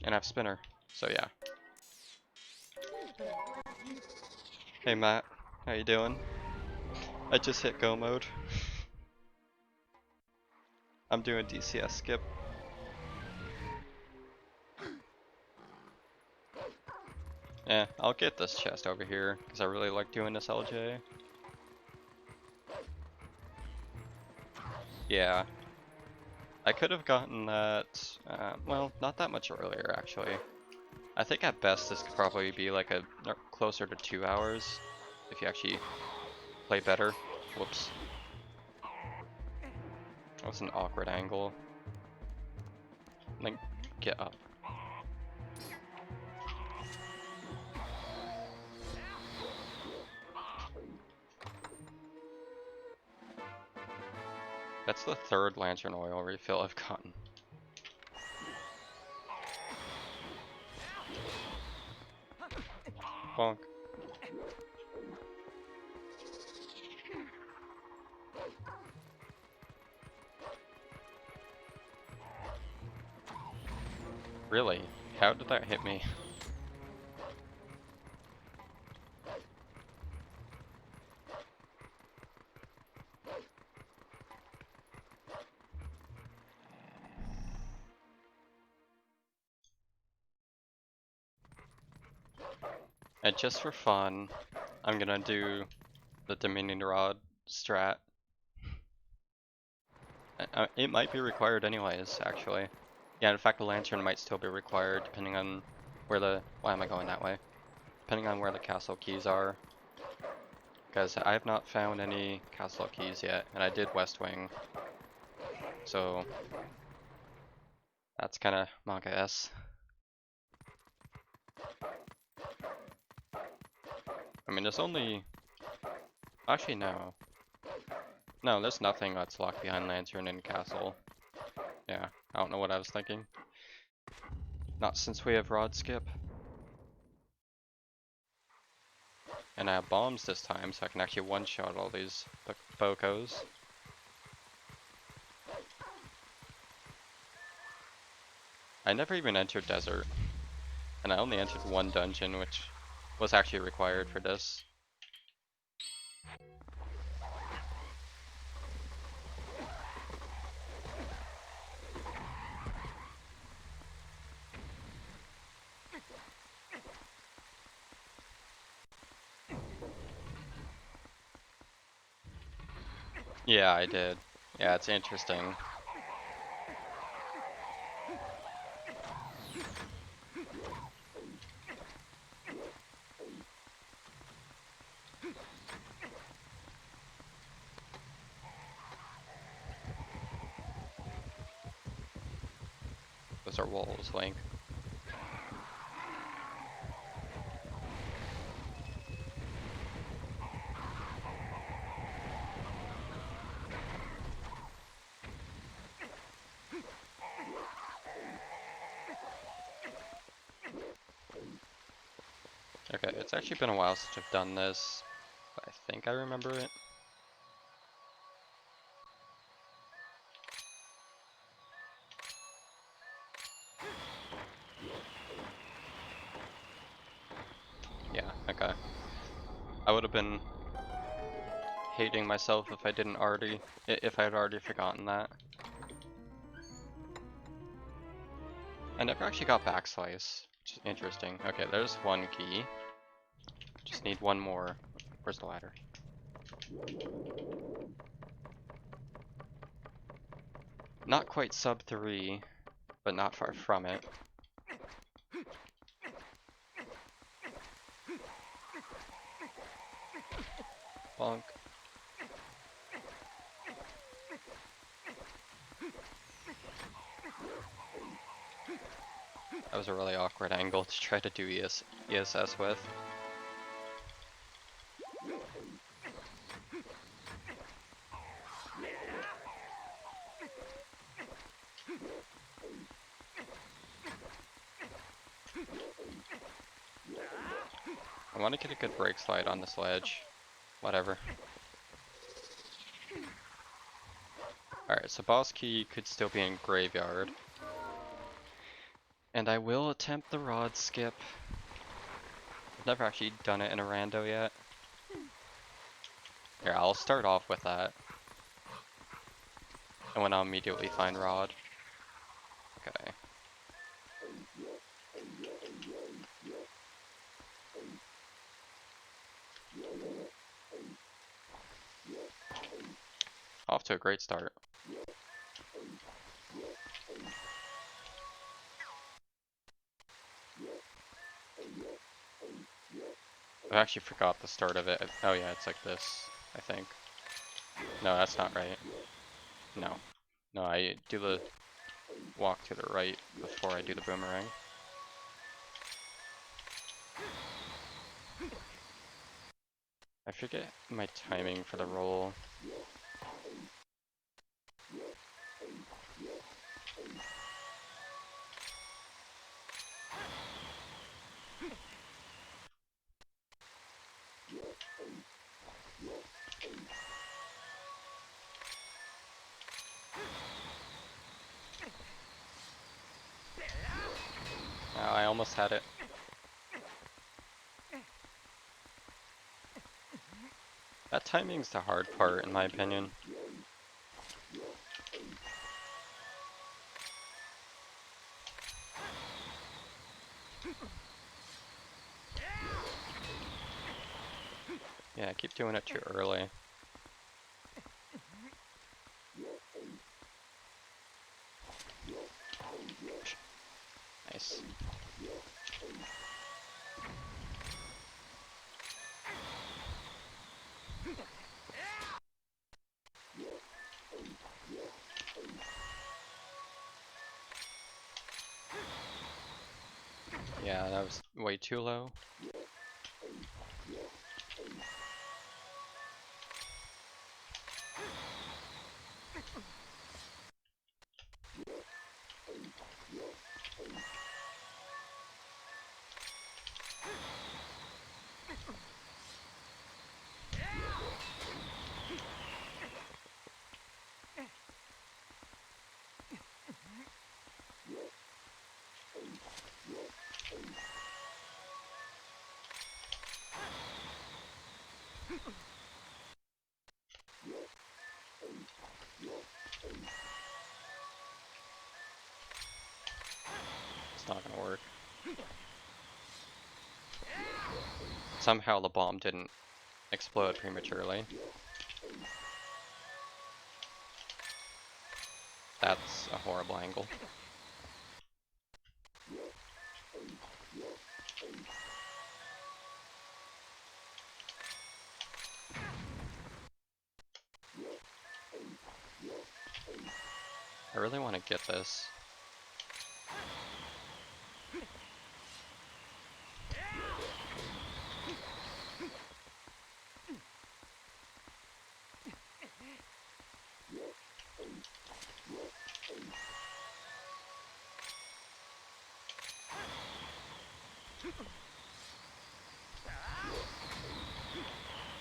I have spinner, so yeah. Hey Matt, how you doing? I just hit go mode. I'm doing DCS skip. Yeah, I'll get this chest over here, because I really like doing this LJ. Yeah. I could have gotten that, well, not that much earlier actually. I think at best this could probably be like closer to 2 hours, if you actually play better. Whoops. That was an awkward angle. Like, get up. That's the 3rd lantern oil refill I've gotten. Bonk. Really? How did that hit me? And just for fun, I'm gonna do the Dominion Rod strat. It might be required anyways, actually. Yeah, in fact, the lantern might still be required depending on where the... Why am I going that way? Depending on where the castle keys are. Because I have not found any castle keys yet, and I did West Wing. So... that's kinda manga-s. I mean, there's only... Actually, no. No, there's nothing that's locked behind lantern in castle. Yeah, I don't know what I was thinking. Not since we have rod skip. And I have bombs this time, so I can actually one-shot all these bocos. I never even entered desert. And I only entered one dungeon, which was actually required for this. Yeah, I did. Yeah, it's interesting. Those are walls, Link. Okay, it's actually been a while since I've done this, but I think I remember it. Yeah, okay. I would have been hating myself if I didn't already, if I had already forgotten that. I never actually got backslice, which is interesting. Okay, there's one key. Just need one more. Where's the ladder? Not quite sub 3, but not far from it. Bonk. That was a really awkward angle to try to do ESS with. I want to get a good brake slide on this ledge. Whatever. Alright, so boss key could still be in graveyard. And I will attempt the rod skip. I've never actually done it in a rando yet. Here, I'll start off with that. And then I'll immediately find rod. Okay. Off to a great start. I actually forgot the start of it. Oh yeah, it's like this, I think. No, that's not right. No. No, I do the walk to the right before I do the boomerang. I forget my timing for the roll. almost had it. That timing's the hard part, in my opinion. Yeah, I keep doing it too early. Nice. Yeah, that was way too low. It's not gonna work. Somehow the bomb didn't explode prematurely. That's a horrible angle. I really want to get this.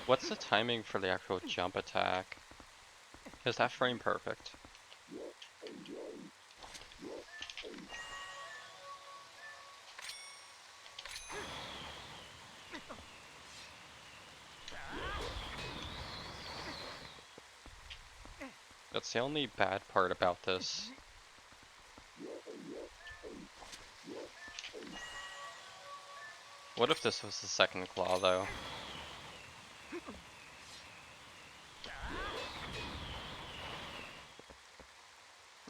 What's the timing for the actual jump attack? Is that frame perfect? That's the only bad part about this. What if this was the second claw, though?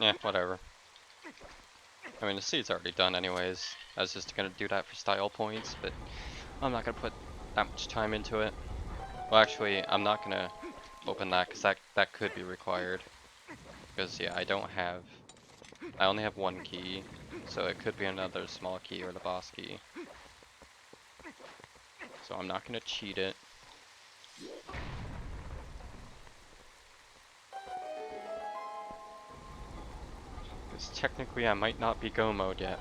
Eh, whatever. I mean, the seed's already done anyways. I was just gonna do that for style points, but I'm not gonna put that much time into it. Well, actually, I'm not gonna open that, because that could be required. Because, yeah, I only have one key, so it could be another small key or the boss key. So I'm not gonna cheat it. Because technically I might not be go mode yet.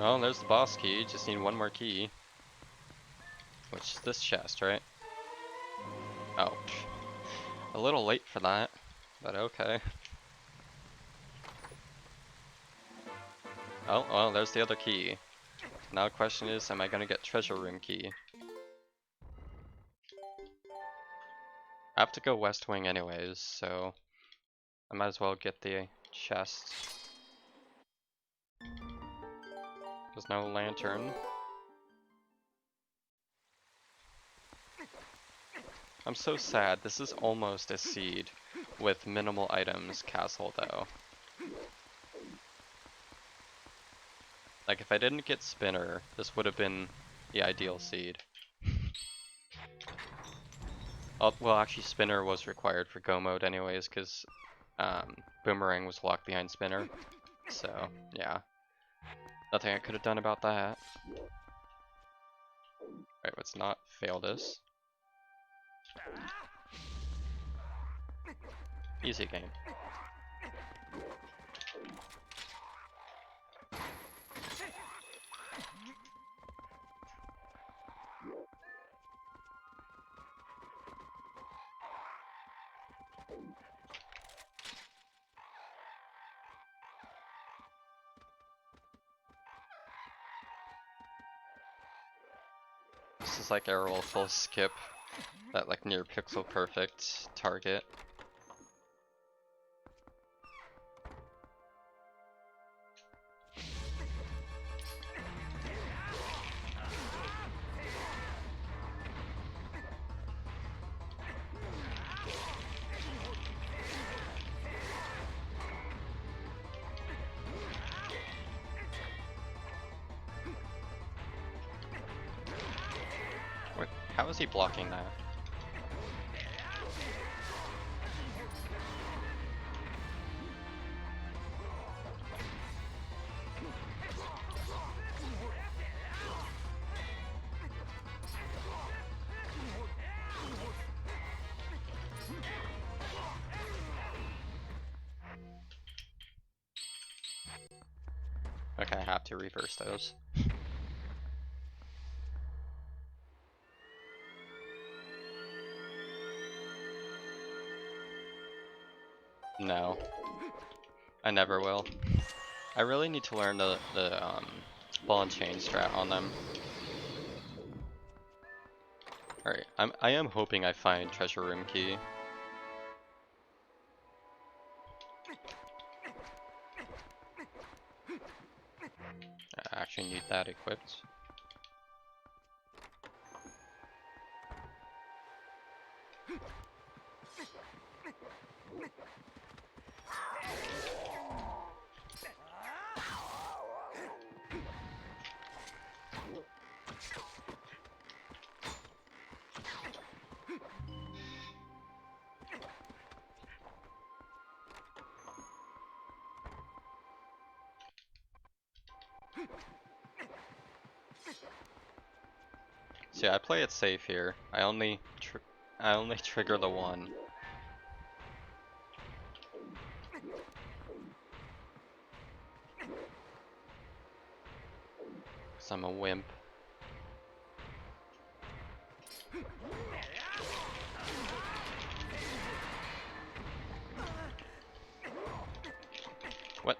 Oh, there's the boss key, just need one more key. Which is this chest, right? Oh, a little late for that, but okay. Oh, well, there's the other key. Now the question is, am I gonna get treasure room key? I have to go west wing anyways, so I might as well get the chest. There's no lantern. I'm so sad, this is almost a seed with minimal items castle though. Like if I didn't get spinner, this would have been the ideal seed. Oh, well actually spinner was required for go mode anyways, because boomerang was locked behind spinner. So yeah, nothing I could have done about that. Right, let's not fail this. Easy game. This is like a roll full skip, that like near pixel perfect target. Wait, how is he blocking that? Okay, I have to reverse those. No, I never will. I really need to learn the ball and chain strat on them. Alright, I am hoping I find treasure room key. I actually need that equipped. See, I play it safe here. I only trigger the one. Cause I'm a wimp. What?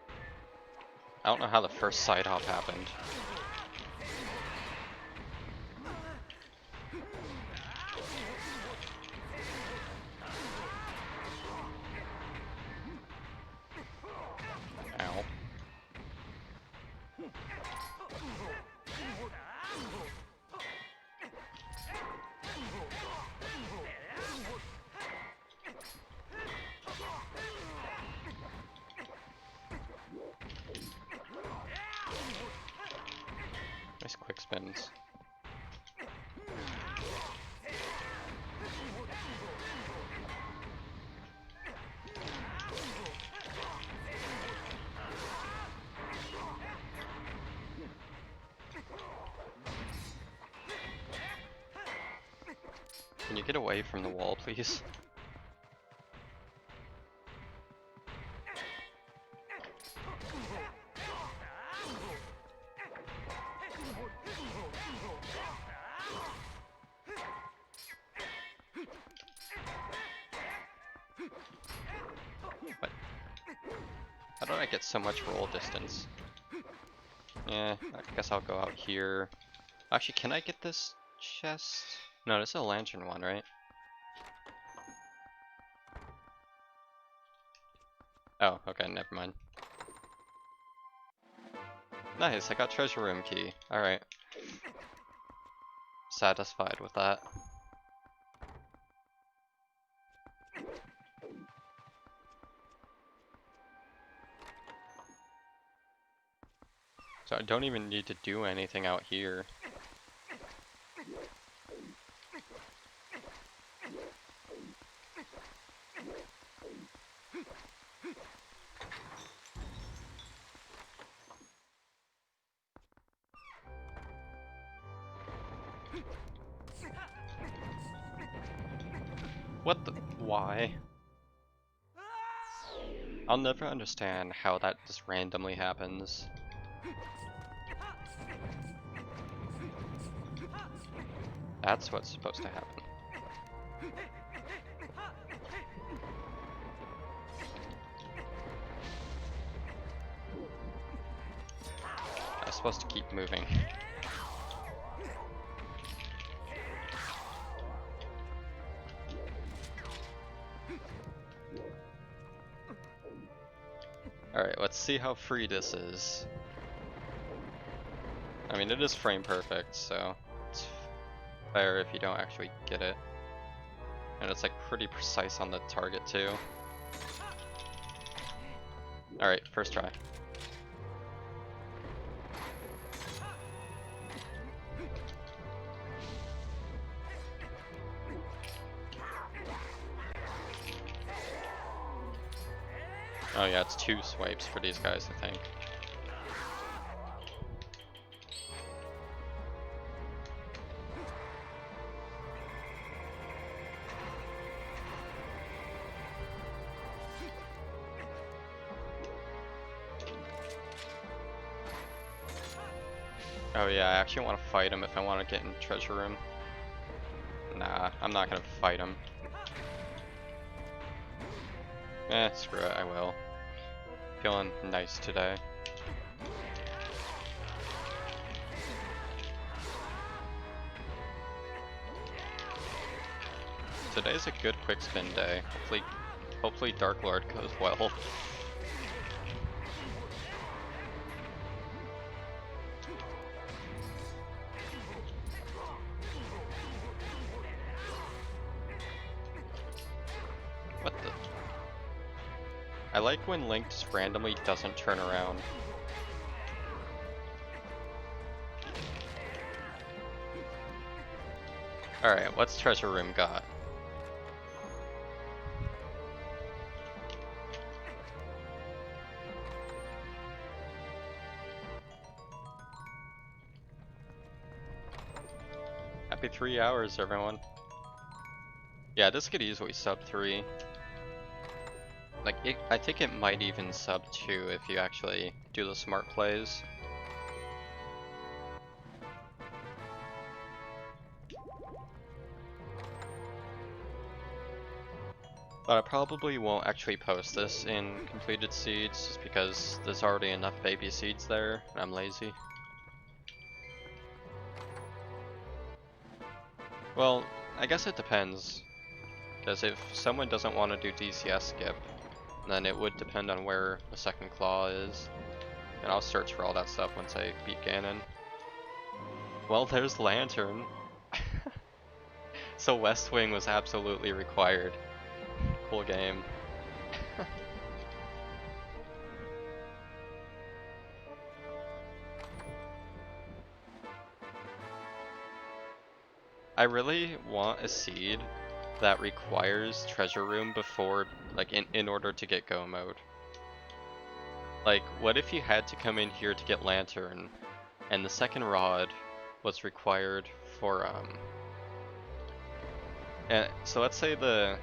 I don't know how the first side hop happened. Ow. Nice quick spins. Can you get away from the wall, please? What? How did I get so much roll distance? Yeah, I guess I'll go out here. Actually, can I get this chest? No, this is a lantern one, right? Oh, okay, never mind. Nice, I got treasure room key. Alright. Satisfied with that. So I don't even need to do anything out here. What the? Why? I'll never understand how that just randomly happens. That's what's supposed to happen. I'm supposed to keep moving. see how free this is. I mean, it is frame perfect, so it's fair if you don't actually get it. And it's like pretty precise on the target too. Alright, first try. Oh yeah, it's 2 swipes for these guys, I think. Oh yeah, I actually want to fight him if I want to get in treasure room. Nah, I'm not gonna fight him. Screw it, I will. Feeling nice today. Today's a good quick spin day. Hopefully Dark Lord goes well. What the? I like when Link just randomly doesn't turn around. Alright, what's treasure room got? Happy 3 hours, everyone. Yeah, this could easily sub 3. Like, I think it might even sub 2 if you actually do the smart plays. But I probably won't actually post this in completed seeds, just because there's already enough baby seeds there, and I'm lazy. Well, I guess it depends. Because if someone doesn't want to do DCS skip, then it would depend on where the second claw is. And I'll search for all that stuff once I beat Ganon. Well, there's Lantern. So West Wing was absolutely required. Cool game. I really want a seed that requires treasure room before, like, in order to get go mode. Like, what if you had to come in here to get Lantern, and the second rod was required for, and so let's say the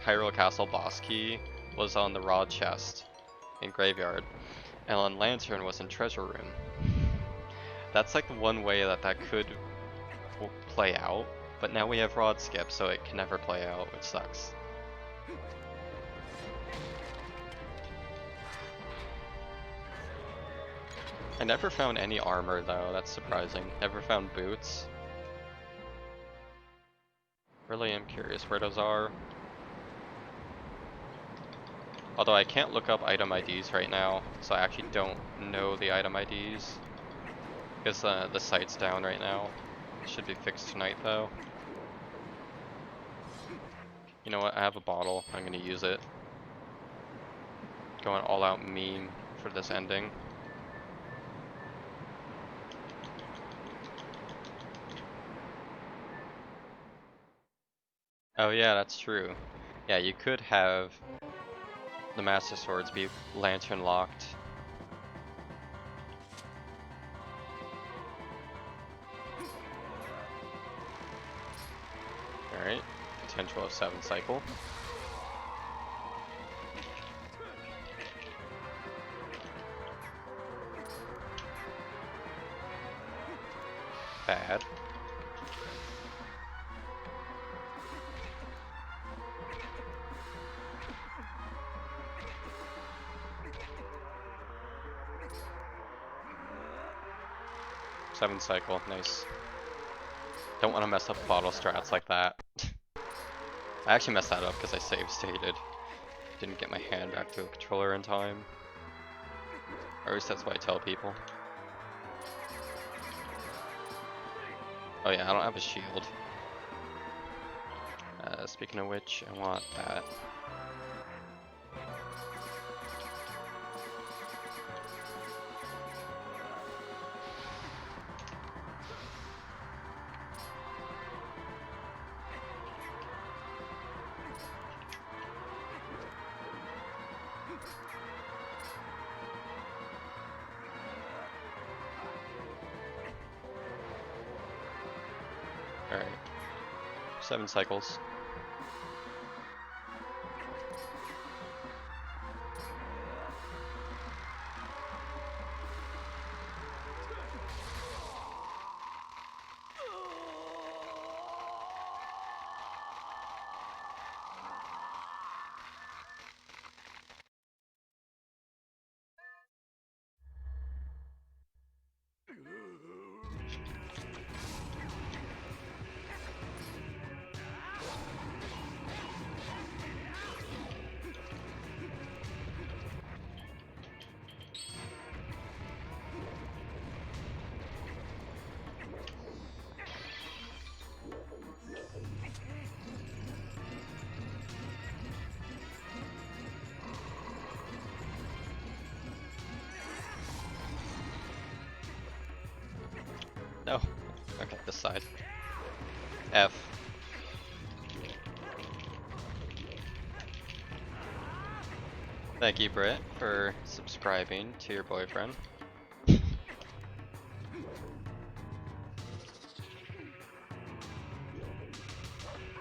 Hyrule Castle boss key was on the rod chest in Graveyard, and on Lantern was in treasure room. That's like the one way that could play out, but now we have rod skip, so it can never play out, which sucks. I never found any armor though, that's surprising. Never found boots. Really am curious where those are. Although I can't look up item IDs right now, so I actually don't know the item IDs. Because the site's down right now. It should be fixed tonight though. You know what, I have a bottle, I'm gonna use it. Going all out meme for this ending. Oh yeah, that's true. Yeah, you could have the Master Swords be lantern locked. Alright, potential of 7 cycle. Bad. Seven cycle, nice. Don't want to mess up bottle strats like that. I actually messed that up because I save stated. Didn't get my hand back to the controller in time. Or at least that's what I tell people. Oh yeah, I don't have a shield. Speaking of which, I want that. Alright. 7 cycles. No. Okay, this side. F. Thank you, Britt, for subscribing to your boyfriend.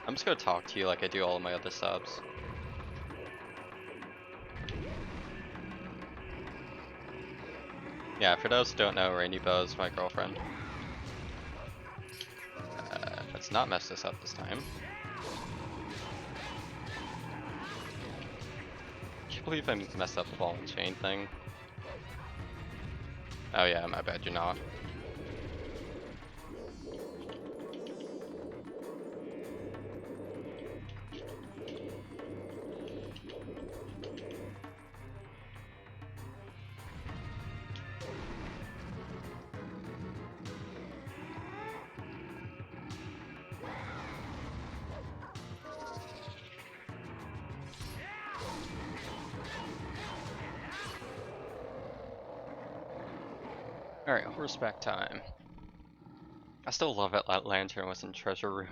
I'm just gonna talk to you like I do all of my other subs. Yeah, for those who don't know, Rainbow is my girlfriend. Let's not mess this up this time. Can't believe I messed up the ball and chain thing. Oh yeah, my bad, you're not. Alright, horseback time. I still love it that Lantern was in Treasure Room.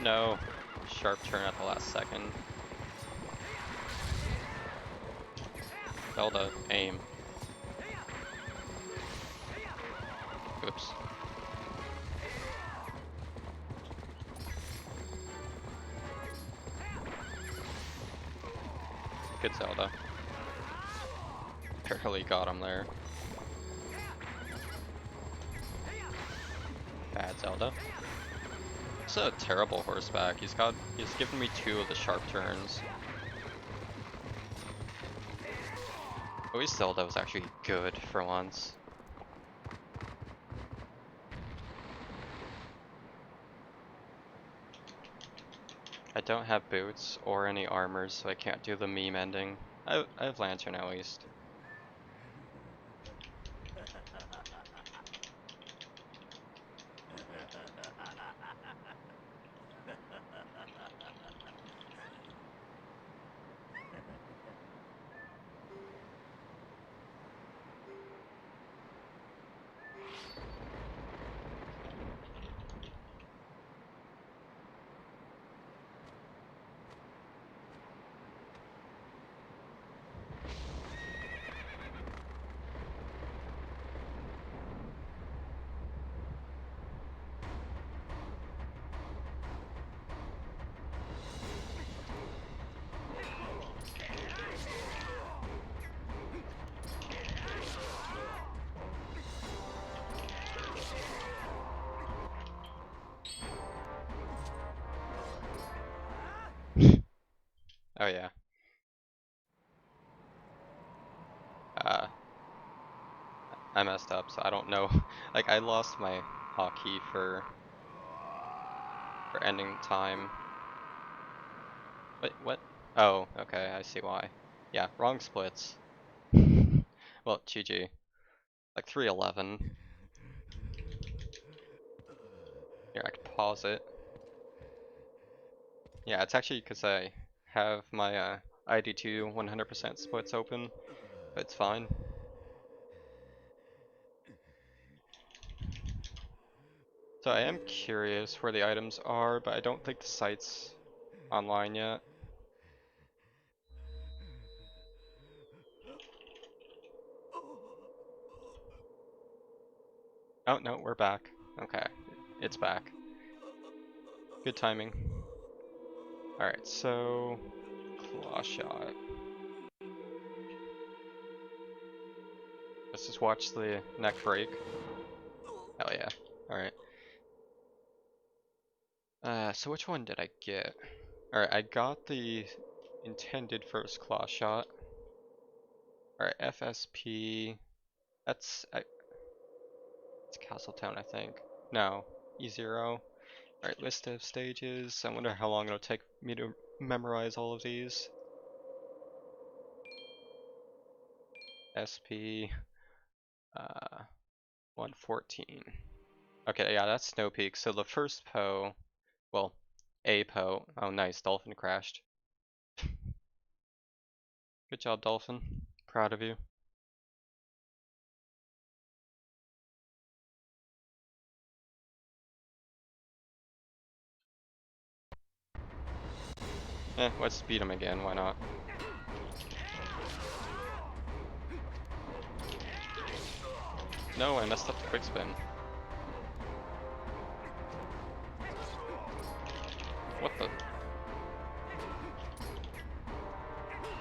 No. Sharp turn at the last second. Zelda, aim. Oops. Good Zelda. Barely got him there. Bad Zelda. It's a terrible horseback. He's given me 2 of the sharp turns. At least Zelda was actually good for once. I don't have boots or any armors, so I can't do the meme ending. I have Lantern at least. so I don't know. Like, I lost my hotkey for ending time. Wait, what? Oh, okay, I see why. Yeah, wrong splits. Well, GG. Like 311. Here, I can pause it. Yeah, it's actually because I have my ID2 100% splits open. But it's fine. So I am curious where the items are, but I don't think the site's online yet. Oh, no, we're back. Okay, it's back. Good timing. Alright, so... Claw shot. Let's just watch the neck break. Hell yeah. Alright. So which one did I get? Alright, I got the intended first claw shot. Alright, FSP... It's Castletown, I think. No, E0. Alright, list of stages. I wonder how long it'll take me to memorize all of these. SP 114. Okay, yeah, that's Snow Peak. So the first Poe, well, a Poe. Oh, nice, Dolphin crashed. Good job, Dolphin. Proud of you. Let's beat him again, why not? No, I messed up the quick spin. What the?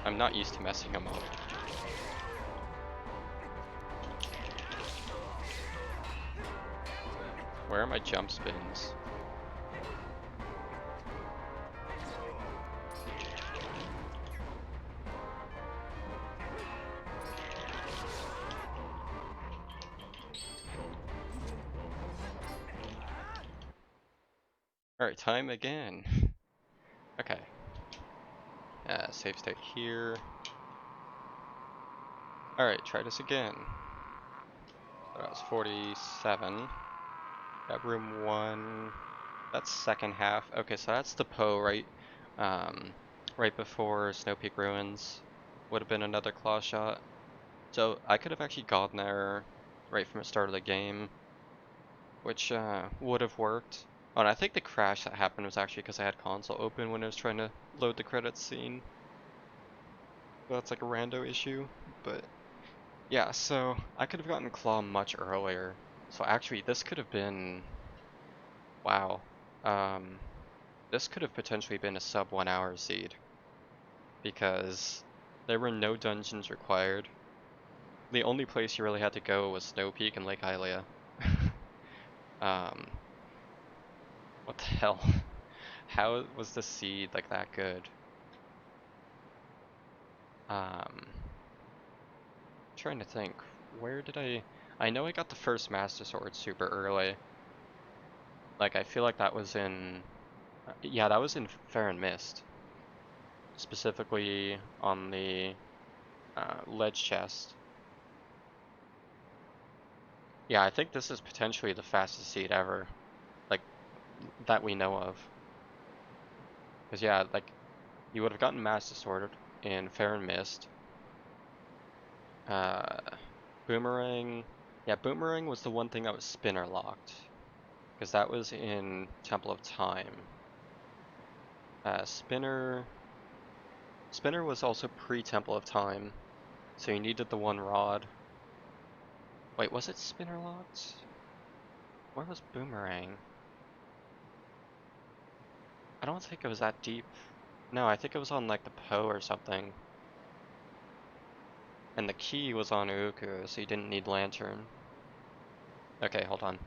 I'm not used to messing him up. Where are my jump spins? Alright, time again. Okay. Save state here. Alright, try this again. That was 47. Got room 1. That's second half. Okay, so that's the Poe, right? Right before Snow Peak Ruins. Would have been another claw shot. So I could have actually gotten there right from the start of the game, which would have worked. Oh, and I think the crash that happened was actually because I had console open when I was trying to load the credits scene. So that's like a rando issue, but yeah, so I could have gotten Claw much earlier. So actually, this could have been, wow, this could have potentially been a sub 1 hour seed because there were no dungeons required. The only place you really had to go was Snow Peak and Lake Hylia. um, what the hell? How was the seed like that good? Trying to think, where did I know I got the first Master Sword super early. Like, I feel like that was in, yeah, that was in Fair and Mist. Specifically on the ledge chest. Yeah, I think this is potentially the fastest seed ever. Like, that we know of. Because, yeah, like, you would have gotten Master Sword in Fair and Mist. Boomerang. Yeah, Boomerang was the one thing that was spinner locked. Because that was in Temple of Time. Spinner was also pre-Temple of Time. So you needed the one rod. Wait, was it spinner locked? Where was Boomerang? I don't think it was that deep. No, I think it was on like the Poe or something. And the key was on Uku, so you didn't need Lantern. Okay, hold on.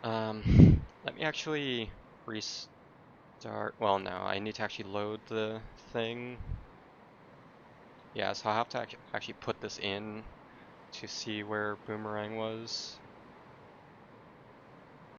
Let me actually restart. Well, no, I need to actually load the thing. Yeah, so I'll have to actually put this in to see where Boomerang was.